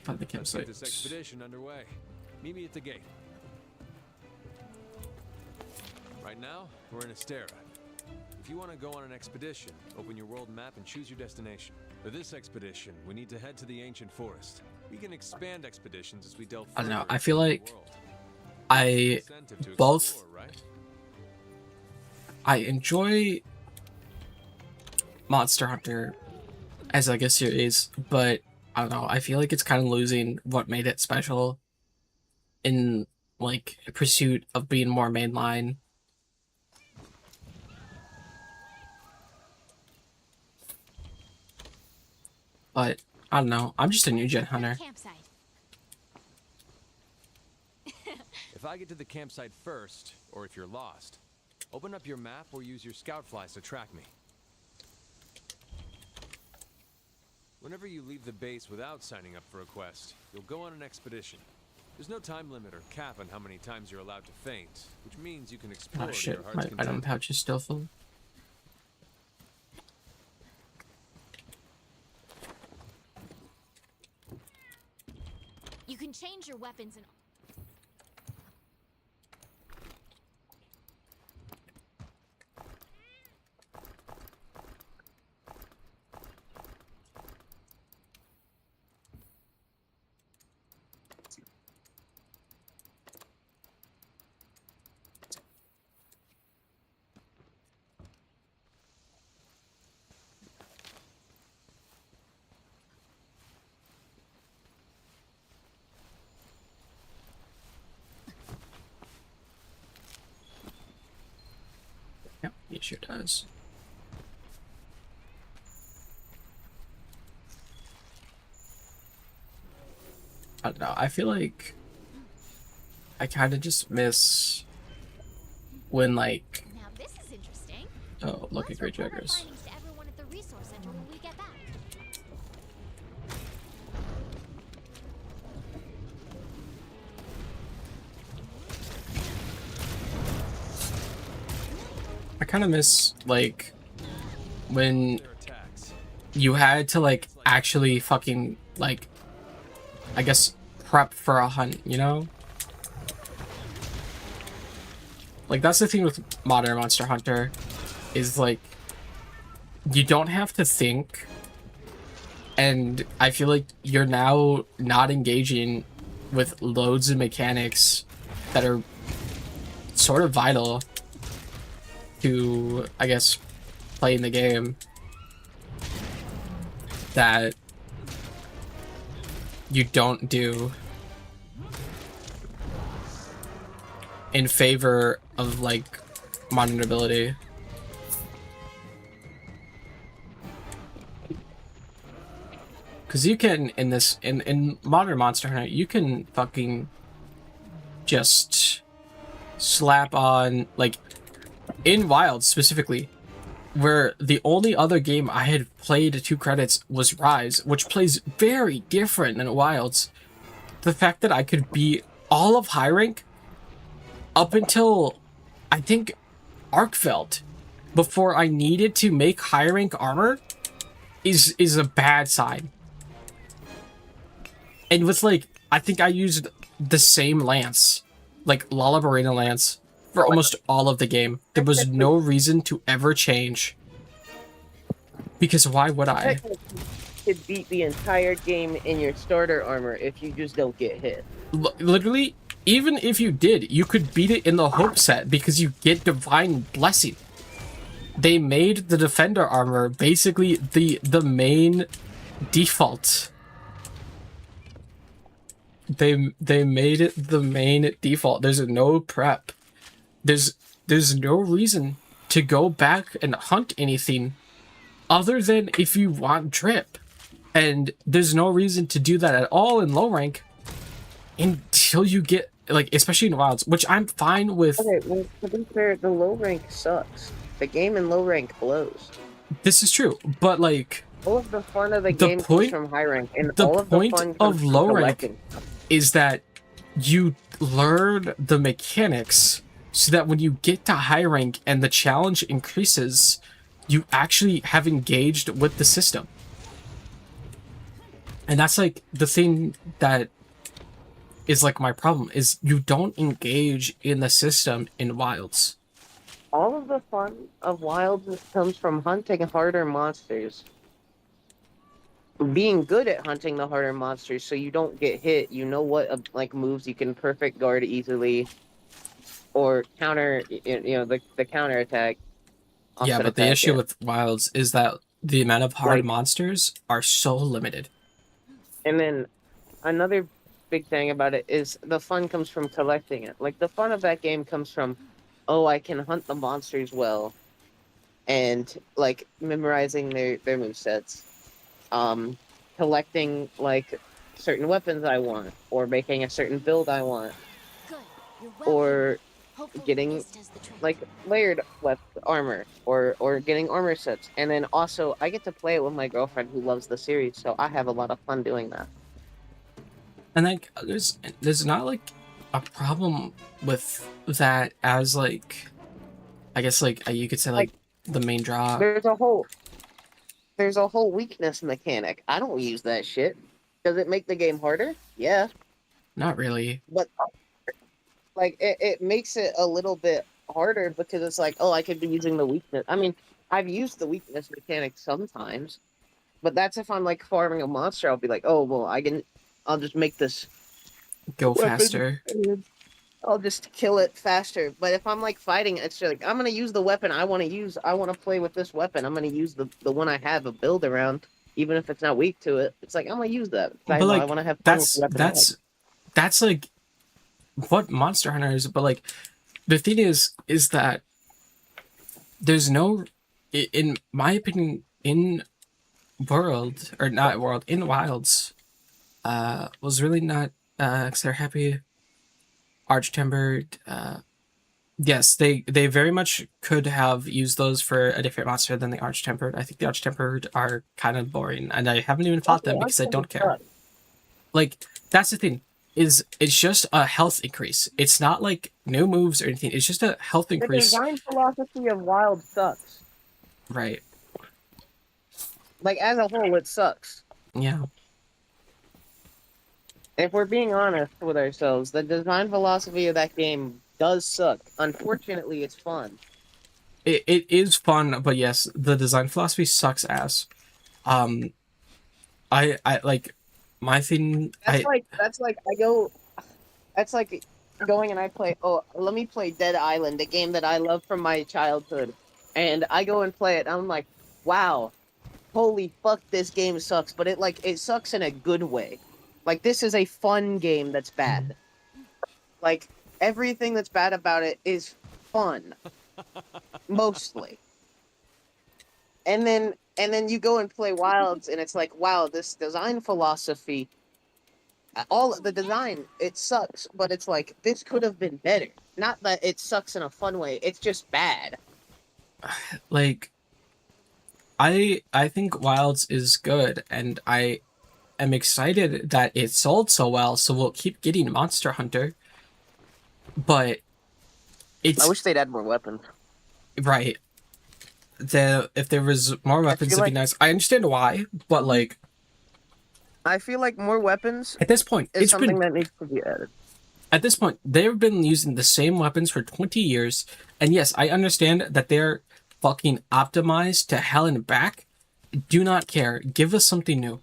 Find the Let's campsite. get this expedition underway. Meet me at the gate. Right now, we're in Astera. If you want to go on an expedition, open your world map and choose your destination. For this expedition, we need to head to the ancient forest. We can expand expeditions as we delve I don't know. further I feel into the like world. I Incentive to both explore, right? I enjoy Monster Hunter as like a series, but I don't know. I feel like it's kind of losing what made it special in like pursuit of being more mainline. But I don't know. I'm just a new gen hunter. Campsite. If I get to the campsite first, or if you're lost, open up your map or use your scout flies to track me. Whenever you leave the base without signing up for a quest, you'll go on an expedition. There's no time limit or cap on how many times you're allowed to faint, which means you can explore Oh to shit, your heart's my content. item pouch is still full. You can change your weapons and Yep, it sure does. I don't know. I feel like I kind of just miss when like now this is interesting. oh look at Let's Great report our Jaggers. findings to everyone at the resource center when we get back. I kind of miss like when Their attacks. you had to like actually fucking like I guess prep for a hunt, you know? Like that's the thing with modern Monster Hunter is like you don't have to think, and I feel like you're now not engaging with loads of mechanics that are sort of vital to, I guess, playing the game that you don't do in favor of like modern ability. Because you can in modern Monster Hunter, you can fucking just slap on like in Wild specifically, where the only other game I had played 2 credits was Rise, which plays very different than Wilds. The fact that I could be all of high rank up until I think Arkfeld before I needed to make high rank armor is a bad sign. And with like I think I used the same lance, like Lullabarina lance, for almost all of the game. There was no reason to ever change. Because why would I? Technically, you could beat the entire game in your starter armor if you just don't get hit. Literally, even if you did, you could beat it in the hope set because you get Divine Blessing. They made the Defender armor basically the main default. They made it the main default. There's no prep. There's no reason to go back and hunt anything other than if you want drip. And there's no reason to do that at all in low rank until you get, like, especially in Wilds, which I'm fine with. Okay, well, to be fair, the low rank sucks. The game in low rank blows. This is true, but, like, All of the fun of the game comes from high rank, and the all of the point fun of comes low from rank collecting. is that you learn the mechanics so that when you get to high rank and the challenge increases, you actually have engaged with the system. And that's like the thing that is like my problem is you don't engage in the system in Wilds. All of the fun of Wilds comes from hunting harder monsters. Being good at hunting the harder monsters so you don't get hit. You know what like moves you can perfect guard easily, or counter. The counter attack. Yeah, Offset but the attack, issue yeah. with Wilds is that the amount of hard Like- monsters are so limited. And then another big thing about it is the fun comes from collecting it. Like the fun of that game comes from, oh, I can hunt the monsters well, and like memorizing their movesets, collecting like certain weapons I want, or making a certain build I want, Good. You're well or healed. Hopefully getting this does the trick. like layered armor, or getting armor sets. And then also I get to play it with my girlfriend who loves the series, so I have a lot of fun doing that. And like there's not like a problem with that as like I guess like you could say like the main draw. There's a whole weakness mechanic. I don't use that shit. Does it make the game harder? Yeah. Not really. But like it makes it a little bit harder because it's like, oh, I could be using the weakness. I mean, I've used the weakness mechanic sometimes, but that's if I'm like farming a monster. I'll be like, oh well, I'll just make this Go weapon, faster. and I'll just kill it faster. But if I'm like fighting, it's just like I'm gonna use the weapon I want to use. I want to play with this weapon. I'm gonna use the one I have a build around, even if it's not weak to it. It's like I'm gonna use that. But like I want to have fun with the weapon I have. that's like what Monster Hunter is. But like the thing is that there's no, in my opinion, in Wilds was really not because they're happy. Arch-Tempered, yes, they very much could have used those for a different monster than the Arch-Tempered. I think the Arch-Tempered are kind of boring, and I haven't even fought them because I don't care. Like, that's the thing, is it's just a health increase. It's not like new moves or anything, it's just a health increase. The design philosophy of Wild sucks. Right. Like, as a whole, it sucks. Yeah. If we're being honest with ourselves, the design philosophy of that game does suck. Unfortunately, it's fun. It is fun, but yes, the design philosophy sucks ass. I like my thing. That's like going and I play. Oh, let me play Dead Island, a game that I love from my childhood, and I go and play it. And I'm like, wow, holy fuck, this game sucks. But it sucks in a good way. Like, this is a fun game that's bad. Like, everything that's bad about it is fun. Mostly. And then you go and play Wilds, and it's like, wow, this design philosophy, all the design, it sucks, but it's like, this could have been better. Not that it sucks in a fun way, it's just bad. Like, I think Wilds is good, and I'm excited that it sold so well, so we'll keep getting Monster Hunter. But it's... I wish they'd add more weapons. Right. If there was more weapons, it'd be nice. I understand why, but like... I feel like more weapons... At this point, it's something that needs to be added. At this point, they've been using the same weapons for 20 years, and yes, I understand that they're fucking optimized to hell and back. Do not care. Give us something new.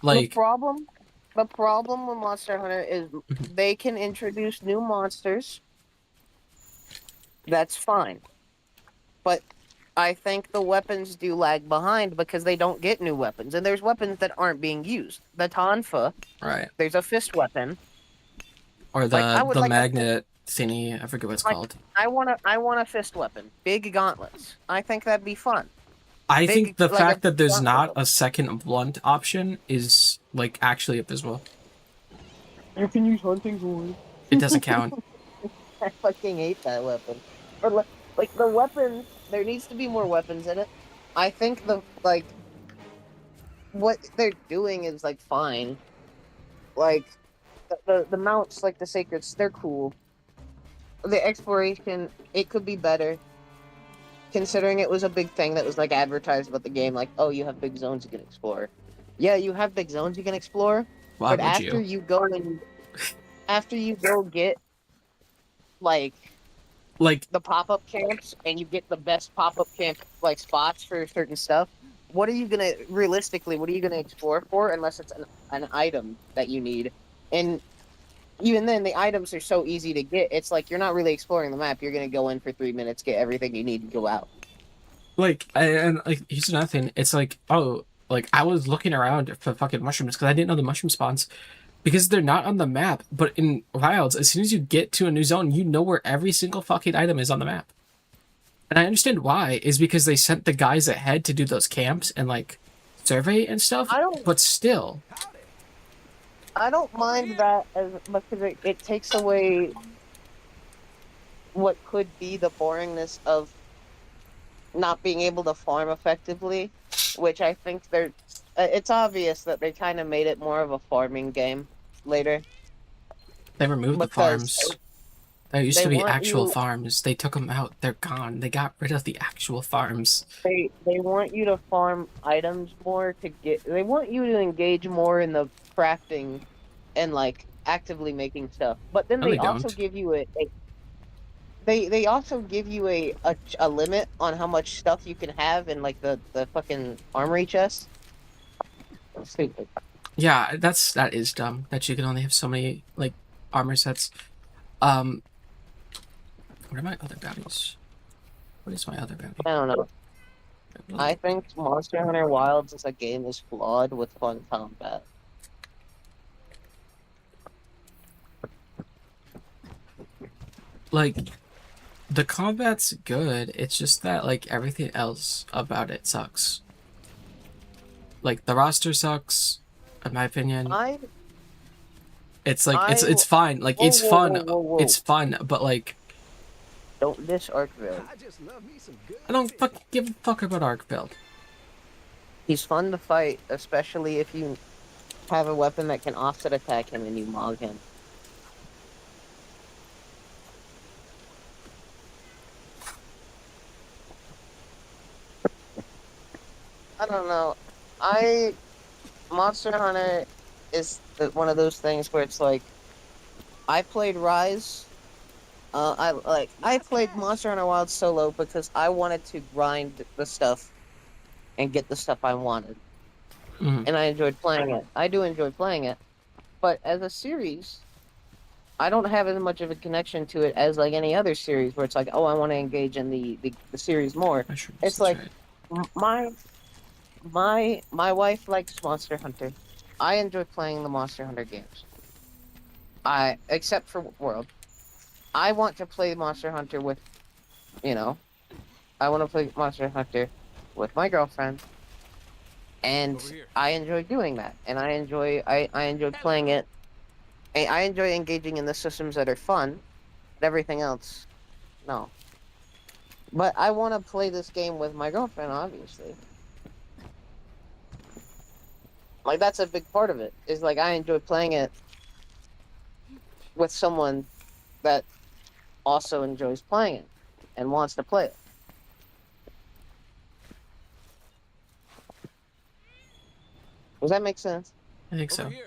Like, the problem with Monster Hunter is they can introduce new monsters. That's fine. But I think the weapons do lag behind because they don't get new weapons. And there's weapons that aren't being used. The Tonfa. Right. There's a fist weapon. Or the magnet thingy. I forget what it's called. I want a fist weapon. Big gauntlets. I think that'd be fun. I think the fact that there's not a second blunt option is, like, actually abysmal. You can use hunting horn. It doesn't count. I fucking hate that weapon. Or, like, the weapons, there needs to be more weapons in it. I think what they're doing is, like, fine. Like, the mounts, like the sacreds, they're cool. The exploration, it could be better. considering it was a big thing that was like advertised about the game, like, oh, you have big zones you can explore. Yeah, you have big zones you can explore, Why but would after you? you go and after you go get like Like, the pop-up camps and you get the best pop-up camp like spots for certain stuff, what are you gonna realistically? What are you gonna explore for unless it's an item that you need? And even then, the items are so easy to get. It's like you're not really exploring the map. You're gonna go in for 3 minutes, get everything you need, and go out. and like, here's another thing. It's like, oh, like I was looking around for fucking mushrooms because I didn't know the mushroom spawns because they're not on the map. But in Wilds, as soon as you get to a new zone, you know where every single fucking item is on the map. And I understand why, is because they sent the guys ahead to do those camps and like survey and stuff. I don't. But still, I don't mind that as because it takes away what could be the boringness of not being able to farm effectively, which I think they're. It's obvious that they kind of made it more of a farming game later they removed the because farms. There used they to be want actual you. farms. They took them out. They're gone. They got rid of the actual farms. They want you to farm items more to get. They want you to engage more in the crafting and like actively making stuff. But then No, they they also don't. give you they also give you a limit on how much stuff you can have in like the fucking armory chest. Stupid. Yeah, that is dumb. That you can only have so many like armor sets. What are my other bounties? What is my other bounty? I don't know. I think Monster Hunter Wilds as a game is flawed with fun combat. Like, the combat's good. It's just that like everything else about it sucks. Like the roster sucks, in my opinion. It's like it's fine. Like it's fun. Whoa. It's fun, but like Don't dish Arkville. I don't give a fuck about Arc build. He's fun to fight, especially if you have a weapon that can offset attack him and you mog him. I don't know. Monster Hunter is one of those things where it's like, I played Rise. I played Monster Hunter Wild solo because I wanted to grind the stuff and get the stuff I wanted, and I enjoyed playing it. I do enjoy playing it, but as a series, I don't have as much of a connection to it as like any other series where it's like, oh, I want to engage in the series more. It's like my wife likes Monster Hunter. I enjoy playing the Monster Hunter games. Except for World. I want to play Monster Hunter with, I want to play Monster Hunter with my girlfriend, and I enjoy doing that. And I enjoy playing it. And I enjoy engaging in the systems that are fun. But everything else, no. But I want to play this game with my girlfriend, obviously. Like, that's a big part of it. Is like, I enjoy playing it with someone that also enjoys playing it and wants to play it. Does that make sense? I think so. Did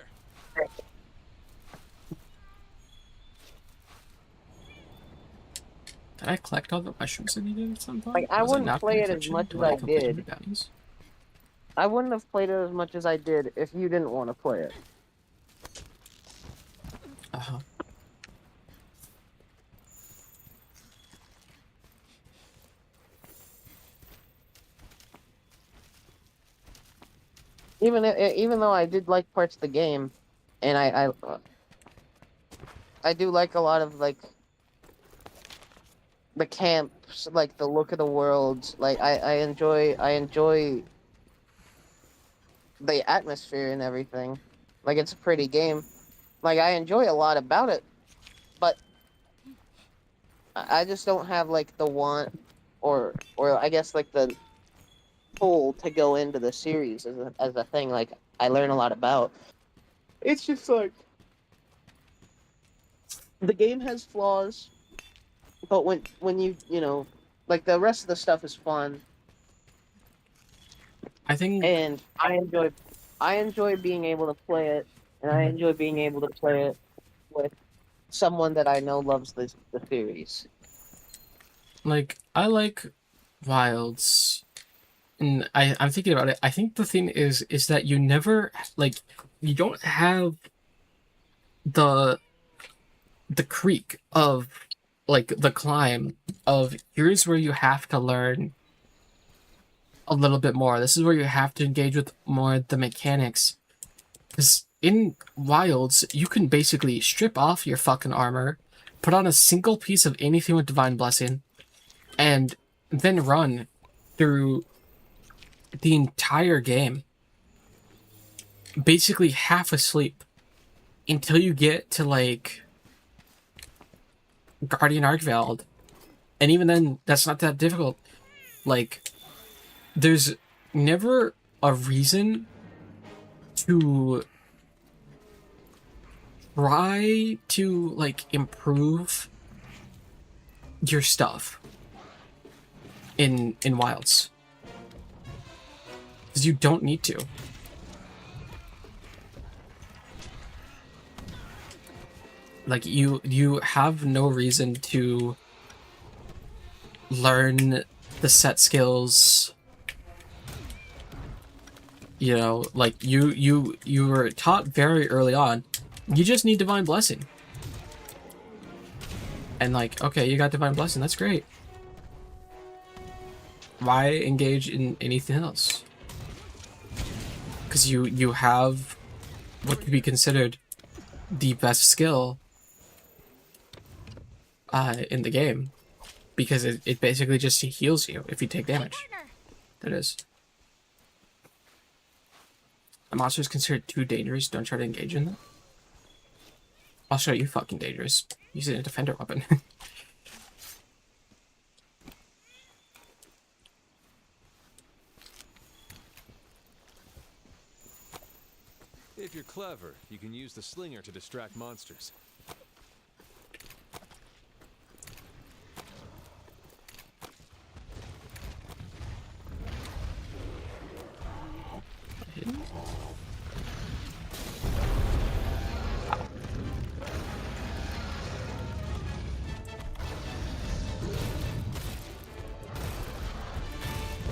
I collect all the mushrooms I needed at some point? Like, I wouldn't play it as much as I did. I wouldn't have played it as much as I did if you didn't want to play it. Uh-huh. Even though I did like parts of the game, and I do like a lot of like the camps, like the look of the world. Like I enjoy the atmosphere and everything. Like, it's a pretty game. Like, I enjoy a lot about it, but I just don't have like the want or I guess like the pull to go into the series as a thing like I learn a lot about. It's just like the game has flaws, but when you like the rest of the stuff is fun, I think and I enjoy being able to play it, and I enjoy being able to play it with someone that I know loves the series. like I like Wilds, and I'm thinking about it. I think the thing is that you never like you don't have the creak of like the climb of here's where you have to learn a little bit more. This is where you have to engage with more the mechanics. Because in Wilds, you can basically strip off your fucking armor, put on a single piece of anything with Divine Blessing, and then run through the entire game. Basically half asleep. Until you get to, like, Guardian Archveld. And even then, that's not that difficult. Like, there's never a reason to try to, like, improve your stuff in Wilds. Because you don't need to. Like, you have no reason to learn the set skills. You know, like, you were taught very early on, you just need Divine Blessing. And, like, okay, you got Divine Blessing, that's great. Why engage in anything else? Because you have what could be considered the best skill in the game, because it basically just heals you if you take damage. That is. A monster is considered too dangerous. Don't try to engage in them. I'll show you fucking dangerous. Using a defender weapon. If you're clever, you can use the slinger to distract monsters.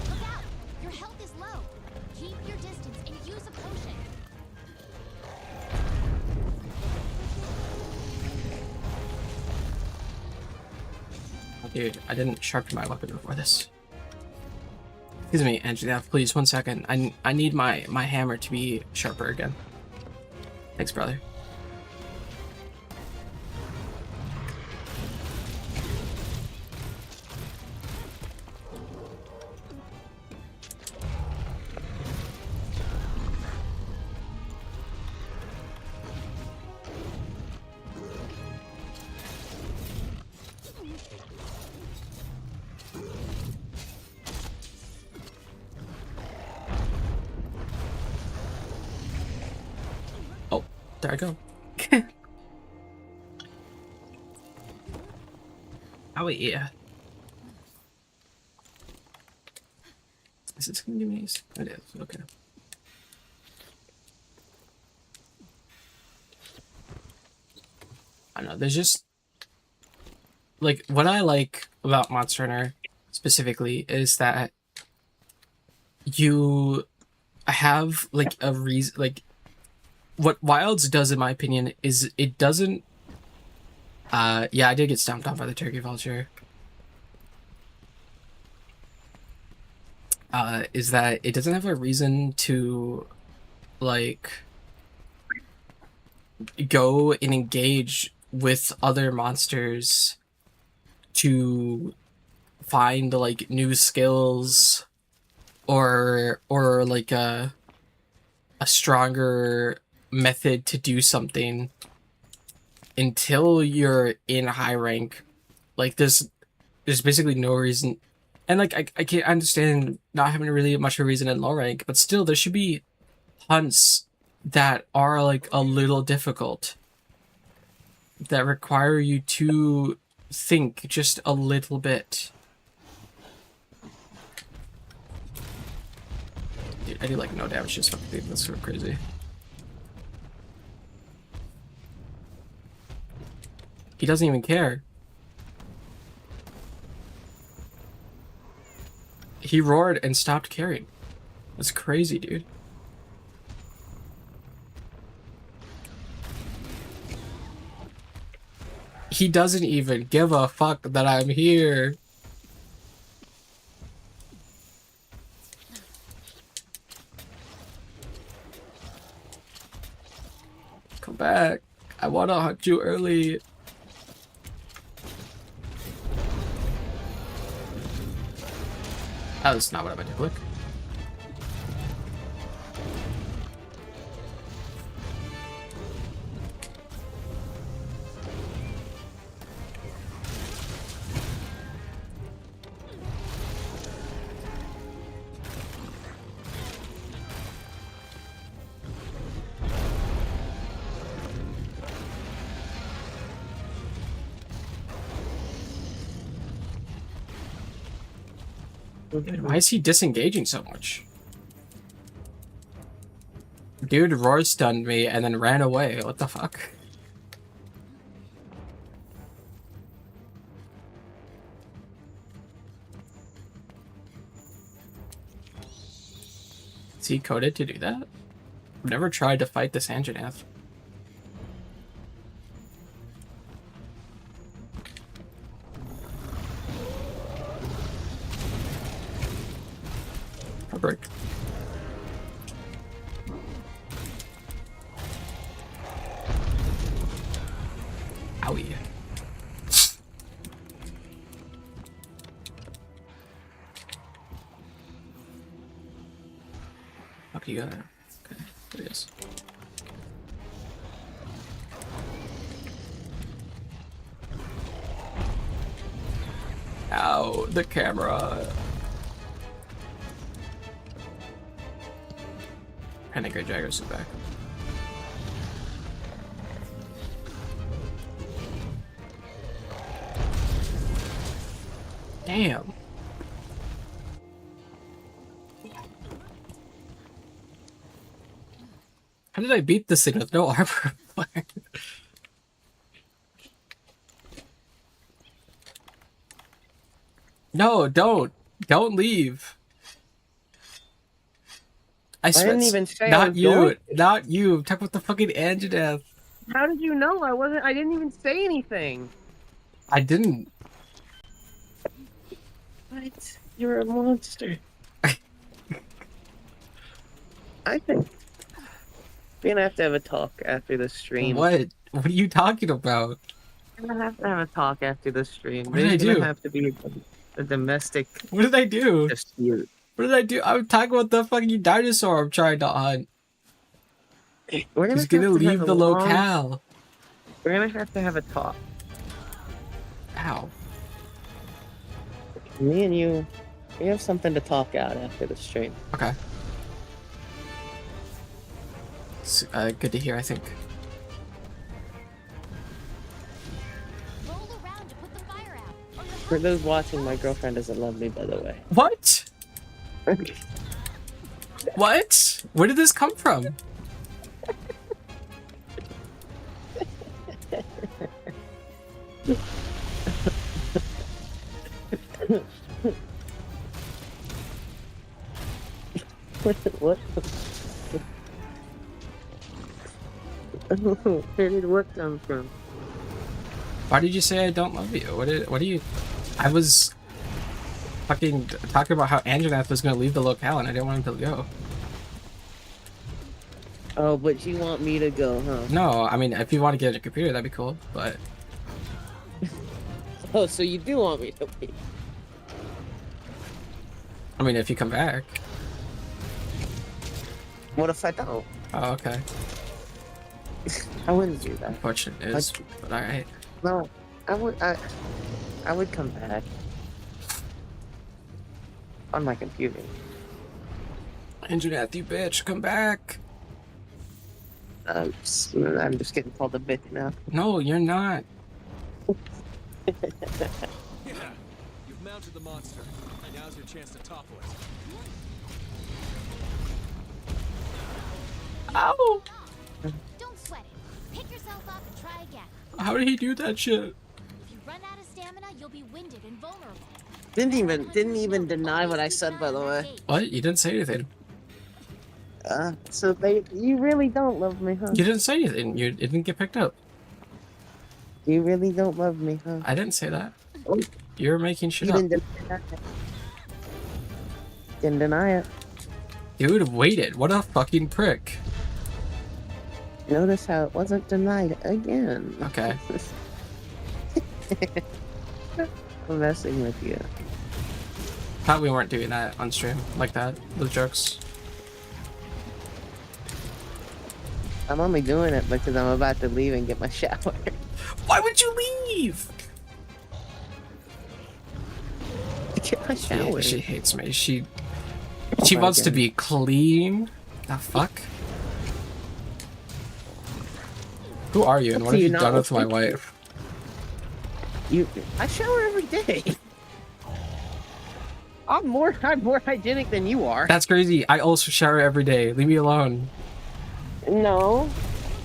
Look out! Your health is low. Keep your distance and use a potion. Oh, dude, I didn't sharpen my weapon before this. Excuse me, Angela, please, 1 second. I need my hammer to be sharper again. Thanks, brother. Oh, there I go. Oh yeah. Is this gonna give me these? It is, okay. I don't know, there's just like what I like about Monster Hunter specifically is that you have like a reason. Like what Wilds does, in my opinion, is it doesn't. Yeah, I did get stomped on by the turkey vulture. Is that it doesn't have a reason to, like, go and engage with other monsters to find, like, new skills or like a stronger method to do something until you're in high rank. Like, there's basically no reason. And, like, I can't understand not having really much of a reason in low rank, but still, there should be hunts that are, like, a little difficult, that require you to think just a little bit. Dude, I do like no damage, just fucking thing. That's sort of crazy. He doesn't even care. He roared and stopped caring. That's crazy, dude. He doesn't even give a fuck that I'm here. Come back. I wanna hunt you early. Oh, that's not what I meant to click. Dude, why is he disengaging so much? Dude roar stunned me and then ran away. What the fuck? Is he coded to do that? I've never tried to fight this Anjanath. Break. Owie. Up you go. Okay, there it is. Ow, the camera. Great Jaggers is back. Damn. How did I beat this thing with no armor? No, don't leave. I didn't even say not you, not you. I'm talking about the fucking Anjanath. How did you know I didn't even say anything. I didn't. What? You're a monster. I think we're gonna have to have a talk after the stream. What? What are you talking about? We're gonna have to have a talk after the stream. What did I do? There's gonna have to be a domestic What did I do? dispute. What did I do? I'm talking about the fucking dinosaur I'm trying to hunt. He's gonna leave the locale. We're gonna have to have a talk. Ow. Me and you, we have something to talk out after the stream. Okay. It's, good to hear, I think. Roll around to put the fire out. Or you'll For those watching, my girlfriend doesn't love me, by the way. What? What? Where did this come from? What? Where did what come from? Why did you say I don't love you? What do you... I was fucking talking about how Anjanath was gonna leave the locale and I didn't want him to go. Oh, but you want me to go, huh? No, I mean, if you want to get a computer, that'd be cool, but... Oh, so you do want me to leave? I mean, if you come back. What if I don't? Oh, okay. I wouldn't do that. Unfortunate is, but alright. No, I would come back. On my computer. Anjanath, you bitch, come back! I'm just getting called a bitch now. No, you're not. Yeah, you've mounted the monster, and now's your chance to topple it. stop and try again. How did he do that shit? If you run out of stamina, you'll be winded and vulnerable. Didn't even deny what I said, by the way. What? You didn't say anything. So you really don't love me, huh? You didn't say anything. You it didn't get picked up. You really don't love me, huh? I didn't say that. Oh. You're making shit You up. didn't deny it. Didn't deny it. Dude, waited. What a fucking prick. Notice how it wasn't denied again. Okay. I'm messing with you. Thought we weren't doing that on stream like that. Those jokes. I'm only doing it because I'm about to leave and get my shower. Why would you leave? Get my shower. She hates me. She wants to be clean. The fuck? Who are you and what have you done with my wife? I shower every day. I'm more hygienic than you are. That's crazy. I also shower every day. Leave me alone. No.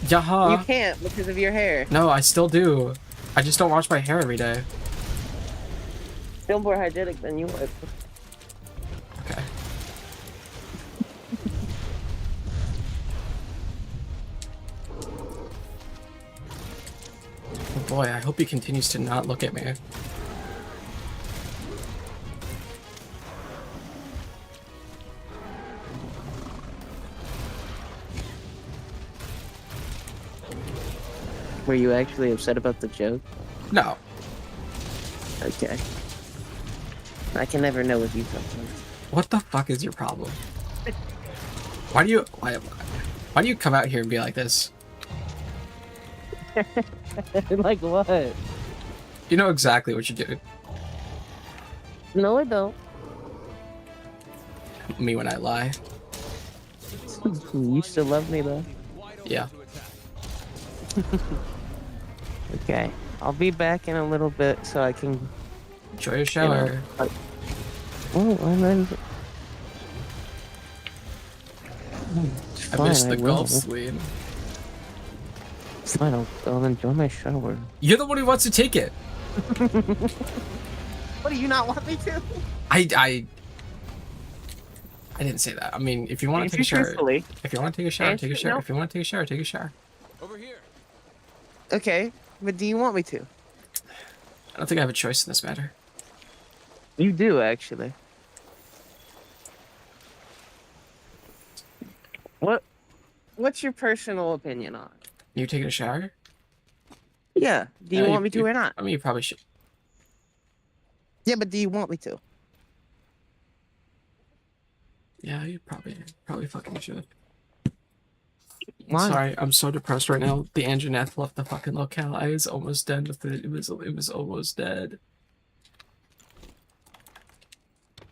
Yaha. You can't because of your hair. No, I still do. I just don't wash my hair every day. Still more hygienic than you are. Okay. Oh boy, I hope he continues to not look at me. Were you actually upset about the joke? No. Okay. I can never know with you sometimes. What the fuck is your problem? Why do you come out here and be like this? Like what? You know exactly what you're doing. No, I don't. Me when I lie. You still love me though? Yeah. Okay. I'll be back in a little bit so I can Enjoy your shower. Oh, I'm in. I missed the golf swing. It's fine, I'll enjoy my shower. You're the one who wants to take it. What, do you not want me to? I didn't say that. I mean, if you want to take a shower, if you want to take a shower, take a shower. If you want to take a shower, take a shower. Over here. Okay, but do you want me to? I don't think I have a choice in this matter. You do, actually. What's your personal opinion on it? You taking a shower? Yeah. Do you want me to or not? I mean, you probably should. Yeah, but do you want me to? Yeah, you probably fucking should. Why? Sorry, I'm so depressed right now. The Anjaneth left the fucking locale. I was almost dead with it. It was almost dead.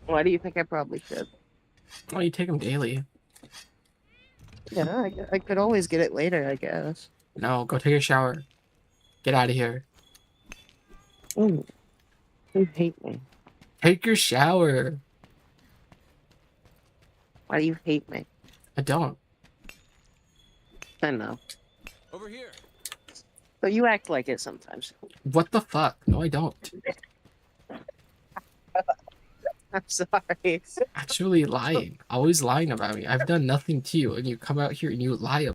Why do you think I probably should? Well, you take them daily. Yeah, I could always get it later, I guess. No, go take a shower. Get out of here. Ooh, you hate me. Take your shower. Why do you hate me? I don't. I know. Over here. But you act like it sometimes. What the fuck? No, I don't. I'm sorry. Actually lying. Always lying about me. I've done nothing to you, and you come out here and you lie about